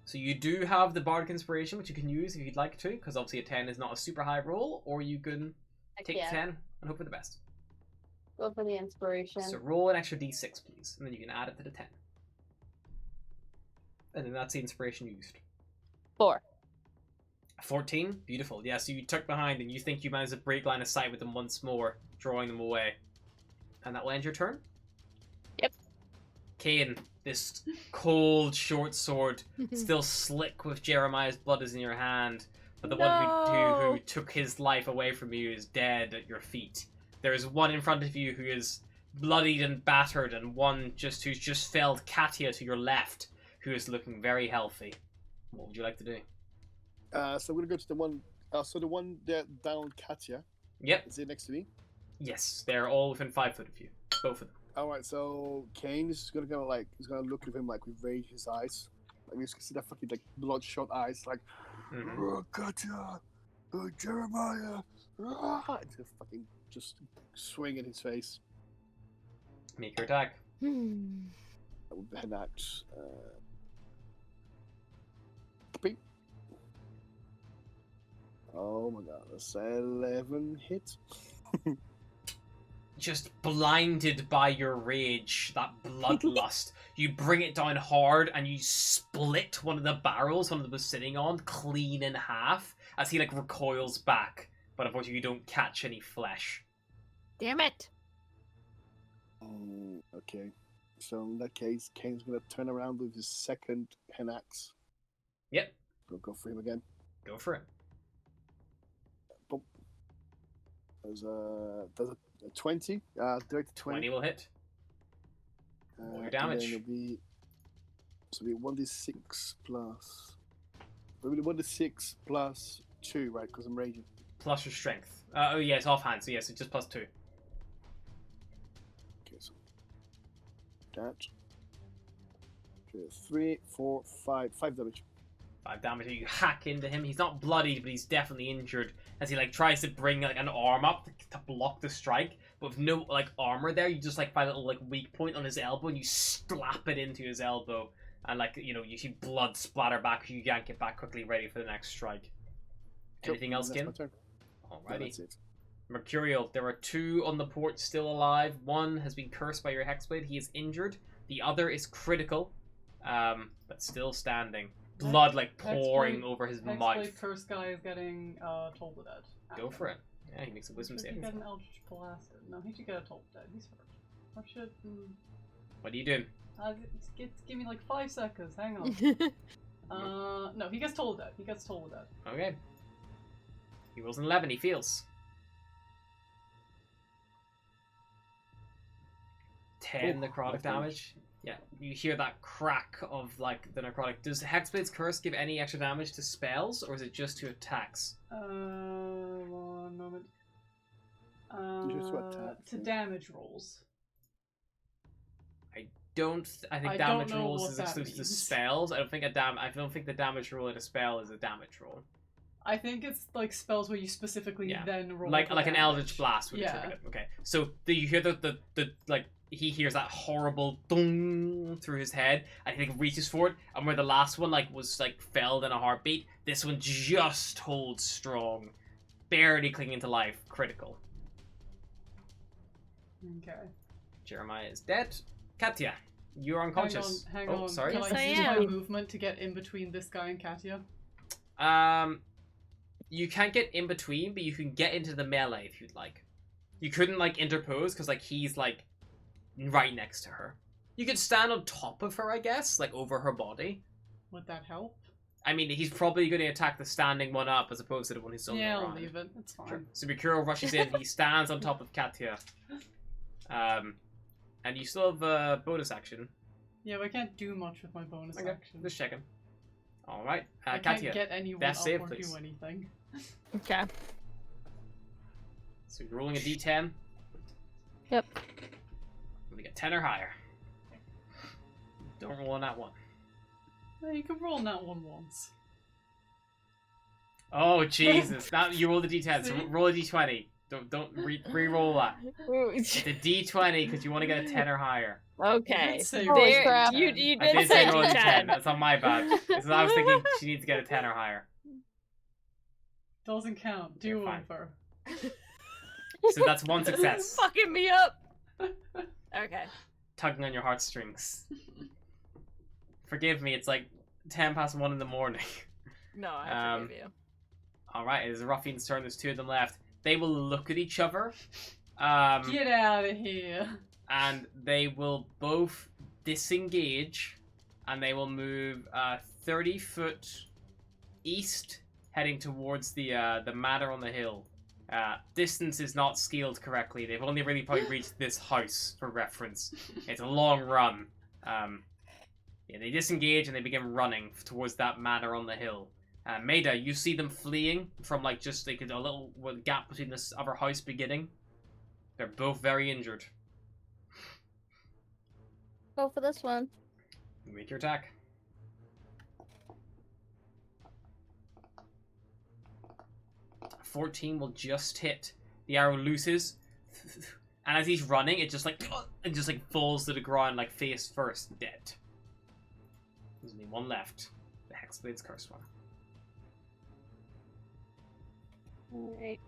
So you do have the Bardic Inspiration, which you can use if you'd like to, because obviously a 10 is not a super high roll, or you can take 10 and hope for the best. Go for the inspiration. So roll an extra d6, please, and then you can add it to the 10. And then that's the inspiration used. 4. 14? Beautiful. Yeah, so you tuck behind and you think you managed to break line of sight with them once more, drawing them away. And that will end your turn? Yep. Kane, this cold short sword, still slick with Jeremiah's blood is in your hand, but the one who took his life away from you is dead at your feet. There is one in front of you who is bloodied and battered, and one who's just felled Katia to your left, who is looking very healthy. What would you like to do? So I'm gonna go to the one. So the one that down Katia. Yep. Is it next to me? Yes, they're all within 5 foot of you. Both of them. All right. So Kane is gonna go like he's gonna look at him like with rage in his eyes. Like you can see that fucking like bloodshot eyes, like Katia, Jeremiah, and just swing in his face. Make your attack. And that. Beep. Oh my god, that's 11 hits. Just blinded by your rage, that bloodlust, you bring it down hard and you split one of the barrels one of them was sitting on clean in half as he like recoils back. But unfortunately, you don't catch any flesh. Damn it! Okay. So in that case, Kane's gonna turn around with his second pen axe. Yep. Go for him again. Go for it. Boom. There's a 20. Direct 20. 20 will hit. Roll your damage. And then it'll be 1d6 plus. It'll be 1d6 plus 2, right? Because I'm raging. Plus your strength. Oh yeah, it's offhand, so yes, it's just plus 2. Okay, so that. 3, 4, 5 damage. 5 damage. You hack into him. He's not bloodied, but he's definitely injured as he like tries to bring like an arm up to block the strike, but with no like armor there. You just like find a little like weak point on his elbow, and you slap it into his elbow, and like you see blood splatter back. You yank it back quickly, ready for the next strike. Anything else, Kim? Alrighty. Yeah, that's it. Mercurial, there are 2 on the port still alive. One has been cursed by your hexblade. He is injured. The other is critical, but still standing. Blood like pouring over his mouth. Hexblade cursed guy is getting Toll the Dead. Go for it. Yeah, he makes a wisdom Should he saving get throw. an Eldritch Blast? No, he should get a Toll the Dead. He's hurt. Or should... What are you doing? Give me like 5 seconds. Hang on. No, he gets Toll the Dead. He gets Toll the Dead. Okay. He rolls an 11. He feels 10 necrotic damage. Yeah, you hear that crack of like the necrotic. Does Hexblade's Curse give any extra damage to spells, or is it just to attacks? 1 moment. Just to attack, To yeah. damage rolls. I think I don't damage know rolls what is that exclusive to means. spells. I don't think the damage roll in a spell is a damage roll. I think it's like spells where you specifically Yeah. then roll Like for an damage. Eldritch Blast would Yeah. trigger it. Okay, so you hear the like he hears that horrible dong through his head, and he like reaches for it, and where the last one like was like felled in a heartbeat, this one just holds strong, barely clinging to life. Critical. Okay. Jeremiah is dead. Katya, you're unconscious. Hang oh, on. sorry. Can Yes, I I use my am. movement to get in between this guy and Katya? You can't get in between, but you can get into the melee if you'd like. You couldn't like interpose because like he's like right next to her. You could stand on top of her, I guess, like over her body. Would that help? I mean, he's probably going to attack the standing one up as opposed to the one who's on the Yeah, I'll ground. leave it. It's fine. Sure. So Mikuro rushes in. He stands on top of Katya. And you still have a bonus action. Yeah, but I can't do much with my bonus Okay, action. just checking. All right, I Katya. can't get anyone death up save, or please. do anything. Okay. So you're rolling a d10. Yep. We get 10 or higher. Don't roll on that one. Yeah, you can roll that one once. Oh Jesus! Now you roll the d10. So See? roll a d20. Don't re-roll that. It's a d20 because you want to get a 10 or higher. Okay. You did say Holy There, crap. you I did did say say roll a d10. D10. That's not my bad. So I was thinking she needs to get a 10 or higher. Doesn't count. Do You're one fine. for. So that's one success. Fucking me up. Okay. Tugging on your heartstrings. Forgive me. It's like 10 past 1 in the morning. No, I forgive you. All right, it is the ruffian's turn. There's 2 of them left. They will look at each other. Get out of here. And they will both disengage, and they will move 30 foot east, heading towards the manor on the hill. Distance is not scaled correctly. They've only really probably reached this house for reference. It's a long run. Yeah, they disengage and they begin running towards that manor on the hill. Maida, you see them fleeing from like just like a little gap between this other house beginning. They're both very injured. Go for this one. Make your attack. 14 will just hit. The arrow looses, and as he's running, it just like falls to the ground like face first, dead. There's only one left. The Hexblade's cursed one. Alright.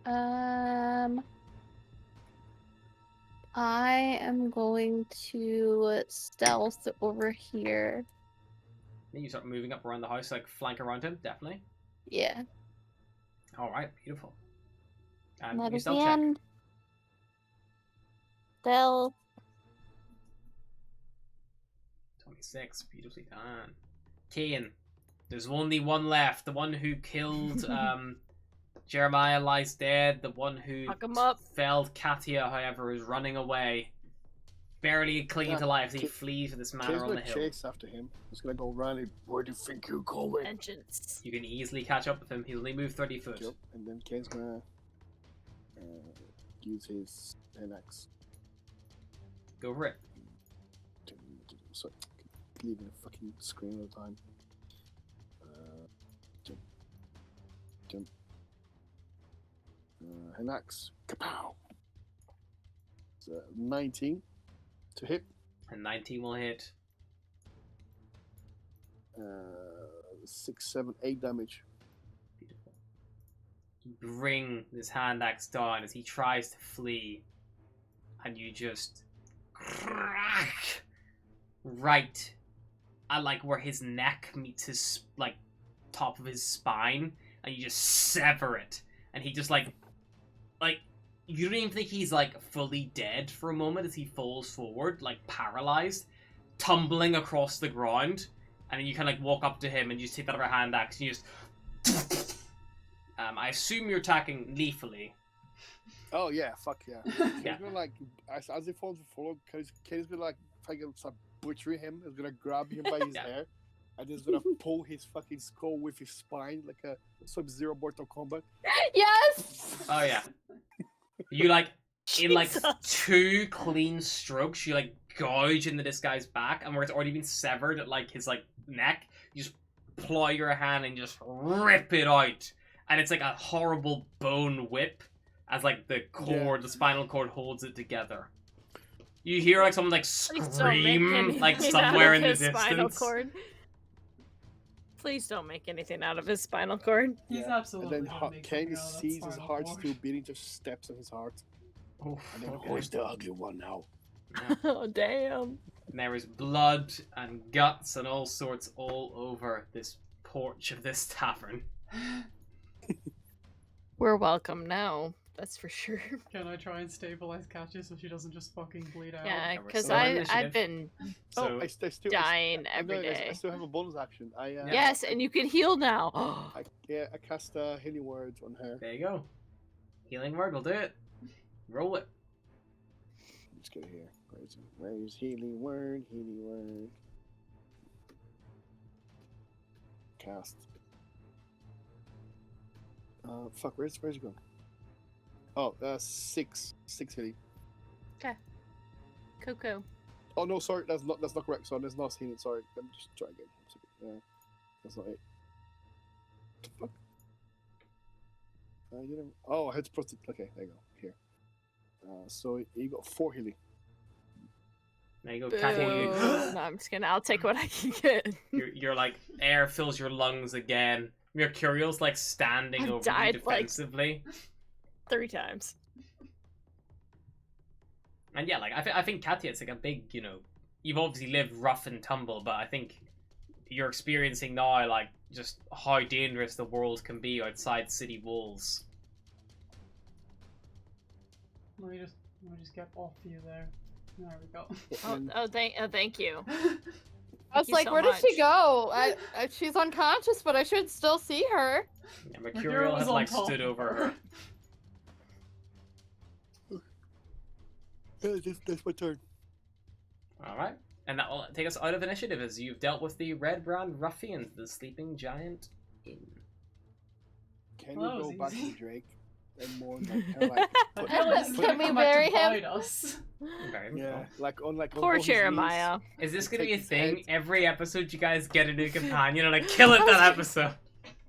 I am going to stealth over here. Then you start moving up around the house, like flank around him, definitely. Yeah. Alright, beautiful. And And that you is the still check. end. Stealth. 26, beautifully done. Kane, there's only one left. The one who killed Jeremiah lies dead. The one who Fuck 'em up. felled Katia, however, is running away. Barely clinging Yeah, to life as he Ki- flees for this Kay's manor on the gonna hill. chase after him. He's gonna go around and, where do you think you're going? Vengeance. You can easily catch up with him. He'll only move 30 foot. Yep. And then Kay's gonna use his axe. Go for it. Sorry, leaving the fucking screen all the time. Jump. Jump. An axe. Kapow! It's 19 to hit. And 19 will hit. 6, 7, 8 damage. Beautiful. You bring this hand axe down as he tries to flee. And you just crack right at like where his neck meets his like top of his spine, and you just sever it. And he just like you don't even think he's like fully dead for a moment as he falls forward, like paralyzed, tumbling across the ground. And then you kind of like walk up to him and you just take that other hand axe and you just I assume you're attacking lethally. Oh yeah, fuck yeah. Yeah. He's gonna like as he falls forward, Kane's gonna like try to start butchering him. He's gonna grab him by his Yeah. hair, and he's gonna pull his fucking skull with his spine like a Sub-Zero Mortal Kombat. Yes! Oh yeah. You like in like Jesus. 2 clean strokes, you like gouge into this guy's back, and where it's already been severed at like his like neck, you just plow your hand and just rip it out, and it's like a horrible bone whip as like the cord, the spinal cord holds it together. You hear like someone like Please don't make scream anything like out somewhere of in the his spinal distance. cord. Please don't make anything out of his spinal cord. He's Yeah. absolutely And then gonna make Kane something out of that sees his spinal heart cord. still beating, just steps on his heart. Oh, And then okay. who's the ugly one now? Oh damn. And there is blood and guts and all sorts all over this porch of this tavern. We're welcome now. That's for sure. Can I try and stabilize Katya so she doesn't just fucking bleed out? Yeah, we're because still on I've initiative. been So I still dying I every know, I day. still have a bonus action. Yes, and you can heal now. I cast a healing word on her. there you go. Healing word will do it. Roll it. Let's get it here. Where's healing word? Healing word. Cast. Fuck. Where's it going? Oh, 6 healing. Coco. Oh no, sorry, that's not correct. So there's no healing. Sorry, let me just try again. Yeah, that's not it. What the fuck? You know. Oh, I had to press it. Okay, there you go. Here. So you got 4 healing. There you go, Boo. Kathy. No, I'm just kidding. I'll take what I can get. You're like air fills your lungs again. Mercurial's like standing I've over you died, like- defensively. 3 times. And yeah, like I think Katya, it's like a big, you know, you've obviously lived rough and tumble, but I think you're experiencing now like just how dangerous the world can be outside city walls. Let me just get off you there. There we go. Thank you. I was you like, so where did she much. go? She's unconscious, but I should still see her. Yeah, Mercurial Mercurial was had on like top stood of over her. her. That's my turn. Alright. And that will take us out of initiative as you've dealt with the Red Brand Ruffians, the Sleeping Giant Inn. Can Well, you that go was back easy. to Drake and more like, kind of like I put, feel like he's Can gonna we come back bury to him? bite us. Very yeah, cool. like on like on Poor his knees. Jeremiah. Is this gonna Take be a his thing? head. Every episode you guys get a new companion and I kill it that episode.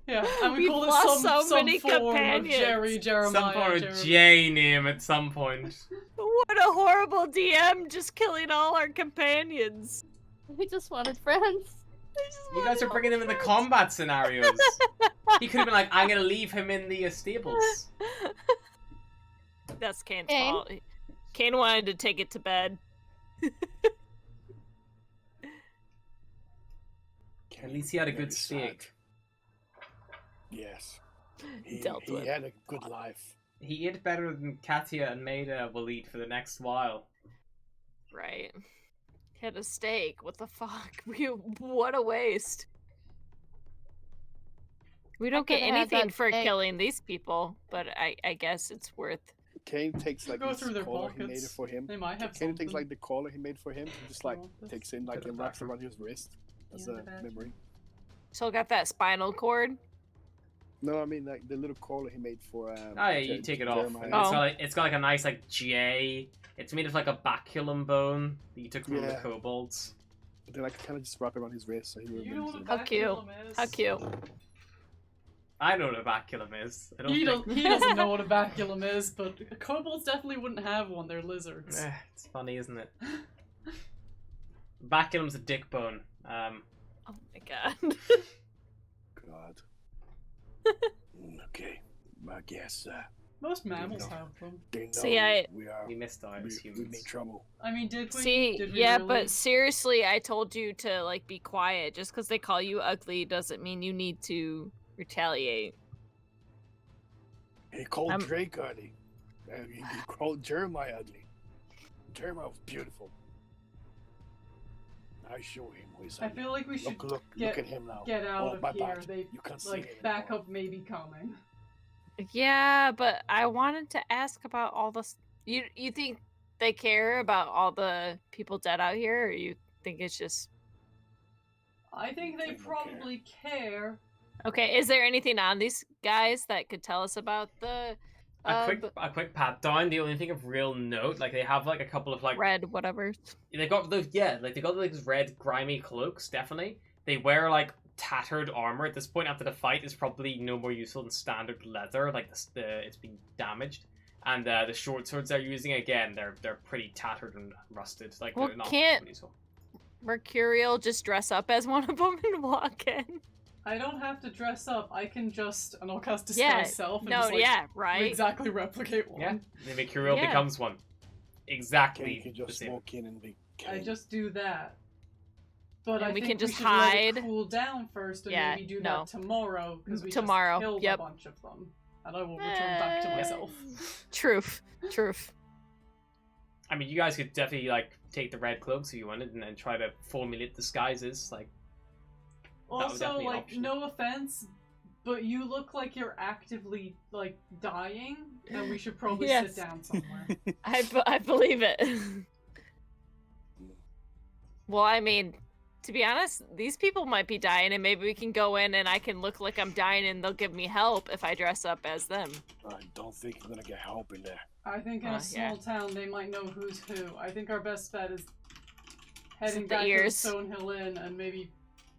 Yeah, and we We've call it lost some so many form of companions. Jeremiah. Some form of Jeremy. J name at some point. What a horrible DM, just killing all our companions. We just wanted friends. I just You guys are wanted bringing them in the friends. combat scenarios. He could have been like, I'm gonna leave him in the stables. That's Kane's Kane? fault. Kane wanted to take it to bed. At least he had a Very good sad. steak. Yes. He Dealt with. had a good life. He ate better than Katya and Maida will eat for the next while. Right. He had a steak. What the fuck? What a waste. We don't get could've had anything that for steak. killing these people, but I guess it's worth. Kane takes like Go this through their collar he made it pockets. for him. They might have Kane takes something. like the collar he made for him. He just like takes in like Put it and back wraps from- around his wrist as Yeah, a the bathroom. memory. Still got that spinal cord. No, I mean like the little collar he made for. Oh yeah, you take it off. Jeremiah. And Oh. it's got like a nice like J. It's made of like a baculum bone that you took from the Yeah. kobolds. Then I kind of just wrap it around his wrist so he You know remembers what it. a How cute. baculum is? How cute. I know what a baculum is. I don't He think... doesn't know what a baculum is, but kobolds definitely wouldn't have one. They're lizards. It's funny, isn't it? Baculum's a dick bone. Oh my god. God. Okay, I guess Most mammals No. have them. they know See, I- we are. We missed out as We humans. need trouble. I mean, did we? See, Did we yeah, really? but seriously, I told you to like be quiet. Just because they call you ugly doesn't mean you need to retaliate. He called I'm- Drake ugly. He called Jeremiah ugly. Jeremiah was beautiful. I show him who is I ugly. feel like we should Look get- at him now. get out Oh, of my here. bad. They You can't see like him anymore. backup may be coming. Yeah, but I wanted to ask about all the. You think they care about all the people dead out here, or you think it's just I think they They don't probably care. okay? Is there anything on these guys that could tell us about the A quick pat down. The only thing of real note, like they have like a couple of like red whatever? they got those like they got like those red grimy cloaks. Definitely, they wear like tattered armor at this point. After the fight, is probably no more useful than standard leather. Like it's been damaged, and the short swords they're using again, they're pretty tattered and rusted. Like Well, they're not can't- useful. Mercurial just dress up as one of them and walk in. I don't have to dress up. I can just, and I'll cast Yeah, disguise self and no, just like yeah, right. exactly replicate one. Yeah, the Mercurial Yeah. becomes one. Exactly. You can the just same. walk in and be. I just do that. But And I we think can just should let it hide. cool down first and Yeah, maybe do no. that tomorrow because we Tomorrow, just killed yep. a bunch of them, and I will return back to myself. Truth. I mean, you guys could definitely like take the red cloaks if you wanted, and then try to formulate disguises. Like, would Also, definitely be an like, option. no offense, but you look like you're actively like dying, and we should probably Yes. sit down somewhere. I believe it. Well, I mean, to be honest, these people might be dying, and maybe we can go in and I can look like I'm dying, and they'll give me help if I dress up as them. I don't think you're gonna get help in there. I think in Oh, a small yeah. town they might know who's who. I think our best bet is heading the back to the ears. Stonehill Inn and maybe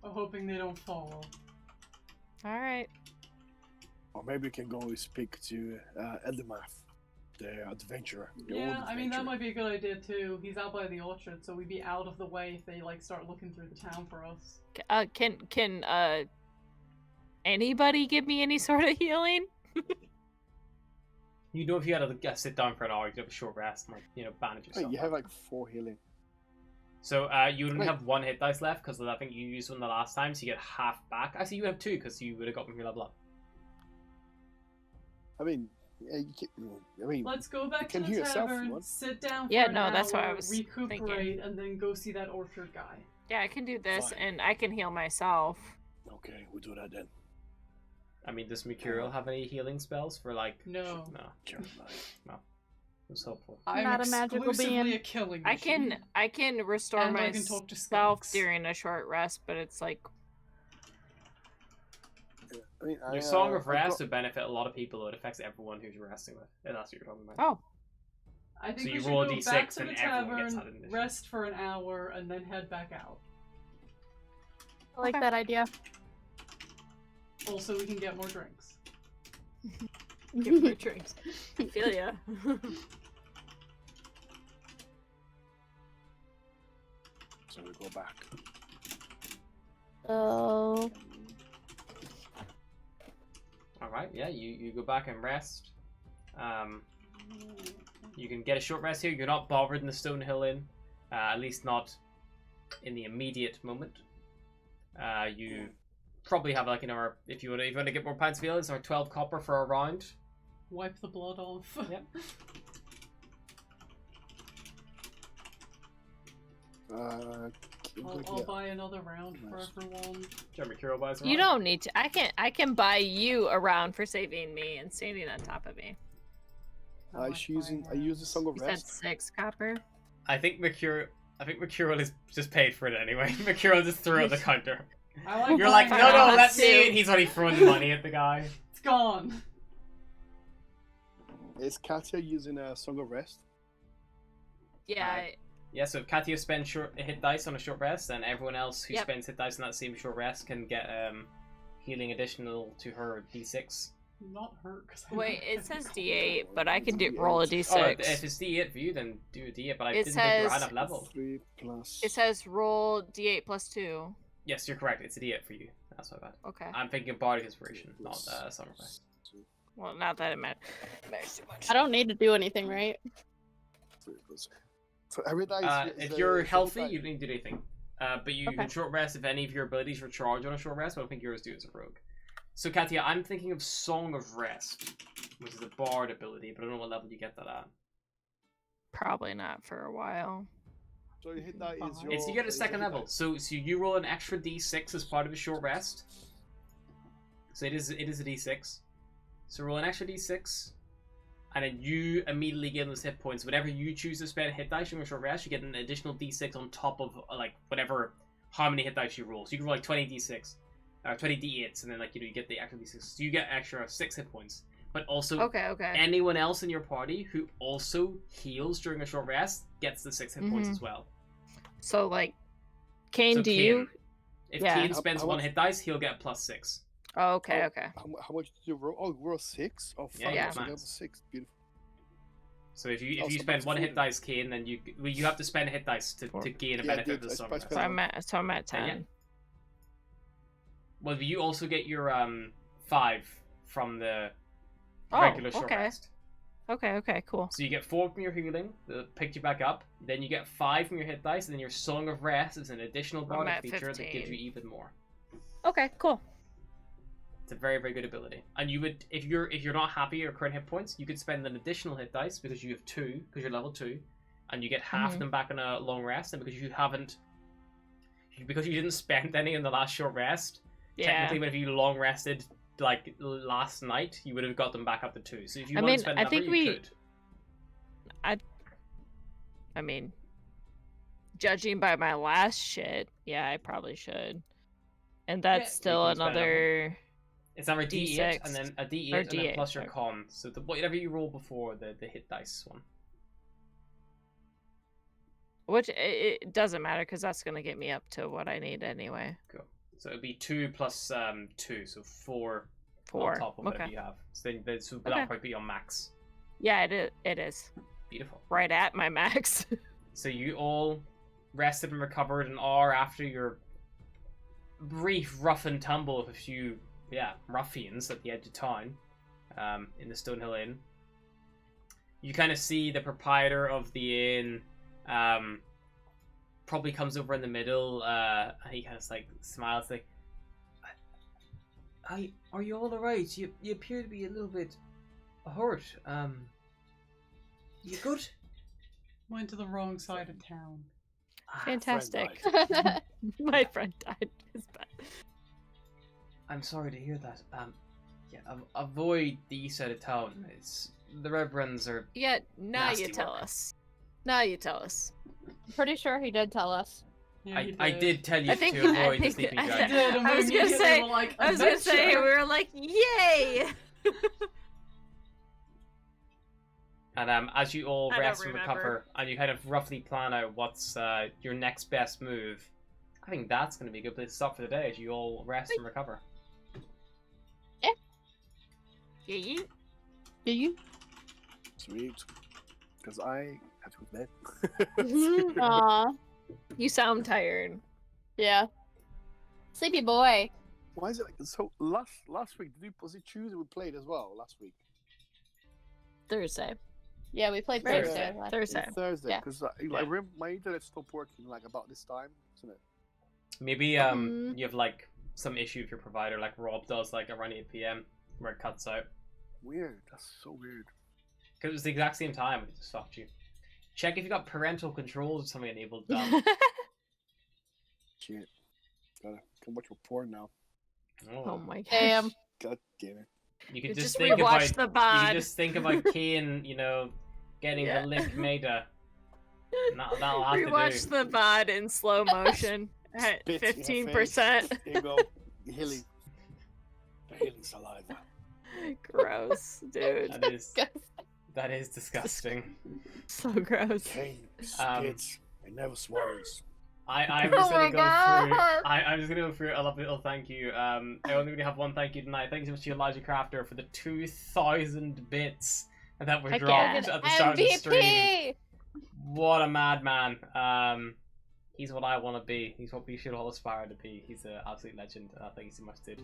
hoping they don't follow. All right. Or maybe we can go and speak to Eldermath, the adventurer. The old Yeah, I mean that adventurer. might be a good idea too. He's out by the orchard, so we'd be out of the way if they like start looking through the town for us. Can anybody give me any sort of healing? You know, if you had to sit down for an hour, you'd have a short rest, and, like, bandage Hey, yourself. you have like 4 healing. So you only Wait. have 1 hit dice left because I think you used one the last time, so you get half back. Actually, you have 2 because you would have got them from your level up. I mean, yeah, you can, I mean, Let's go back to can the heal yourself if you tavern, want. sit down for Yeah, an no, that's what I hour, was recuperate, and then go see that orchard guy. Yeah, I can do this, Fine. and I can heal myself. okay, we'll do that then. I mean, does Mercurial have any healing spells for like? No. No, Jeremiah. it was helpful. I'm Not a magical exclusively being. a killing I machine. can restore And I can talk to myself skunks. during a short rest, but it's like I mean, Your Song of Rest would benefit a lot of people. It affects everyone who's you're resting with. And that's what you're talking about. oh, I think So we you should roll a go d6 back to the and everyone gets tavern, that initiative. rest for an hour, and then head back out. I like Okay. that idea. Also, we can get more drinks. give me drinks. I feel ya. So we go back. Oh. Alright, yeah, you go back and rest. You can get a short rest here. You're not bothered in the Stonehill Inn. At least not in the immediate moment. You probably have like another, if you want to get more pints of ale, it's our 12 copper for a round. Wipe the blood off. Yep. I'll buy another round for everyone. Jeremy Kiro buys a You round. don't need to. I can buy you a round for saving me and standing on top of me. I use the Song of You said Rest. 6 copper. I think Mercurial is just paid for it anyway. Mercurial just threw out the counter. I like You're like, no, Fine, no, I'll that's do. me, and he's already throwing the money at the guy. It's gone. Is Katya using a Song of Rest? Yeah. Yeah, so if Katia spends hit dice on a short rest, then everyone else who Yep. spends hit dice on that same short rest can get healing additional to her d6. Not hurt. Cause I Wait, don't it have says copper. D8, but I can roll a D6. Oh, if it's d8 for you, then do a d8, but I It didn't think you were says- at that level. 3 plus. It says roll D8 plus 2. Yes, you're correct. It's a d8 for you. That's my bad. Okay. I'm thinking Bardic Inspiration, not Summer Rest. Well, not that it matters too much. I don't need to do anything, right? 3 plus. For every dice. If you're healthy, you don't need to do anything. But you Okay. can short rest if any of your abilities recharge on a short rest, but I don't think yours do as a rogue. So, Katia, I'm thinking of Song of Rest, which is a bard ability, but I don't know what level you get that at. Probably not for a while. So you hit that is your. It's you get a is your second hit level. dice. So you roll an extra d6 as part of a short rest. So it is a d6. So roll an extra d6, and then you immediately gain those hit points. Whenever you choose to spend hit dice during a short rest, you get an additional d6 on top of like whatever how many hit dice you roll. So you can roll like 20 d6, 20 d8s, and then like you get the extra d6. So you get extra 6 hit points. But also, Okay. anyone else in your party who also heals during a short rest gets the 6 hit points Mhm. as well. So, like, Kane, So do Kane, you? If Yeah. Kane spends How one much- hit dice, he'll get +6. Oh, okay. How much did you roll? Oh, you roll 6? Oh, fuck. Yeah, so max. that was 6. Beautiful. So if you Oh, so spend that's one hit four. dice, Kane, then you have to spend a hit dice to gain a Yeah, I benefit did. of the I song. spent- So I'm at 10. Yeah. Well, you also get your 5 from the regular short okay. rest. Okay, cool. So you get 4 from your healing that picked you back up. Then you get 5 from your hit dice, and then your Song of Rest is an additional I'm bardic at feature that gives 15. you even more. Okay, cool. It's a very, very good ability. And you would, if you're not happy with your current hit points, you could spend an additional hit dice because you have 2, because you're level 2, and you get half Mhm. them back on a long rest. And because you didn't spend any in the last short rest, Yeah. technically, if you long rested like last night, you would have got them back up to 2. So if you I want mean, to spend I that, think you we- could. I mean, judging by my last shit, yeah, I probably should. And that's Yeah. still You can spend another. It's another D8 D6 and then a D8 or and then D8, plus your sorry. con. So whatever you roll before the hit dice one. Which it doesn't matter because that's gonna get me up to what I need anyway. Cool. So it'd be 2 plus 2, so 4 4. on top of whatever Okay. you have. So that'll Okay. probably be your max. Yeah, it is. Beautiful. Right at my max. So you all rested and recovered an hour after your brief rough and tumble of a few, ruffians at the edge of town, in the Stonehill Inn. You kind of see the proprietor of the inn, probably comes over in the middle, and he kind of like smiles like, are you all alright? You appear to be a little bit hurt. You good? Went to the wrong side of town. Fantastic. died. My friend died. It's bad. I'm sorry to hear that. Avoid the east side of town. It's the Reverends are. Yeah, now Nasty you tell work. us. Now you tell us. Pretty sure he did tell us. Yeah, you I did tell you I think- to I avoid the think- sleeping I- You giant. did, and I we was gonna immediately say- were like, I was gonna say we "Adventure." were like, yay! And as you all I don't rest and remember. recover, and you kind of roughly plan out what's your next best move, I think that's going to be a good place to stop for the day as you all rest and recover. Yeah. Do you? Sweet. Because I have to go to bed. Aw. You sound tired. Yeah. Sleepy boy. Why is it like so? Last week, was it Tuesday we played as well? Last week. Thursday. Yeah, we played Thursday. Thursday. Thursday. Thursday, Yeah. because I remember my internet stopped working like about this time, isn't it? Maybe Mhm. you have like some issue with your provider, like Rob does, like around 8 p.m. where it cuts out. Weird. That's so weird. Because it was the exact same time, it just fucked you. Check if you got parental controls or something enabled. Done. Shit. Can watch your porn now. Oh my god. Damn. God damn it. You could You just just think about rewatch the you bod. could just think about Kane, you know, getting Yeah. the link meta. That'll have Rewatch to do. the bod in slow motion at Spit in your 15%. There you go. Healing. Healing saliva. Gross, dude. That is disgusting. So gross. Kane spits and never swallows. I'm Oh just gonna my go God. through. I'm just gonna go through a little thank you. I only really have one thank you tonight. Thank you so much to Elijah Crafter for the 2,000 bits that were Heck dropped yeah. at the start of the stream. MVP! What a madman. He's what I want to be. He's what we should all aspire to be. He's an absolute legend. Thank you so much, dude.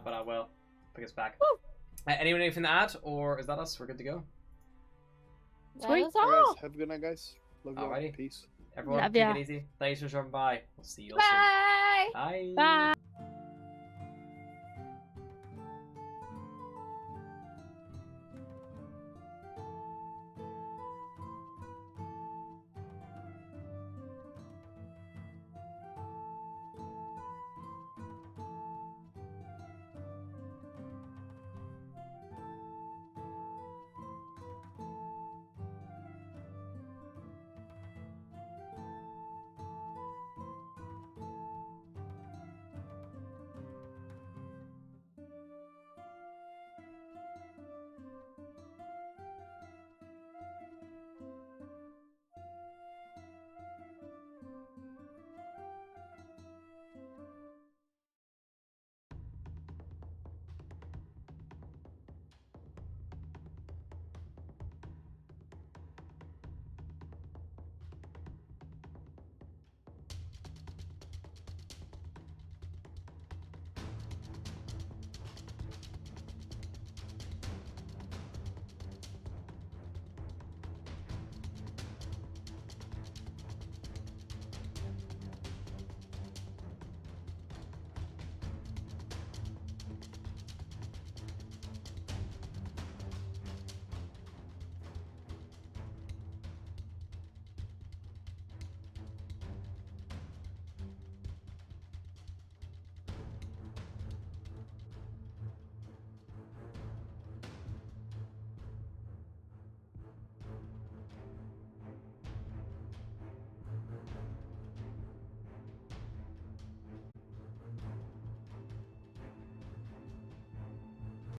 But I will pick us back. Anyone anything to add, or is that us? We're good to go. That Sweet. is Hey all. guys, have a good night, guys. Love you all. Alrighty. Peace. Everyone, Love take ya. it easy. Thanks for dropping by. We'll see you all Bye! soon. Bye. Bye.